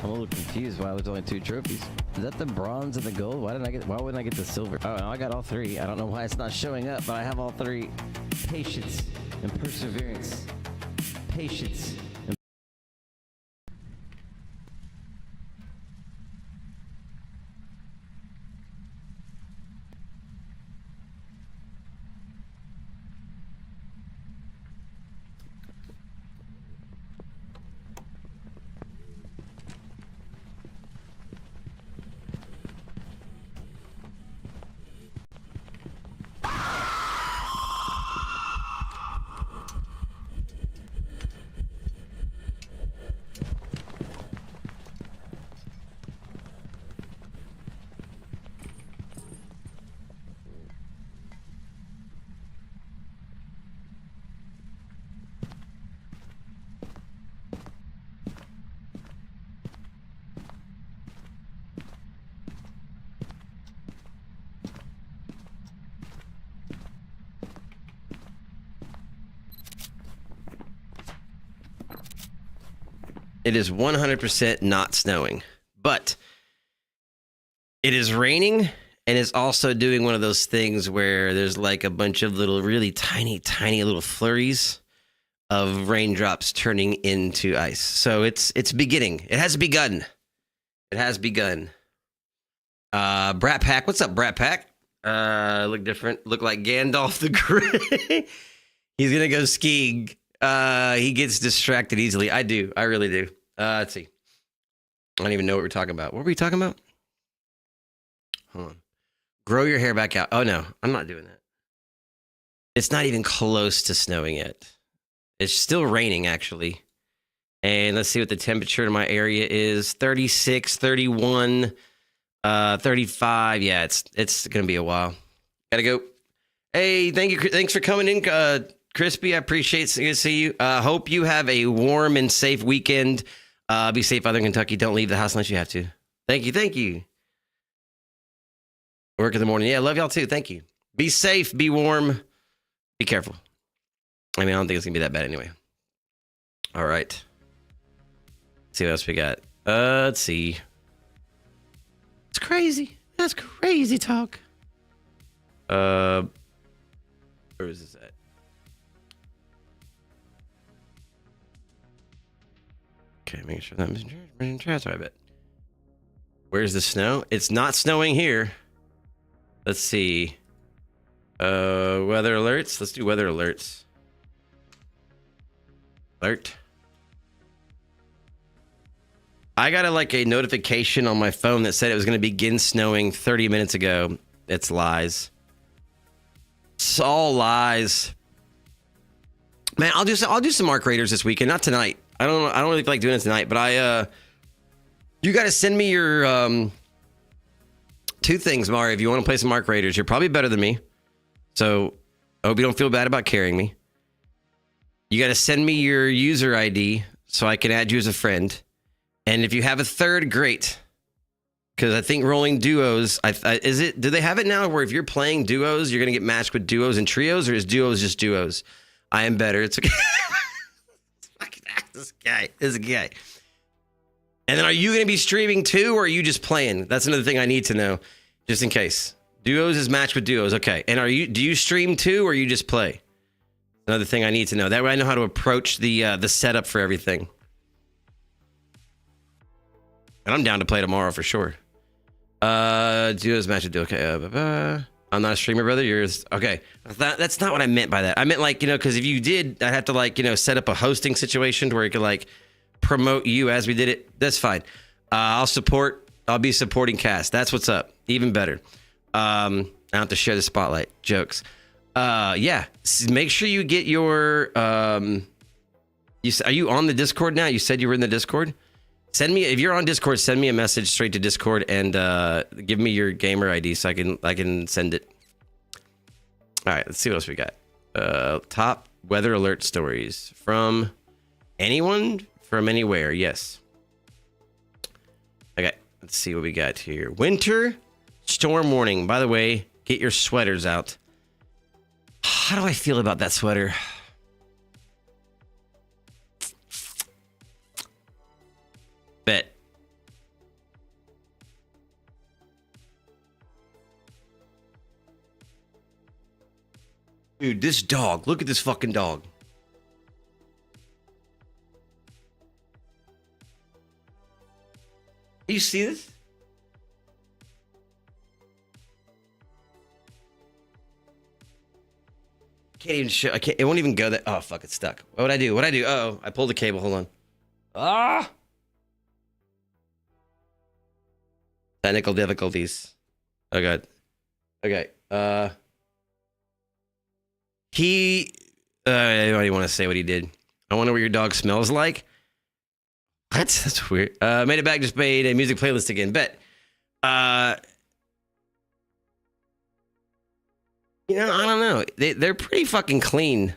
I'm a little confused why there's only 2 trophies. Is that the bronze and the gold? Why wouldn't I get the silver? Oh, no, I got all 3. I don't know why it's not showing up, but I have all 3. Patience and perseverance. Patience. It is 100% not snowing, but it is raining, and it's also doing one of those things where there's like a bunch of little, really tiny little flurries of raindrops turning into ice. So it's beginning. It has begun. It has begun. Brat Pack, what's up, Brat Pack? Look different. Look like Gandalf the Grey. He's gonna go skiing. He gets distracted easily. I do. I really do. Let's see. I don't even know what we're talking about. What were we talking about? Hold on. Grow your hair back out. Oh, no. I'm not doing that. It's not even close to snowing yet. It's still raining, actually. And let's see what the temperature in my area is. 36, 31, 35. Yeah, it's going to be a while. Gotta go. Hey, thank you. Thanks for coming in, Crispy. I appreciate it. Good to see you. Hope you have a warm and safe weekend. Be safe out there in Kentucky. Don't leave the house unless you have to. Thank you. Thank you. Work in the morning. Yeah, love y'all too. Thank you. Be safe. Be warm. Be careful. I mean, I don't think it's going to be that bad anyway. All right. Let's see what else we got. Let's see. It's crazy. That's crazy talk. Where is this at? Okay, making sure that I'm transfer, I bet. Where's the snow? It's not snowing here. Let's see. Weather alerts. Let's do weather alerts. Alert. I got a notification on my phone that said it was going to begin snowing 30 minutes ago. It's lies. It's all lies. Man, I'll do some Arc Raiders this weekend. Not tonight. I don't really feel like doing it tonight, but You got to send me your two things, Mario. If you want to play some Arc Raiders, you're probably better than me. So I hope you don't feel bad about carrying me. You got to send me your user ID so I can add you as a friend. And if you have a third, great. Because I think rolling duos, do they have it now where if you're playing duos, you're going to get matched with duos and trios, or is duos just duos? I am better. It's okay. This guy. And then are you going to be streaming too, or are you just playing? That's another thing I need to know, just in case. Duos is matched with duos. Okay. And do you stream too, or you just play? Another thing I need to know. That way I know how to approach the setup for everything. And I'm down to play tomorrow for sure. Duos match with duo. Okay. I'm not a streamer, brother. Yours. Okay. That's not what I meant by that. I meant like, because if you did, I'd have to like, set up a hosting situation where you could like promote you as we did it. That's fine. I'll be supporting cast. That's what's up. Even better. I don't have to share the spotlight. Jokes. Yeah. Make sure you get your, are you on the Discord now? You said you were in the Discord? If you're on Discord, send me a message straight to Discord and give me your gamer ID so I can send it. All right, let's see what else we got. Top weather alert stories from anyone, from anywhere. Yes. Okay, let's see what we got here. Winter storm warning. By the way, get your sweaters out. How do I feel about that sweater? Bet. Dude, this dog. Look at this fucking dog. You see this? Can't even show. I can't. It won't even go there. Oh fuck! It's stuck. What would I do? Oh, I pulled the cable. Hold on. Ah! Technical difficulties. Oh god. Okay. I don't even want to say what he did. I wonder what your dog smells like. What? That's weird. Made it back. Just made a music playlist again. Bet. I don't know. They're pretty fucking clean.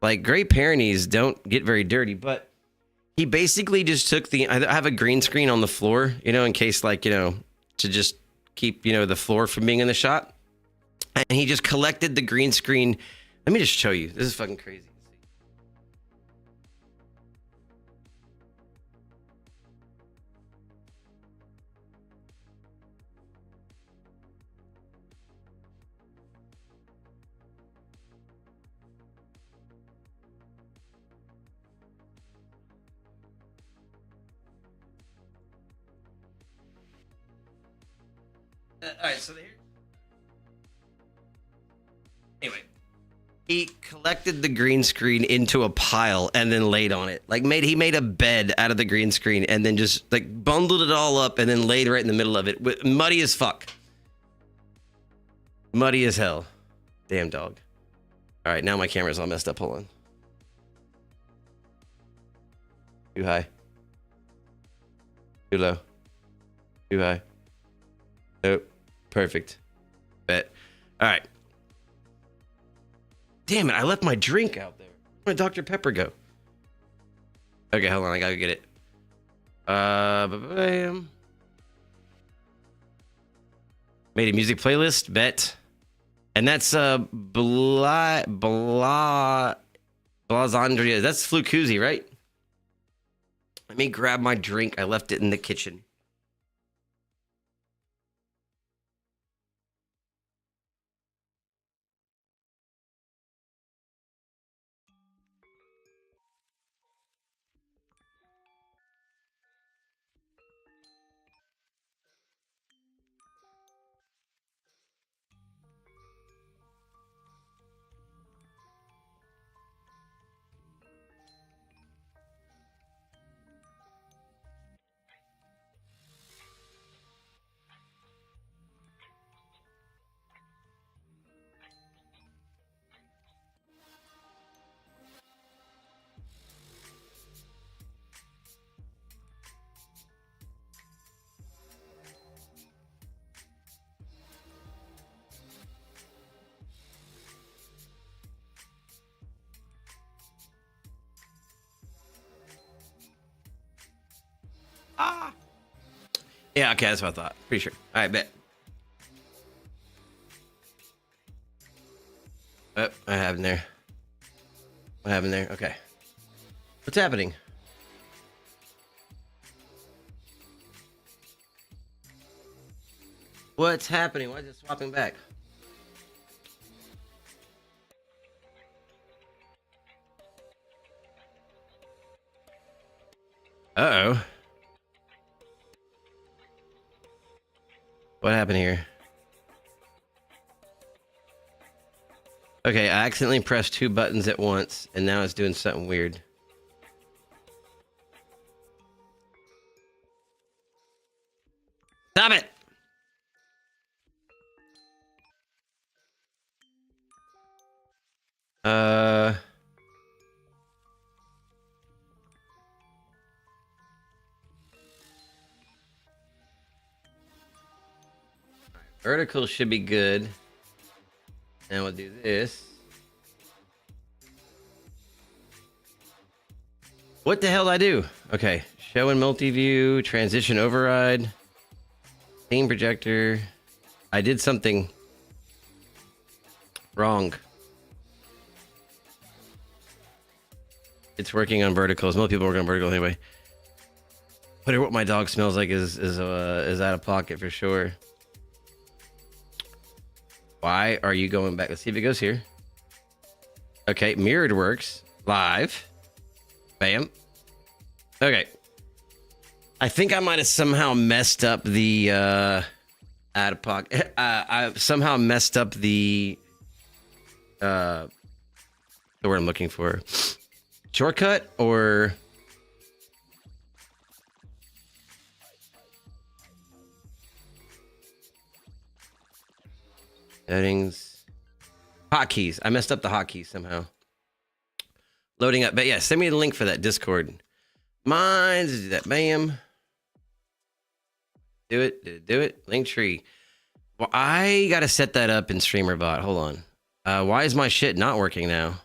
Like Great Pyrenees don't get very dirty, but he basically just took I have a green screen on the floor, in case to just keep, the floor from being in the shot. And he just collected the green screen. Let me just show you. This is fucking crazy. All right, so anyway, he collected the green screen into a pile and then laid on it. He made a bed out of the green screen and then just bundled it all up and then laid right in the middle of it. Muddy as fuck. Muddy as hell. Damn dog. All right, now my camera's all messed up. Hold on. Too high. Too low. Too high. Nope. Perfect. Bet. All right. Damn it. I left my drink out there. Where'd my Dr. Pepper go? Okay, hold on. I gotta get it. Bam. Made a music playlist. Bet. And that's Blazandria. That's Flucuzzi, right? Let me grab my drink. I left it in the kitchen. Yeah, okay, that's what I thought. Pretty sure. All right, bet. Oh, what happened there? What happened there? Okay. What's happening? What's happening? Why is it swapping back? Uh-oh. What happened here? Okay, I accidentally pressed 2 buttons at once, and now it's doing something weird. Stop it! Vertical should be good. Now we'll do this. What the hell did I do? Okay, show in multi-view, transition override, theme projector. I did something wrong. It's working on verticals. Most people work on vertical anyway. Whatever what my dog smells like is out of pocket for sure. Why are you going back? Let's see if it goes here. Okay, mirrored works. Live. Bam. Okay. I think I might have somehow messed up the out of pocket. I somehow messed up the word I'm looking for. Shortcut or settings. Hotkeys. I messed up the hotkeys somehow. Loading up. But yeah, send me the link for that Discord. Mine's do that. Bam. Do it. Did it do it? Linktree. Well, I got to set that up in StreamerBot. Hold on. Why is my shit not working now?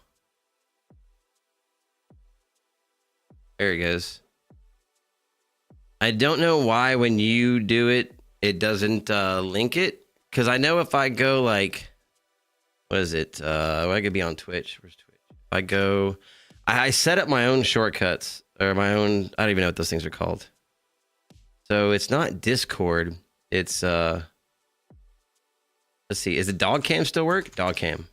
There it goes. I don't know why when you do it, it doesn't link it. Because I know if I go like, what is it? I could be on Twitch. Where's Twitch? If I go, I set up my own shortcuts or my own, I don't even know what those things are called. So it's not Discord. It's, let's see. Is the dog cam still work? Dog cam.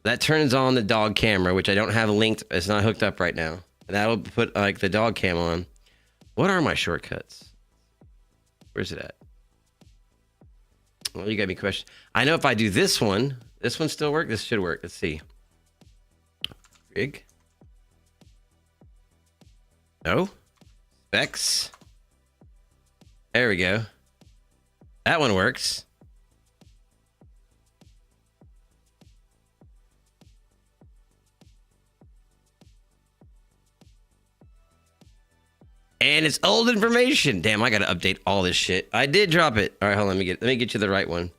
That turns on the dog camera, which I don't have linked. It's not hooked up right now. And that'll put like the dog cam on. What are my shortcuts? Where's it at? Well, you got me question. I know if I do this one still work. This should work. Let's see. Rig. No. Specs. There we go. That one works. And it's old information. Damn, I gotta update all this shit. I did drop it. All right, hold on. Let me get you the right one.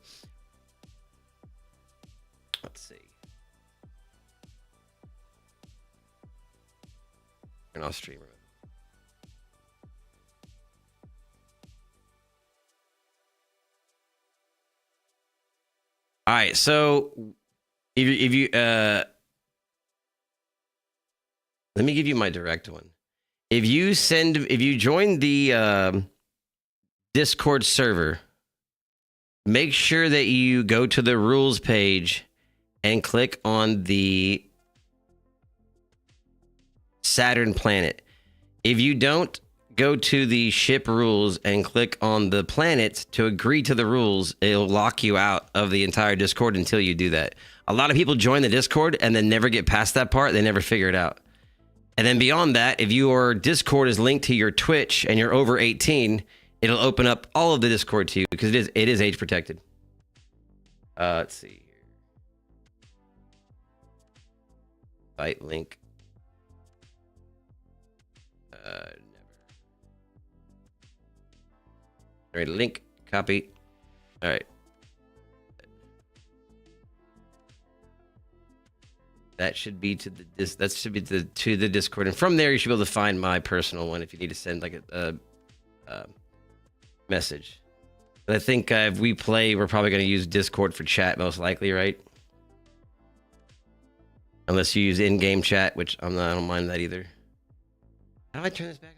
Let's see. Turn off streamer. All right, so if you let me give you my direct one. If you join the Discord server, make sure that you go to the rules page and click on the Saturn planet. If you don't go to the ship rules and click on the planet to agree to the rules, it'll lock you out of the entire Discord until you do that. A lot of people join the Discord and then never get past that part. They never figure it out. And then beyond that, if your Discord is linked to your Twitch and you're over 18, it'll open up all of the Discord to you because it is age protected. Let's see here. Site link. Never. All right, link, copy. All right. That should be to the Discord, and from there you should be able to find my personal one if you need to send like a message. But I think if we play, we're probably going to use Discord for chat most likely, right? Unless you use in-game chat, which I don't mind that either. How do I turn this back on?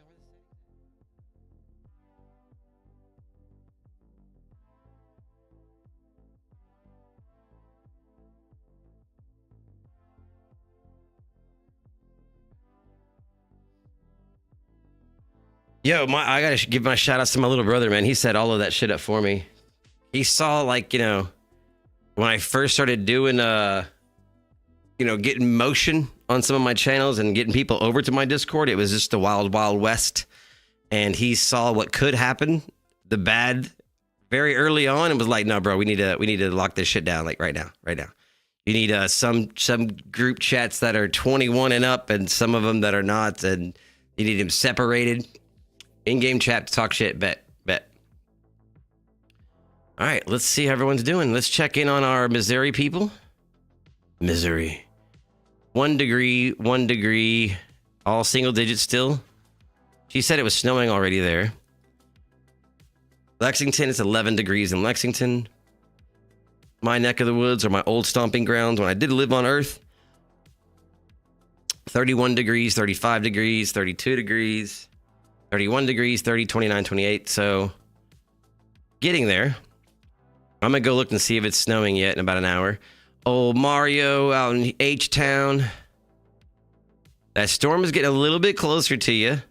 Yo, I gotta give my shout outs to my little brother, man. He set all of that shit up for me. He saw, like, you know, when I first started doing, you know, getting motion on some of my channels and getting people over to my Discord, it was just the wild, wild west. And he saw what could happen, the bad, very early on, and was like, "No, bro, we need to lock this shit down, like right now. You need some group chats that are 21 and up, and some of them that are not, and you need them separated." In-game chat to talk shit. Bet. All right, let's see how everyone's doing. Let's check in on our Missouri people. Missouri. 1 degree, all single digits still. She said it was snowing already there. Lexington, it's 11 degrees in Lexington. My neck of the woods, or my old stomping grounds when I did live on Earth. 31 degrees, 35 degrees, 32 degrees. 31 degrees, 30, 29, 28. So getting there. I'm going to go look and see if it's snowing yet in about an hour. Old Mario out in H-Town. That storm is getting a little bit closer to you.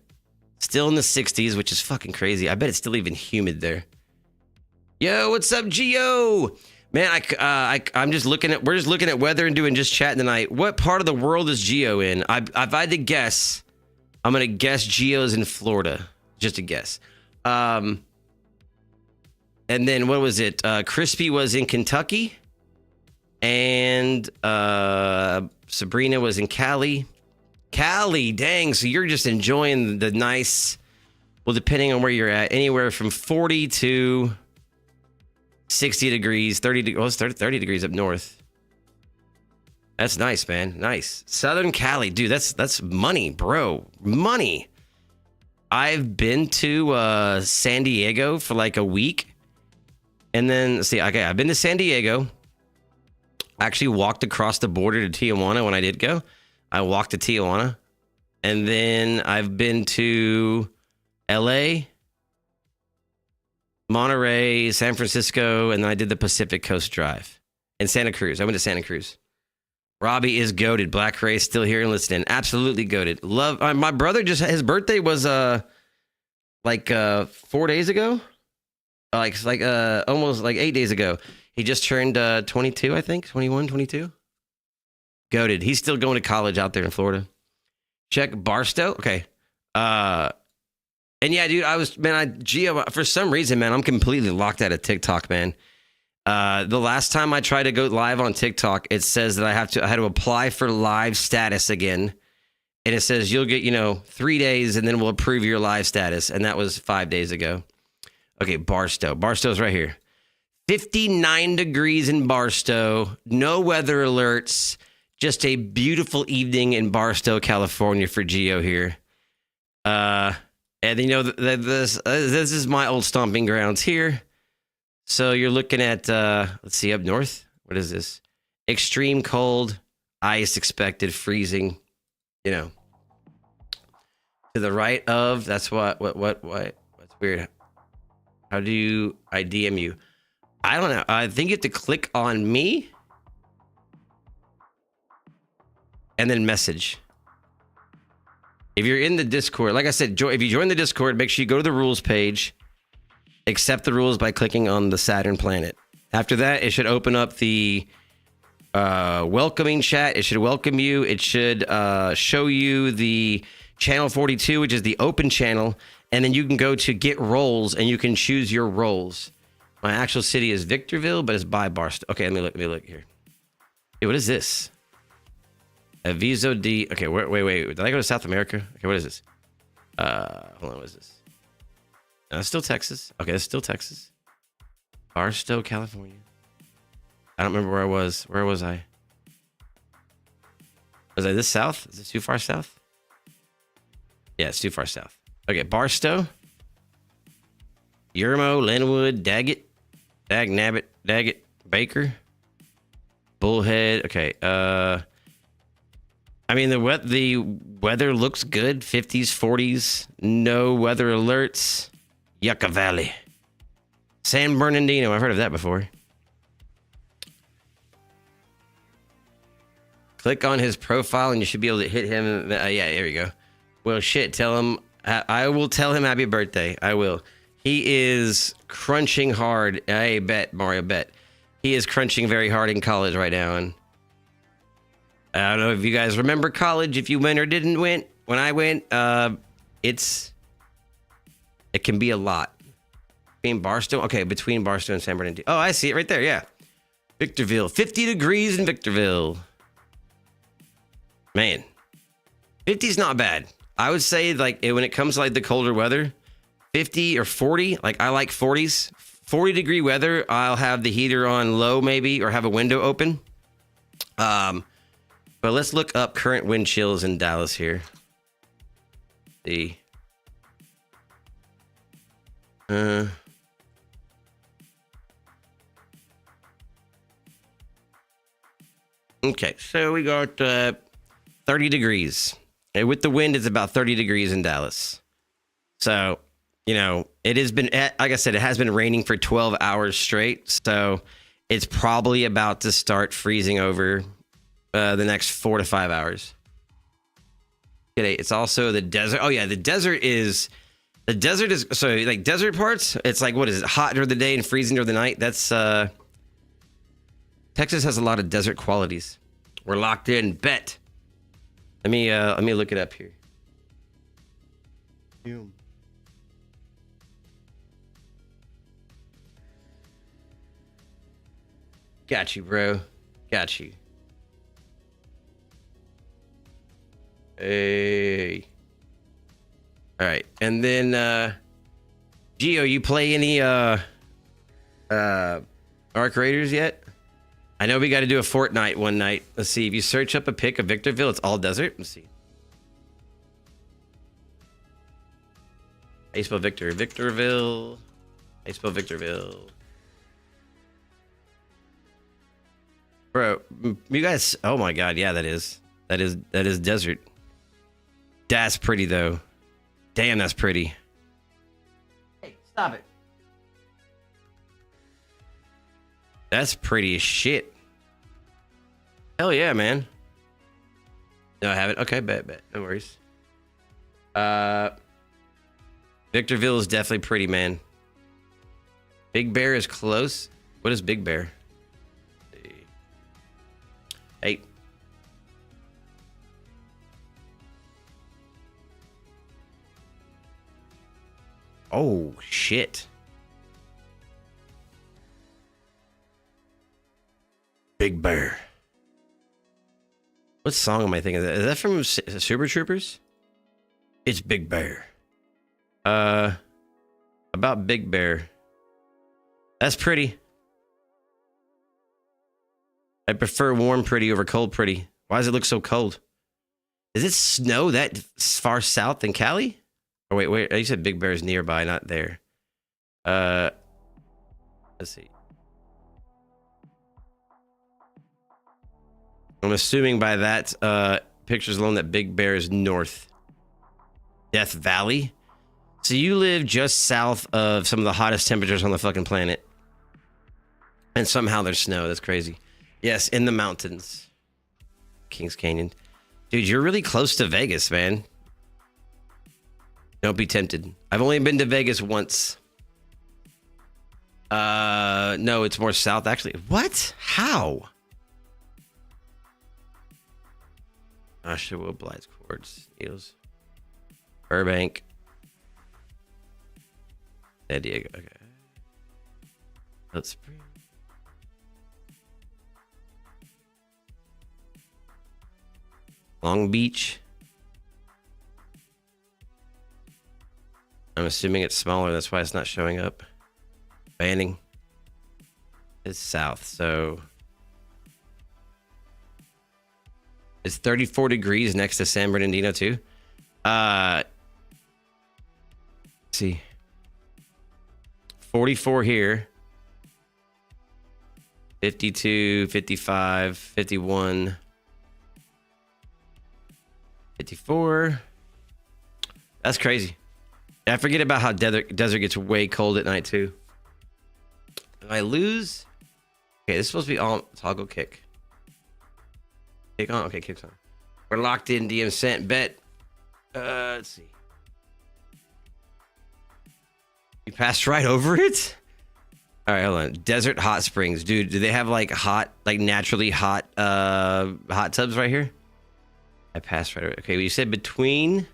Still in the 60s, which is fucking crazy. I bet it's still even humid there. Yo, what's up, Gio? Man, I'm just looking at, we're just looking at weather and doing just chat tonight. What part of the world is Gio in? If I had to guess, I'm going to guess Gio's in Florida. Just a guess. And then what was it? Crispy was in Kentucky. And Sabrina was in Cali. Cali, dang. So you're just enjoying the nice, well, depending on where you're at, anywhere from 40 to 60 degrees, 30 degrees up north. That's nice, man. Nice. Southern Cali. Dude, that's money, bro. Money. I've been to San Diego for like a week. And then, I've been to San Diego. I actually walked across the border to Tijuana when I did go. I walked to Tijuana. And then I've been to LA, Monterey, San Francisco, and then I did the Pacific Coast Drive. And Santa Cruz. I went to Santa Cruz. Robbie is goated. Black Ray still here and listening. Absolutely goated. Love. My brother his birthday was 4 days ago. Almost like 8 days ago. He just turned 22, I think. 21, 22. Goated. He's still going to college out there in Florida. Check Barstow. Okay. And yeah, dude, Gio, for some reason, man, I'm completely locked out of TikTok, man. The last time I tried to go live on TikTok, it says that I had to apply for live status again. And it says you'll get, 3 days and then we'll approve your live status. And that was 5 days ago. Okay, Barstow. Barstow's right here. 59 degrees in Barstow. No weather alerts. Just a beautiful evening in Barstow, California for Gio here. And this is my old stomping grounds here. So you're looking at, let's see, up north. What is this? Extreme cold, ice expected, freezing, To the right of, that's what, that's weird. How do I DM you? I don't know. I think you have to click on me and then message. If you're in the Discord, like I said, if you join the Discord, make sure you go to the rules page. Accept the rules by clicking on the Saturn planet. After that, it should open up the welcoming chat. It should welcome you. It should show you the channel 42, which is the open channel. And then you can go to get roles and you can choose your roles. My actual city is Victorville, but it's by Barstow. Okay, let me look here. Hey, what is this? Aviso D. Okay, wait. Did I go to South America? Okay, what is this? Hold on, what is this? That's still Texas. Okay, that's still Texas. Barstow, California. I don't remember where I was. Where was I? Was that this south? Is this too far south? Yeah, it's too far south. Okay, Barstow. Yermo, Linwood, Daggett, Daggett, Baker, Bullhead. Okay. I mean, the weather looks good. 50s, 40s. No weather alerts. Yucca Valley. San Bernardino. I've heard of that before. Click on his profile and you should be able to hit him. Yeah, there you go. Well, shit. Tell him. I will tell him happy birthday. I will. He is crunching hard. I bet, Mario, bet. He is crunching very hard in college right now. And I don't know if you guys remember college, if you went or didn't win. When I went, it can be a lot. Between Barstow? Okay, between Barstow and San Bernardino. Oh, I see it right there, yeah. Victorville. 50 degrees in Victorville. Man. 50's not bad. I would say, like, when it comes to, like, the colder weather, 50 or 40, like, I like 40s. 40-degree weather, I'll have the heater on low, maybe, or have a window open. But let's look up current wind chills in Dallas here. See. Okay, so we got 30 degrees. And with the wind, it's about 30 degrees in Dallas. So, you know, it has been, like I said, it has been raining for 12 hours straight. So it's probably about to start freezing over the next 4 to 5 hours. It's also the desert. Oh, yeah, the desert is so like desert parts. It's like, what is it? Hot during the day and freezing during the night. That's Texas has a lot of desert qualities. We're locked in. Bet. Let me look it up here. Got you, bro. Got you. Hey. All right. And then Gio, you play any Arc Raiders yet? I know we got to do a Fortnite one night. Let's see. If you search up a pic of Victorville, it's all desert. Let's see. I spell Victor. Victorville. I spell Victorville. Bro, you guys. Oh my God. Yeah, that is desert. That's pretty though. Damn, that's pretty. Hey, stop it. That's pretty as shit. Hell yeah, man. No, I haven't. Okay, bet. No worries. Victorville is definitely pretty, man. Big Bear is close. What is Big Bear? Let's see. Hey. Oh, shit. Big Bear. What song am I thinking of? Is that from Super Troopers? It's Big Bear. About Big Bear. That's pretty. I prefer warm pretty over cold pretty. Why does it look so cold? Does it snow that far south in Cali? Oh, wait. You said Big Bear is nearby, not there. Let's see. I'm assuming by that pictures alone that Big Bear is north. Death Valley? So you live just south of some of the hottest temperatures on the fucking planet. And somehow there's snow. That's crazy. Yes, in the mountains. Kings Canyon. Dude, you're really close to Vegas, man. Don't be tempted. I've only been to Vegas once. No, it's more south, actually. What? How? Oshawa, Blythe, Quartz, Needles, Burbank, San Diego. Okay. Let's bring. Long Beach. I'm assuming it's smaller. That's why it's not showing up. Banning is south, so It's 34 degrees next to San Bernardino too. Let's see. 44 here. 52, 55, 51, 54. That's crazy. I forget about how desert gets way cold at night too. If I lose, okay, this is supposed to be on toggle kick. Kick on, okay, kick's on. We're locked in. DM sent bet. Let's see. You passed right over it. All right, hold on. Desert hot springs, dude. Do they have like hot, like naturally hot, hot tubs right here? I passed right over. Okay, well, you said between.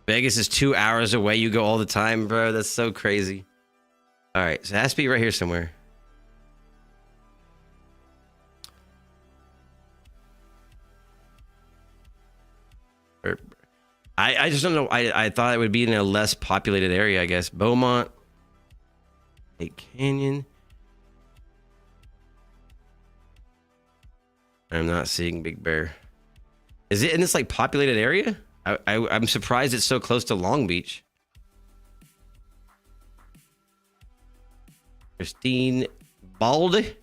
Vegas is 2 hours away. You go all the time, bro. That's so crazy. All right, so it has to be right here somewhere. I just don't know. I thought it would be in a less populated area, I guess. Beaumont. Lake Canyon. I'm not seeing Big Bear. Is it in this like populated area? I'm surprised it's so close to Long Beach. Christine Baldy.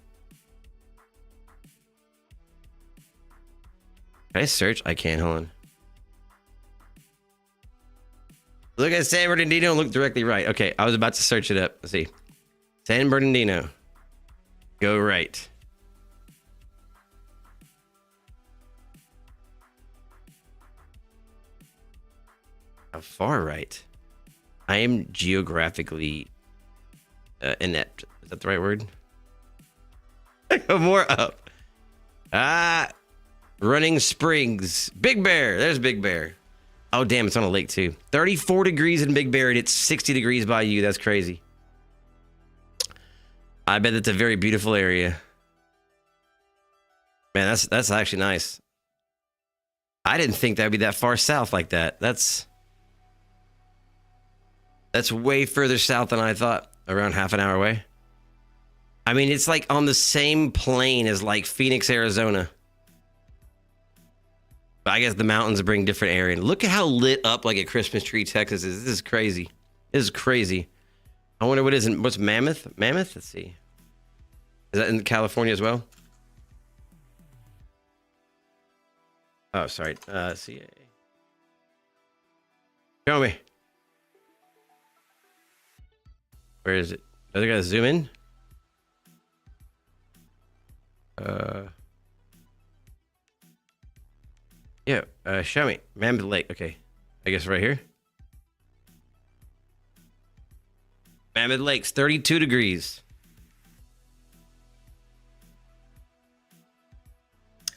Can I search? I can't. Hold on. Look at San Bernardino and look directly right. Okay, I was about to search it up. Let's see. San Bernardino. Go right. How far right? I am geographically inept. Is that the right word? Go more up. Running Springs. Big Bear. There's Big Bear. Oh, damn, it's on a lake, too. 34 degrees in Big Bear, and it's 60 degrees by you. That's crazy. I bet it's a very beautiful area. Man, that's actually nice. I didn't think that would be that far south like that. That's way further south than I thought. Around half an hour away. I mean, it's like on the same plane as like Phoenix, Arizona. But I guess the mountains bring different area. And look at how lit up like a Christmas tree Texas is. This is crazy. This is crazy. I wonder what's Mammoth? Mammoth? Let's see. Is that in California as well? Oh, sorry. CA. Show me. Where is it? Oh, they gotta zoom in? Yeah, show me. Mammoth Lake. Okay. I guess right here. Mammoth Lake's 32 degrees.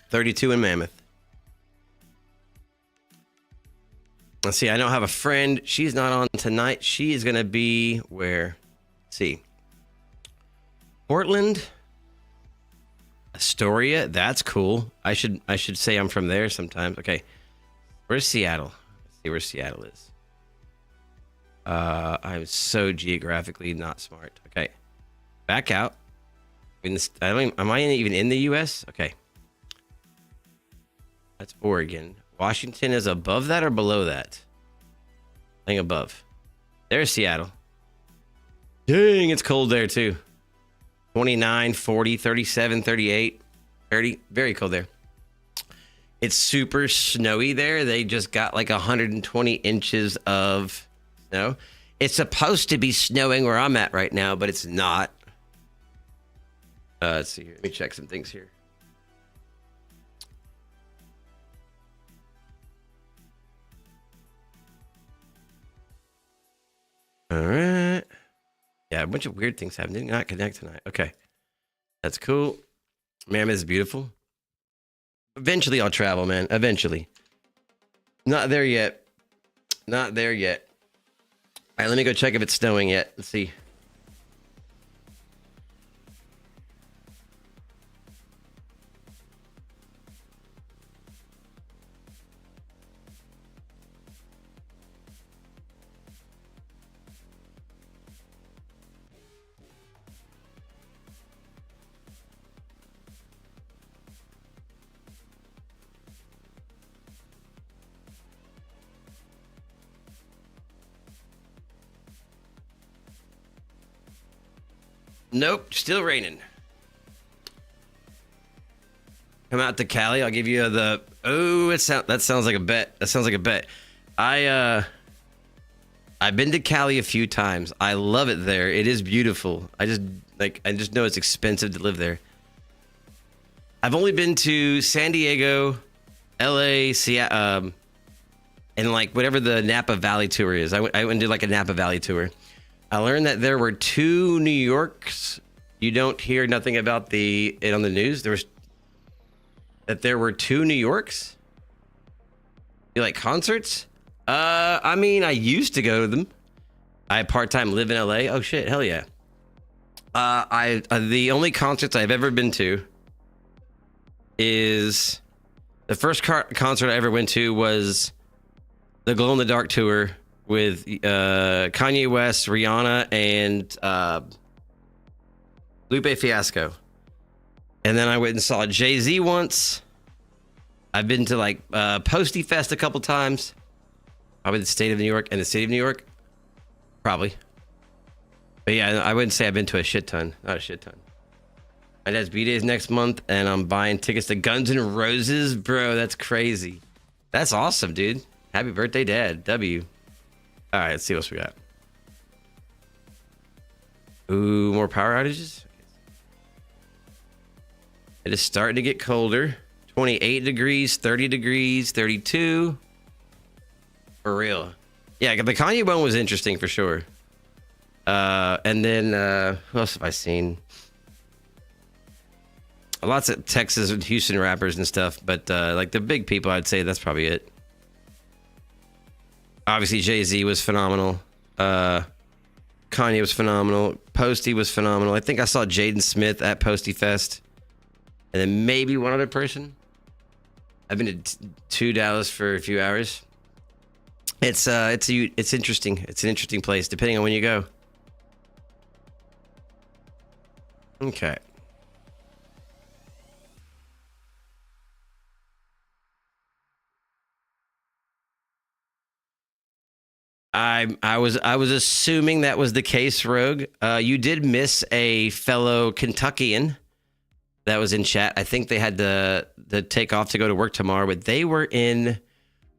32 in Mammoth. Let's see. I don't have a friend. She's not on tonight. She is going to be where? Let's see. Portland. Astoria. That's cool. I should say I'm from there sometimes. Okay. Where's Seattle? Let's see where Seattle is. I'm so geographically not smart. Okay. Back out. Am I even in the US? Okay. That's Oregon. Washington is above that or below that? I think above. There's Seattle. Dang, it's cold there too. 29, 40, 37, 38, 30. Very cold there. It's super snowy there. They just got like 120 inches of snow. It's supposed to be snowing where I'm at right now, but it's not. Let's see here. Let me check some things here. All right. Yeah, a bunch of weird things happened. Did not connect tonight. Okay. That's cool. Mammoth is beautiful. Eventually I'll travel, man. Eventually. Not there yet. Not there yet. All right, let me go check if it's snowing yet. Let's see. Nope, still raining. Come out to Cali. I'll give you the. Oh, that sounds like a bet. That sounds like a bet. I've been to Cali a few times. I love it there. It is beautiful. I just know it's expensive to live there. I've only been to San Diego, LA, Seattle, and like whatever the Napa Valley tour is. I went and did like a Napa Valley tour. I learned that there were 2 New Yorks. You don't hear nothing about it on the news. There were 2 New Yorks. You like concerts? I mean, I used to go to them. I part-time live in LA. Oh shit, hell yeah. The only concerts I've ever been to is the first concert I ever went to was the Glow in the Dark tour with Kanye West, Rihanna, and Lupe Fiasco. And then I went and saw Jay-Z once. I've been to like Posty Fest a couple times. Probably the state of New York and the city of New York. Probably. But yeah, I wouldn't say I've been to a shit ton. Not a shit ton. My dad's B-Day is next month, and I'm buying tickets to Guns N' Roses. Bro, that's crazy. That's awesome, dude. Happy birthday, Dad. W. All right, let's see what else we got. Ooh, more power outages. It is starting to get colder. 28 degrees, 30 degrees, 32. For real. Yeah, the Kanye one was interesting for sure. And then, who else have I seen? Lots of Texas and Houston rappers and stuff, but like the big people, I'd say that's probably it. Obviously, Jay-Z was phenomenal. Kanye was phenomenal. Posty was phenomenal. I think I saw Jaden Smith at Posty Fest. And then maybe one other person. I've been to Dallas for a few hours. It's interesting. It's an interesting place, depending on when you go. Okay. I was assuming that was the case, Rogue. You did miss a fellow Kentuckian that was in chat. I think they had to take off to go to work tomorrow, but they were in.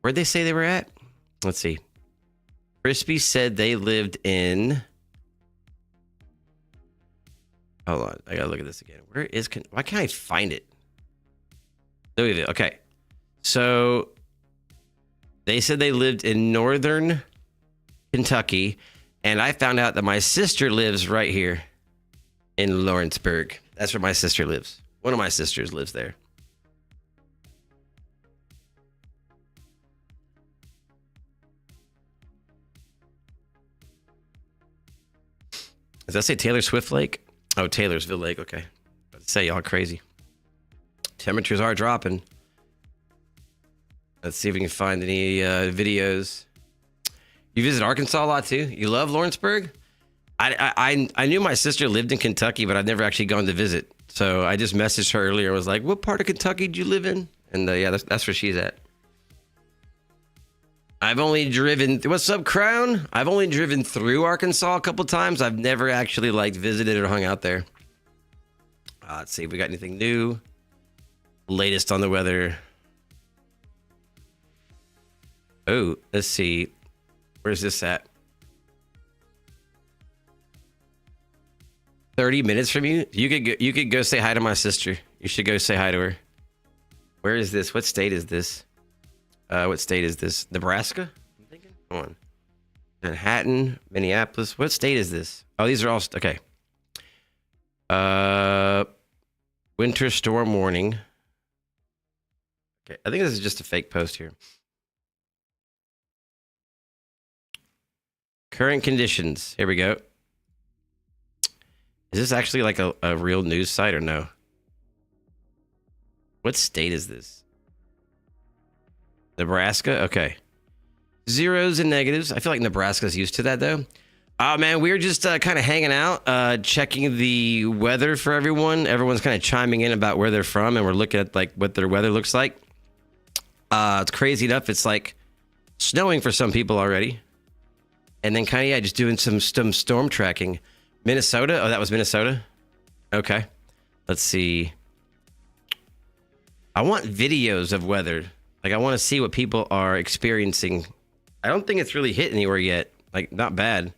Where'd they say they were at? Let's see. Crispy said they lived in. Hold on, I gotta look at this again. Why can't I find it? Louisville. Okay, so they said they lived in northern Kentucky, and I found out that my sister lives right here in Lawrenceburg. That's where my sister lives. One of my sisters lives there. Does that say Taylor Swift Lake? Oh, Taylorsville Lake. Okay. Let's say y'all crazy. Temperatures are dropping. Let's see if we can find any videos. You visit Arkansas a lot too? You love Lawrenceburg? I knew my sister lived in Kentucky, but I've never actually gone to visit. So I just messaged her earlier. I was like, what part of Kentucky do you live in? And yeah, that's where she's at. I've only driven... What's up, Crown? I've only driven through Arkansas a couple times. I've never actually visited or hung out there. Let's see if we got anything new. Latest on the weather. Oh, let's see. Where's this at? 30 minutes from you? You could go say hi to my sister. You should go say hi to her. Where is this? What state is this? What state is this? Nebraska? I'm thinking. Come on. Manhattan, Minneapolis. What state is this? Oh, these are all okay. Winter storm warning. Okay, I think this is just a fake post here. Current conditions. Here we go. Is this actually like a real news site or no? What state is this? Nebraska? Okay. Zeros and negatives. I feel like Nebraska's used to that though. Oh man, we were just kind of hanging out, checking the weather for everyone. Everyone's kind of chiming in about where they're from, and we're looking at like what their weather looks like. It's crazy enough. It's like snowing for some people already. And then kind of, yeah, just doing some storm tracking. Minnesota? Oh, that was Minnesota? Okay. Let's see. I want videos of weather. Like, I want to see what people are experiencing. I don't think it's really hit anywhere yet. Like, not bad.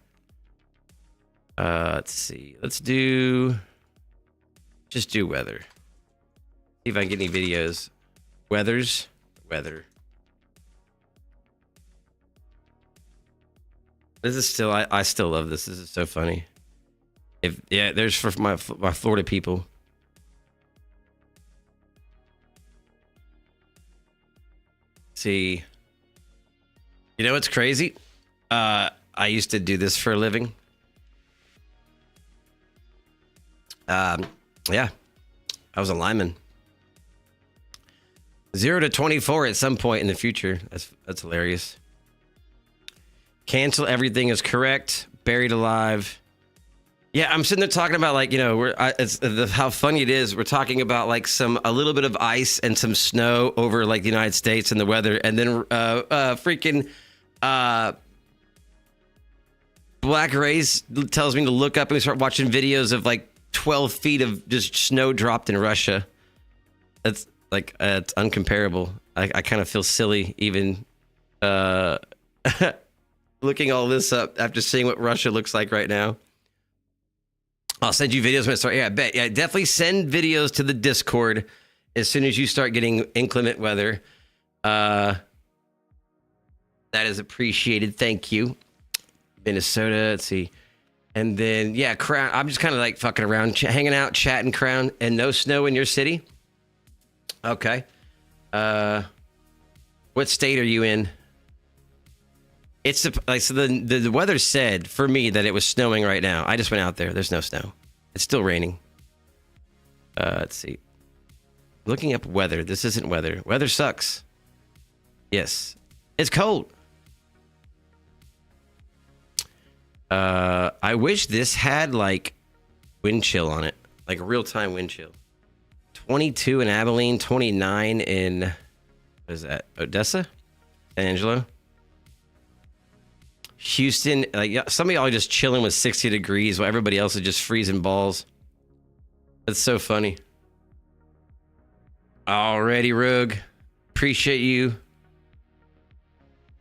Let's see. Let's just do weather. See if I can get any videos. Weather. This is still, I still love this. This is so funny. There's for my Florida people. See, you know what's crazy? I used to do this for a living. Yeah, I was a lineman. 0 to 24 at some point in the future. That's hilarious. Cancel everything is correct. Buried alive. Yeah, I'm sitting there talking about, like, you know, how funny it is. We're talking about like a little bit of ice and some snow over like the United States and the weather, and then freaking Black Rays tells me to look up and we start watching videos of like 12 feet of just snow dropped in Russia. That's like it's uncomparable. I kind of feel silly even looking all this up after seeing what Russia looks like right now. I'll send you videos when it starts. Yeah, I bet. Yeah, definitely send videos to the Discord as soon as you start getting inclement weather. That is appreciated. Thank you. Minnesota. Let's see. And then, yeah, Crown. I'm just kind of like fucking around, hanging out, chatting, Crown. And no snow in your city? Okay. What state are you in? It's like, so the weather said for me that it was snowing right now. I just went out there. There's no snow. It's still raining. Let's see. Looking up weather. This isn't weather. Weather sucks. Yes. It's cold. I wish this had like wind chill on it, like real-time wind chill. 22 in Abilene, 29 in, what is that? Odessa? San Angelo? Houston, like some of y'all are just chilling with 60 degrees while everybody else is just freezing balls. That's so funny. Alrighty, Rug. Appreciate you.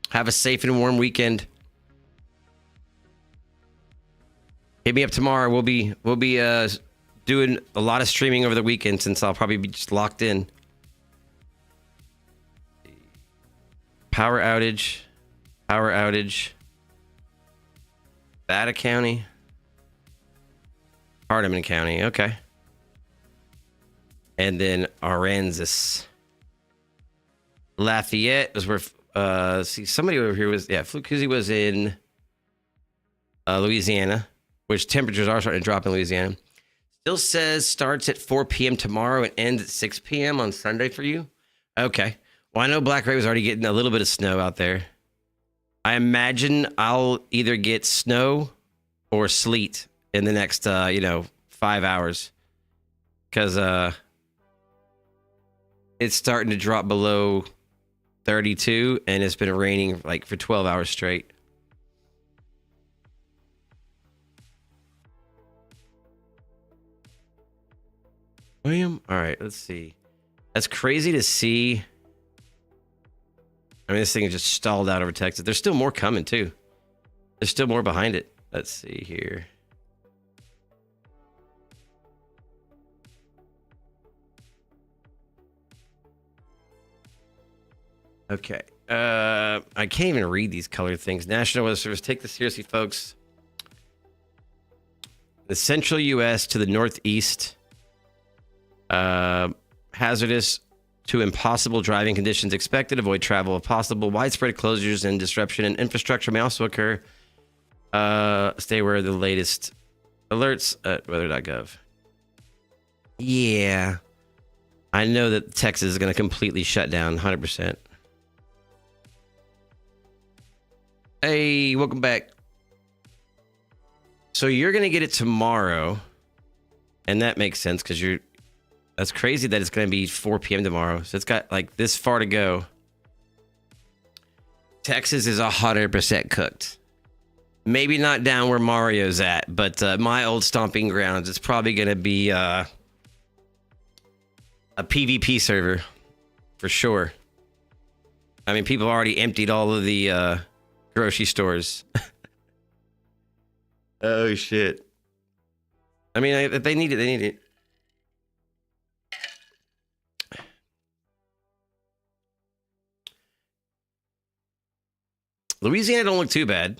Have a safe and warm weekend. Hit me up tomorrow. We'll be doing a lot of streaming over the weekend since I'll probably be just locked in. Power outage. Nevada County. Hardeman County. Okay. And then Aransas. Lafayette was where, see, somebody over here was, yeah, Flukuzi was in Louisiana, which temperatures are starting to drop in Louisiana. Still says starts at 4 p.m. tomorrow and ends at 6 p.m. on Sunday for you. Okay. Well, I know Black Ray was already getting a little bit of snow out there. I imagine I'll either get snow or sleet in the next, 5 hours. Because it's starting to drop below 32, and it's been raining like for 12 hours straight. William? All right, let's see. That's crazy to see. I mean, this thing is just stalled out over Texas. There's still more coming, too. There's still more behind it. Let's see here. Okay. I can't even read these color things. National Weather Service, take this seriously, folks. The central U.S. to the northeast. Hazardous to impossible driving conditions expected. Avoid travel if possible. Widespread closures and disruption in infrastructure may also occur. Stay aware of the latest alerts at weather.gov. Yeah. I know that Texas is going to completely shut down 100%. Hey, welcome back. So you're going to get it tomorrow. And that makes sense because that's crazy that it's going to be 4 p.m. tomorrow. So it's got like this far to go. Texas is 100% cooked. Maybe not down where Mario's at, but my old stomping grounds, it's probably going to be a PvP server for sure. I mean, people already emptied all of the grocery stores. Oh, shit. I mean, if they need it, they need it. Louisiana don't look too bad.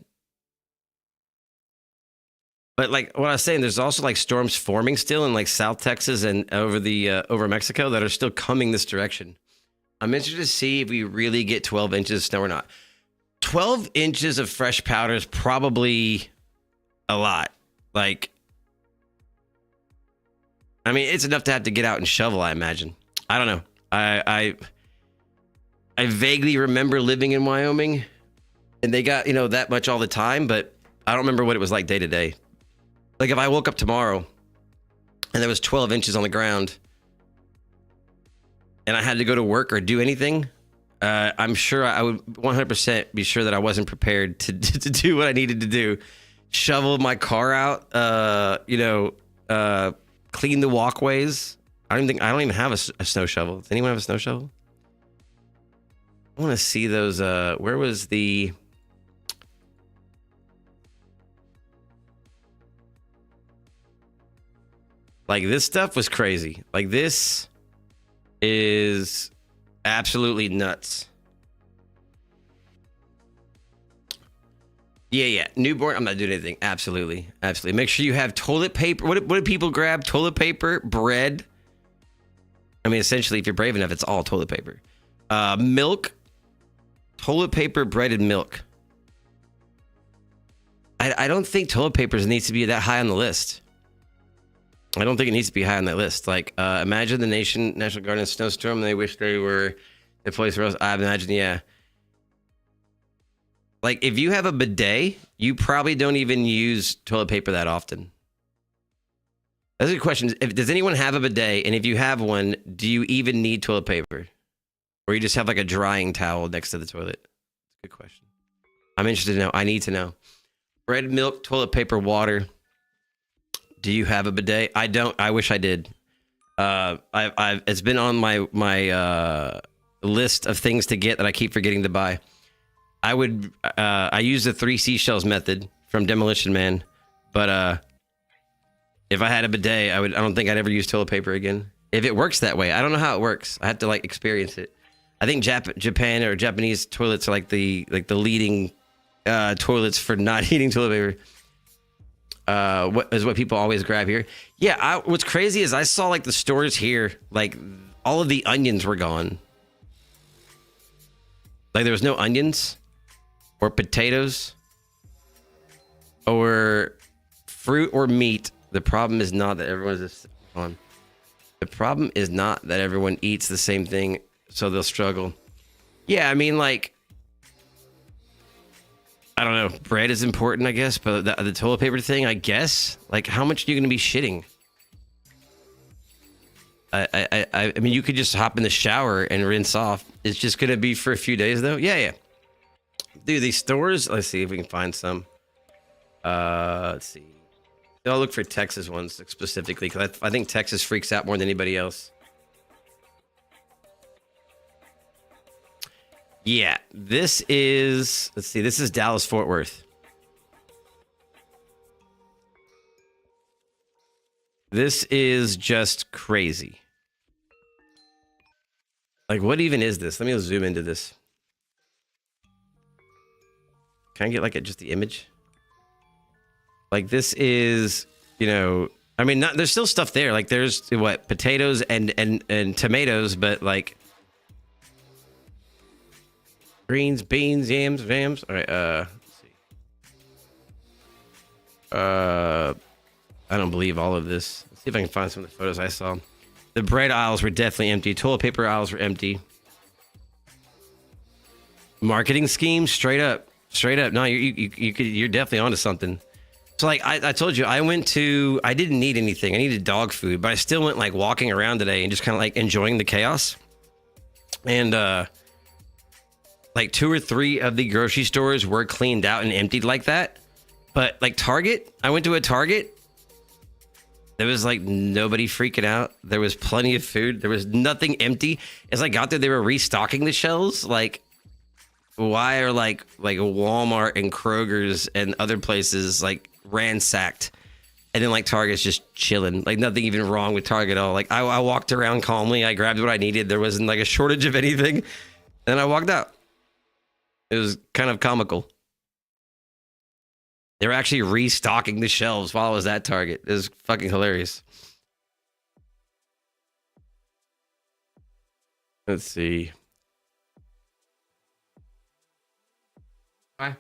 But like what I was saying, there's also like storms forming still in like South Texas and over Mexico that are still coming this direction. I'm interested to see if we really get 12 inches of snow or not. 12 inches of fresh powder is probably a lot. Like, I mean, it's enough to have to get out and shovel, I imagine. I don't know. I vaguely remember living in Wyoming and they got, that much all the time, but I don't remember what it was like day to day. Like if I woke up tomorrow and there was 12 inches on the ground and I had to go to work or do anything, I'm sure I would 100% be sure that I wasn't prepared to do what I needed to do. Shovel my car out, clean the walkways. I don't even have a snow shovel. Does anyone have a snow shovel? I want to see those. Where was the... Like, this stuff was crazy. Like, this is absolutely nuts. Yeah. Newborn, I'm not doing anything. Absolutely. Make sure you have toilet paper. What do people grab? Toilet paper, bread. I mean, essentially, if you're brave enough, it's all toilet paper. Milk, toilet paper, bread, and milk. I don't think toilet paper needs to be that high on the list. I don't think it needs to be high on that list. Like, imagine the National Guard in a snowstorm. They wish they were the place where else. I imagine, yeah. Like, if you have a bidet, you probably don't even use toilet paper that often. That's a good question. Does anyone have a bidet? And if you have one, do you even need toilet paper? Or you just have like a drying towel next to the toilet? Good question. I'm interested to know. I need to know. Bread, milk, toilet paper, water. Do you have a bidet? I don't. I wish I did. It's been on my list of things to get that I keep forgetting to buy. I use the 3 seashells method from Demolition Man, but if I had a bidet, I don't think I'd ever use toilet paper again. If it works that way, I don't know how it works. I have to like experience it. I think Japan or Japanese toilets are like the leading toilets for not eating toilet paper. What people always grab here. Yeah, what's crazy is I saw like the stores here, like all of the onions were gone. Like there was no onions or potatoes or fruit or meat. The problem is not that The problem is not that everyone eats the same thing, so they'll struggle. Yeah, I mean, like, I don't know. Bread is important, I guess, but the toilet paper thing, I guess. Like, how much are you going to be shitting? I mean, you could just hop in the shower and rinse off. It's just going to be for a few days, though. Yeah. Dude, these stores, let's see if we can find some. Let's see. I'll look for Texas ones specifically, because I think Texas freaks out more than anybody else. Yeah, this is, let's see, this is Dallas Fort Worth. This is just crazy. Like, what even is this? Let me zoom into this. Can I get like just the image? Like, this is, you know, I mean, there's still stuff there. Like, there's what, potatoes and tomatoes, but like greens, beans, yams. All right, let's see. I don't believe all of this. Let's see if I can find some of the photos I saw. The bread aisles were definitely empty. Toilet paper aisles were empty. Marketing scheme, straight up. No, you're definitely onto something. So like I told you, I didn't need anything. I needed dog food, but I still went like walking around today and just kind of like enjoying the chaos. And like 2 or 3 of the grocery stores were cleaned out and emptied like that. But like Target, I went to a Target. There was like nobody freaking out. There was plenty of food. There was nothing empty. As I got there, they were restocking the shelves. Like, why are like Walmart and Kroger's and other places like ransacked, and then like Target's just chilling? Like nothing even wrong with Target at all. Like I walked around calmly. I grabbed what I needed. There wasn't like a shortage of anything, and then I walked out. It was kind of comical. They were actually restocking the shelves while I was at Target. It was fucking hilarious. Let's see. Why?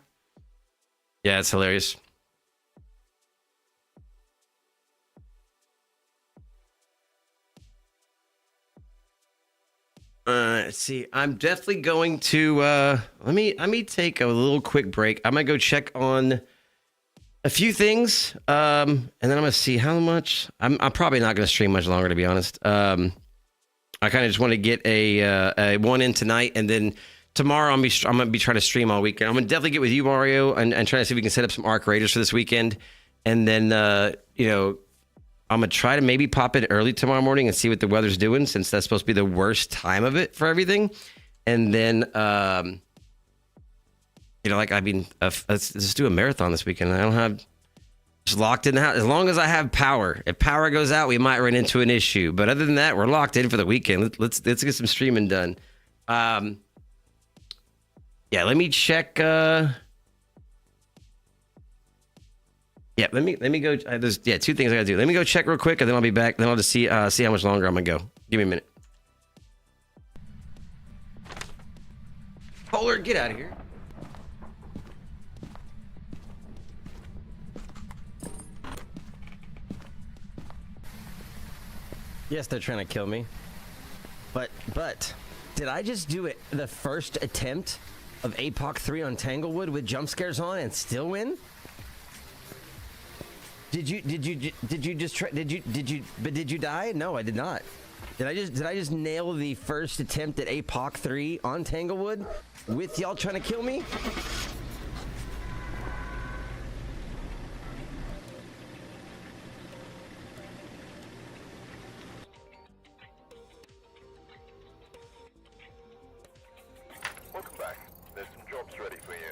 Yeah, it's hilarious. Let's see. I'm definitely going to let me take a little quick break. I'm gonna go check on a few things, and then I'm gonna see how much. I'm probably not gonna stream much longer, to be honest. I kind of just want to get a one in tonight, and then tomorrow I'm gonna be trying to stream all weekend. I'm gonna definitely get with you, Mario, and try to see if we can set up some Arc Raiders for this weekend, and then I'm gonna try to maybe pop in early tomorrow morning and see what the weather's doing, since that's supposed to be the worst time of it for everything, and then let's just do a marathon this weekend. I don't have just locked in the house. As long as I have power. If power goes out, we might run into an issue. But other than that, we're locked in for the weekend. Let's get some streaming done. Yeah, let me check. Yeah, let me go. There's two things I gotta do. Let me go check real quick, and then I'll be back. Then I'll just see how much longer I'm gonna go. Give me a minute. Polar, get out of here. Yes, they're trying to kill me. But did I just do it the first attempt of APOC 3 on Tanglewood with jump scares on and still win? Did you die? No, I did not. Did I just nail the first attempt at APOC 3 on Tanglewood with y'all trying to kill me? Welcome back. There's some jobs ready for you.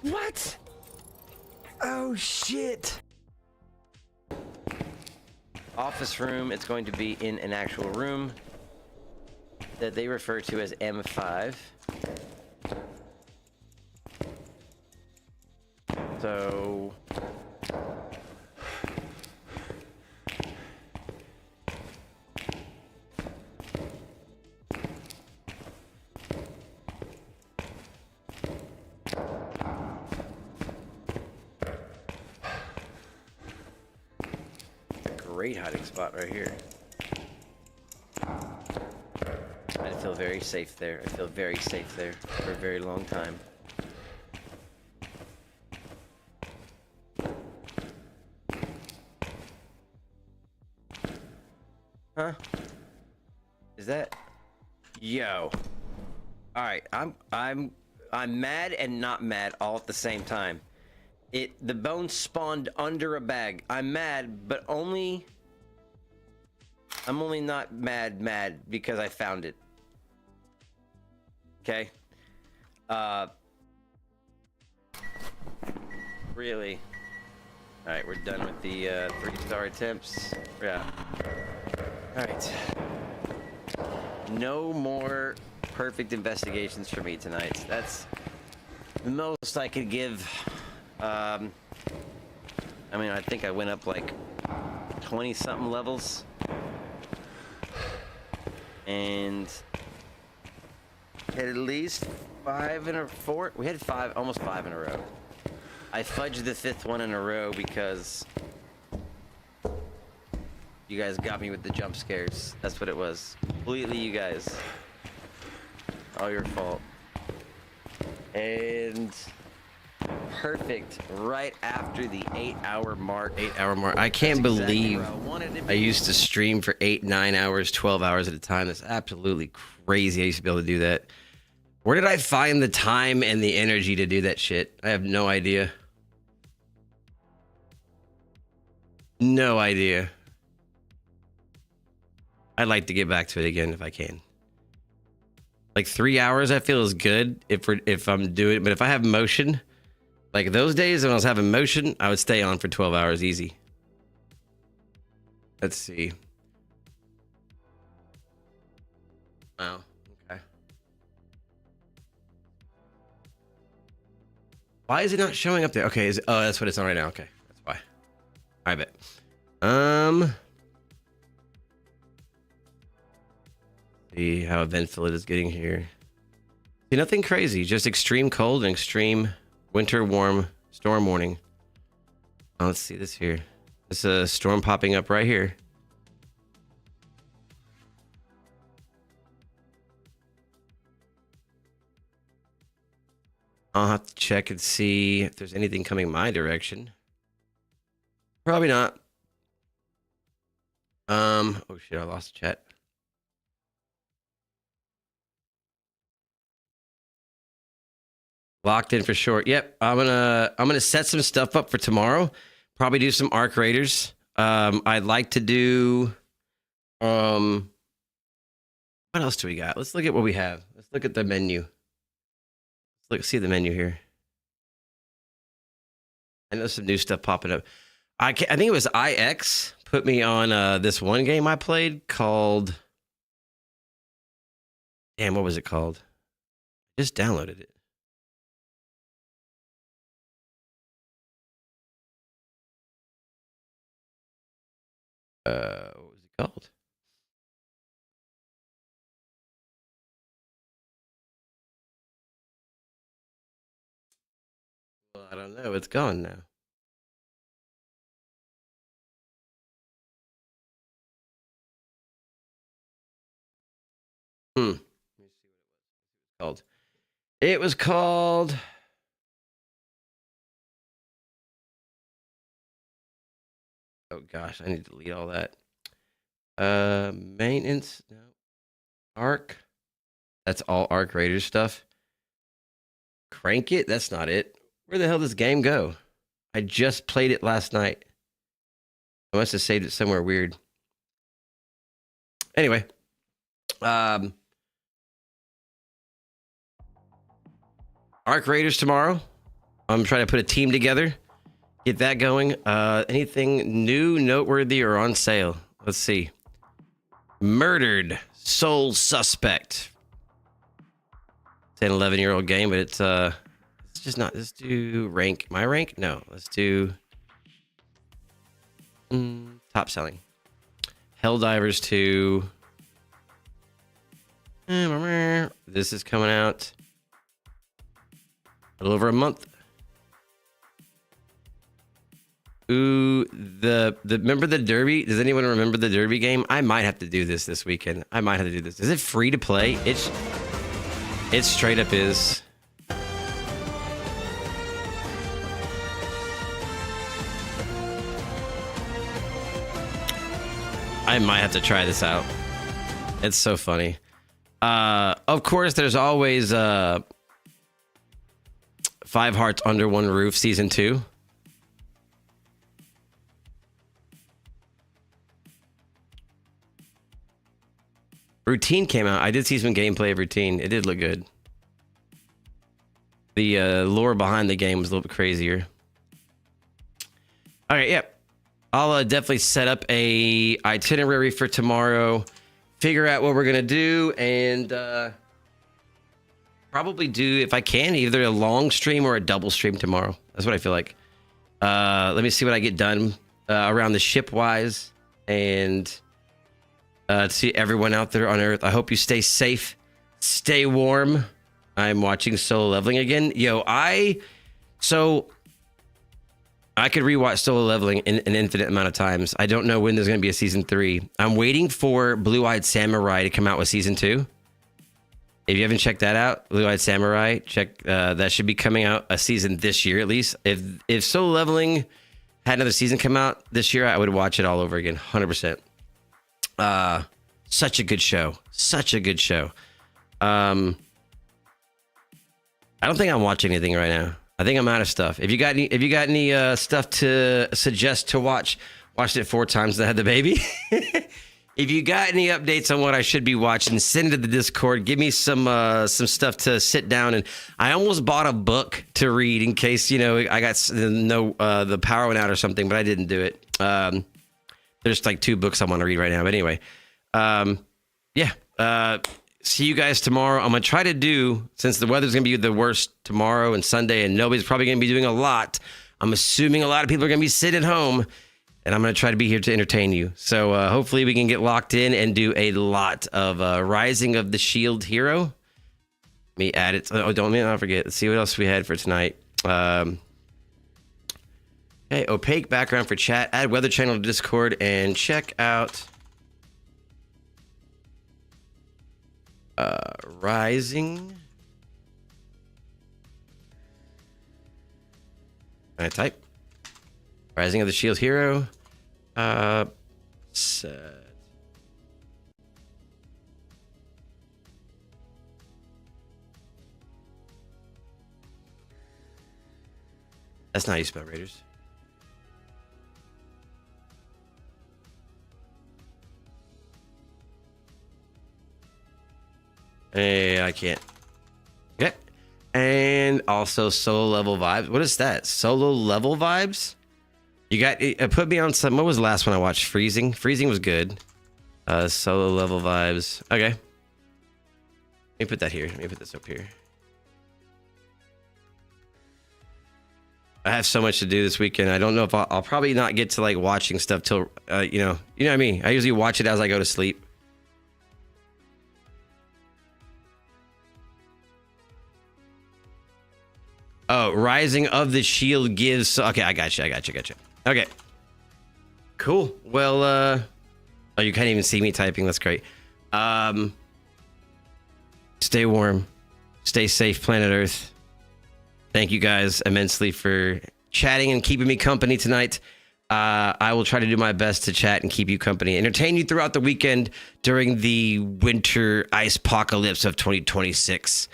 What? Oh shit. Office room, it's going to be in an actual room that they refer to as M5. So great hiding spot right here. I feel very safe there. I feel very safe there for a very long time. Huh? Is that? Yo. All right, I'm mad and not mad all at the same time. The bone spawned under a bag. I'm mad, but I'm only not mad because I found it. Okay? Really? Alright, we're done with the 3-star attempts. Yeah. Alright. No more perfect investigations for me tonight. That's the most I could give. I mean, I think I went up like 20-something levels. And had at least 5 in a 4. We had almost 5 in a row. I fudged the 5th one in a row because you guys got me with the jump scares. That's what it was. Completely you guys. All your fault. And perfect right after the 8-hour mark. 8-hour mark. I can't believe I used to stream for 8, 9 hours, 12 hours at a time. That's absolutely crazy. I used to be able to do that. Where did I find the time and the energy to do that shit? I have no idea. No idea. I'd like to get back to it again if I can. Like 3 hours I feel is good if I'm doing, but if I have motion, like those days when I was having motion, I would stay on for 12 hours easy. Let's see. Wow. Okay. Why is it not showing up there? Okay, oh, that's what it's on right now. Okay, that's why. I bet. See how eventful it is getting here. See, nothing crazy, just extreme cold and extreme winter warm storm warning. Oh, let's see this here. It's a storm popping up right here. I'll have to check and see if there's anything coming my direction. Probably not. Oh shit, I lost the chat. Locked in for short. Yep, I'm gonna set some stuff up for tomorrow. Probably do some Arc Raiders. I'd like to do what else do we got? Let's look at what we have. Let's look at the menu. Let's see the menu here. I know some new stuff popping up. I think it was IX put me on this one game I played called. Damn, what was it called? Just downloaded it. What was it called? Well, I don't know. It's gone now. Let me see what it was called. It was called. Oh gosh, I need to delete all that. Maintenance, no. Arc. That's all Arc Raiders stuff. Crank it? That's not it. Where the hell does this game go? I just played it last night. I must have saved it somewhere weird. Anyway. Arc Raiders tomorrow. I'm trying to put a team together. Get that going. Anything new, noteworthy, or on sale? Let's see. Murdered Sole Suspect. It's an 11-year-old game, but it's just not. Let's do rank. My rank? No. Let's do top selling. Helldivers 2. This is coming out a little over a month. Ooh, remember the Derby? Does anyone remember the Derby game? I might have to do this weekend. I might have to do this. Is it free to play? It straight up is. I might have to try this out. It's so funny. Of course, there's always 5 Hearts Under One Roof Season 2. Routine came out. I did see some gameplay of Routine. It did look good. The lore behind the game was a little bit crazier. All right, yep. I'll definitely set up a itinerary for tomorrow. Figure out what we're gonna do, and probably do, if I can, either a long stream or a double stream tomorrow. That's what I feel like. Let me see what I get done around the ship wise, and to see everyone out there on Earth. I hope you stay safe, stay warm. I'm watching Solo Leveling again. Yo, I could rewatch Solo Leveling an infinite amount of times. I don't know when there's going to be a season 3. I'm waiting for Blue Eyed Samurai to come out with season 2. If you haven't checked that out, Blue Eyed Samurai, check. That should be coming out a season this year at least. If Solo Leveling had another season come out this year, I would watch it all over again, 100%. Such a good show. Such a good show. I don't think I'm watching anything right now. I think I'm out of stuff. If you got any stuff to suggest to watch, watched it 4 times that I had the baby. If you got any updates on what I should be watching, send it to the Discord. Give me some stuff to sit down. And I almost bought a book to read in case, I got the power went out or something, but I didn't do it. There's like 2 books I want to read right now. But anyway, see you guys tomorrow. I'm going to try to do, since the weather's going to be the worst tomorrow and Sunday, and nobody's probably going to be doing a lot. I'm assuming a lot of people are going to be sitting at home, and I'm going to try to be here to entertain you. So hopefully we can get locked in and do a lot of Rising of the Shield Hero. Let me add it. Oh, don't forget. Let's see what else we had for tonight. Okay, opaque background for chat. Add Weather Channel to Discord and check out Rising. Can I type? Rising of the Shield Hero. Set. That's not how you spell Raiders. Hey, I can't. Okay. And also solo level vibes. What is that? Solo level vibes? You got put me on some. What was the last one I watched? Freezing. Freezing was good. Solo level vibes. Okay. Let me put that here. Let me put this up here. I have so much to do this weekend. I don't know if I'll probably not get to like watching stuff till you know what I mean. I usually watch it as I go to sleep. Oh, Rising of the Shield gives. Okay, I got you. Okay. Cool. Well, oh, you can't even see me typing. That's great. Stay warm. Stay safe, planet Earth. Thank you guys immensely for chatting and keeping me company tonight. I will try to do my best to chat and keep you company, entertain you throughout the weekend during the winter ice apocalypse of 2026.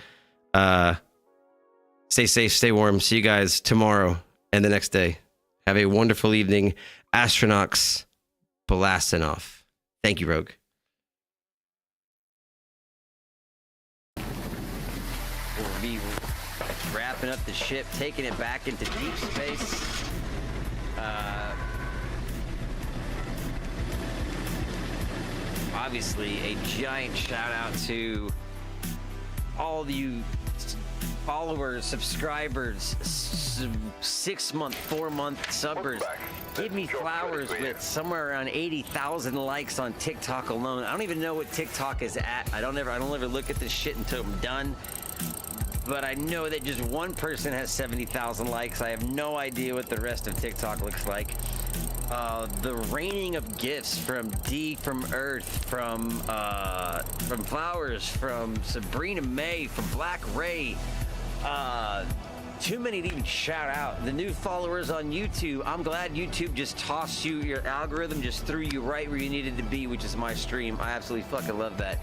Stay safe, stay warm. See you guys tomorrow and the next day. Have a wonderful evening. Astronox blasting off. Thank you, Rogue. We'll be wrapping up the ship, taking it back into deep space. Obviously, a giant shout out to all of you followers, subscribers, 6-month, 4-month subbers. Give me flowers with somewhere around 80,000 likes on TikTok alone. I don't even know what TikTok is at. I don't ever look at this shit until I'm done. But I know that just one person has 70,000 likes. I have no idea what the rest of TikTok looks like. The raining of gifts from D, from Earth, from Flowers, from Sabrina May, from Black Ray. Too many to even shout out. The new followers on YouTube. I'm glad YouTube just tossed you, your algorithm just threw you right where you needed to be, which is my stream. I absolutely fucking love that.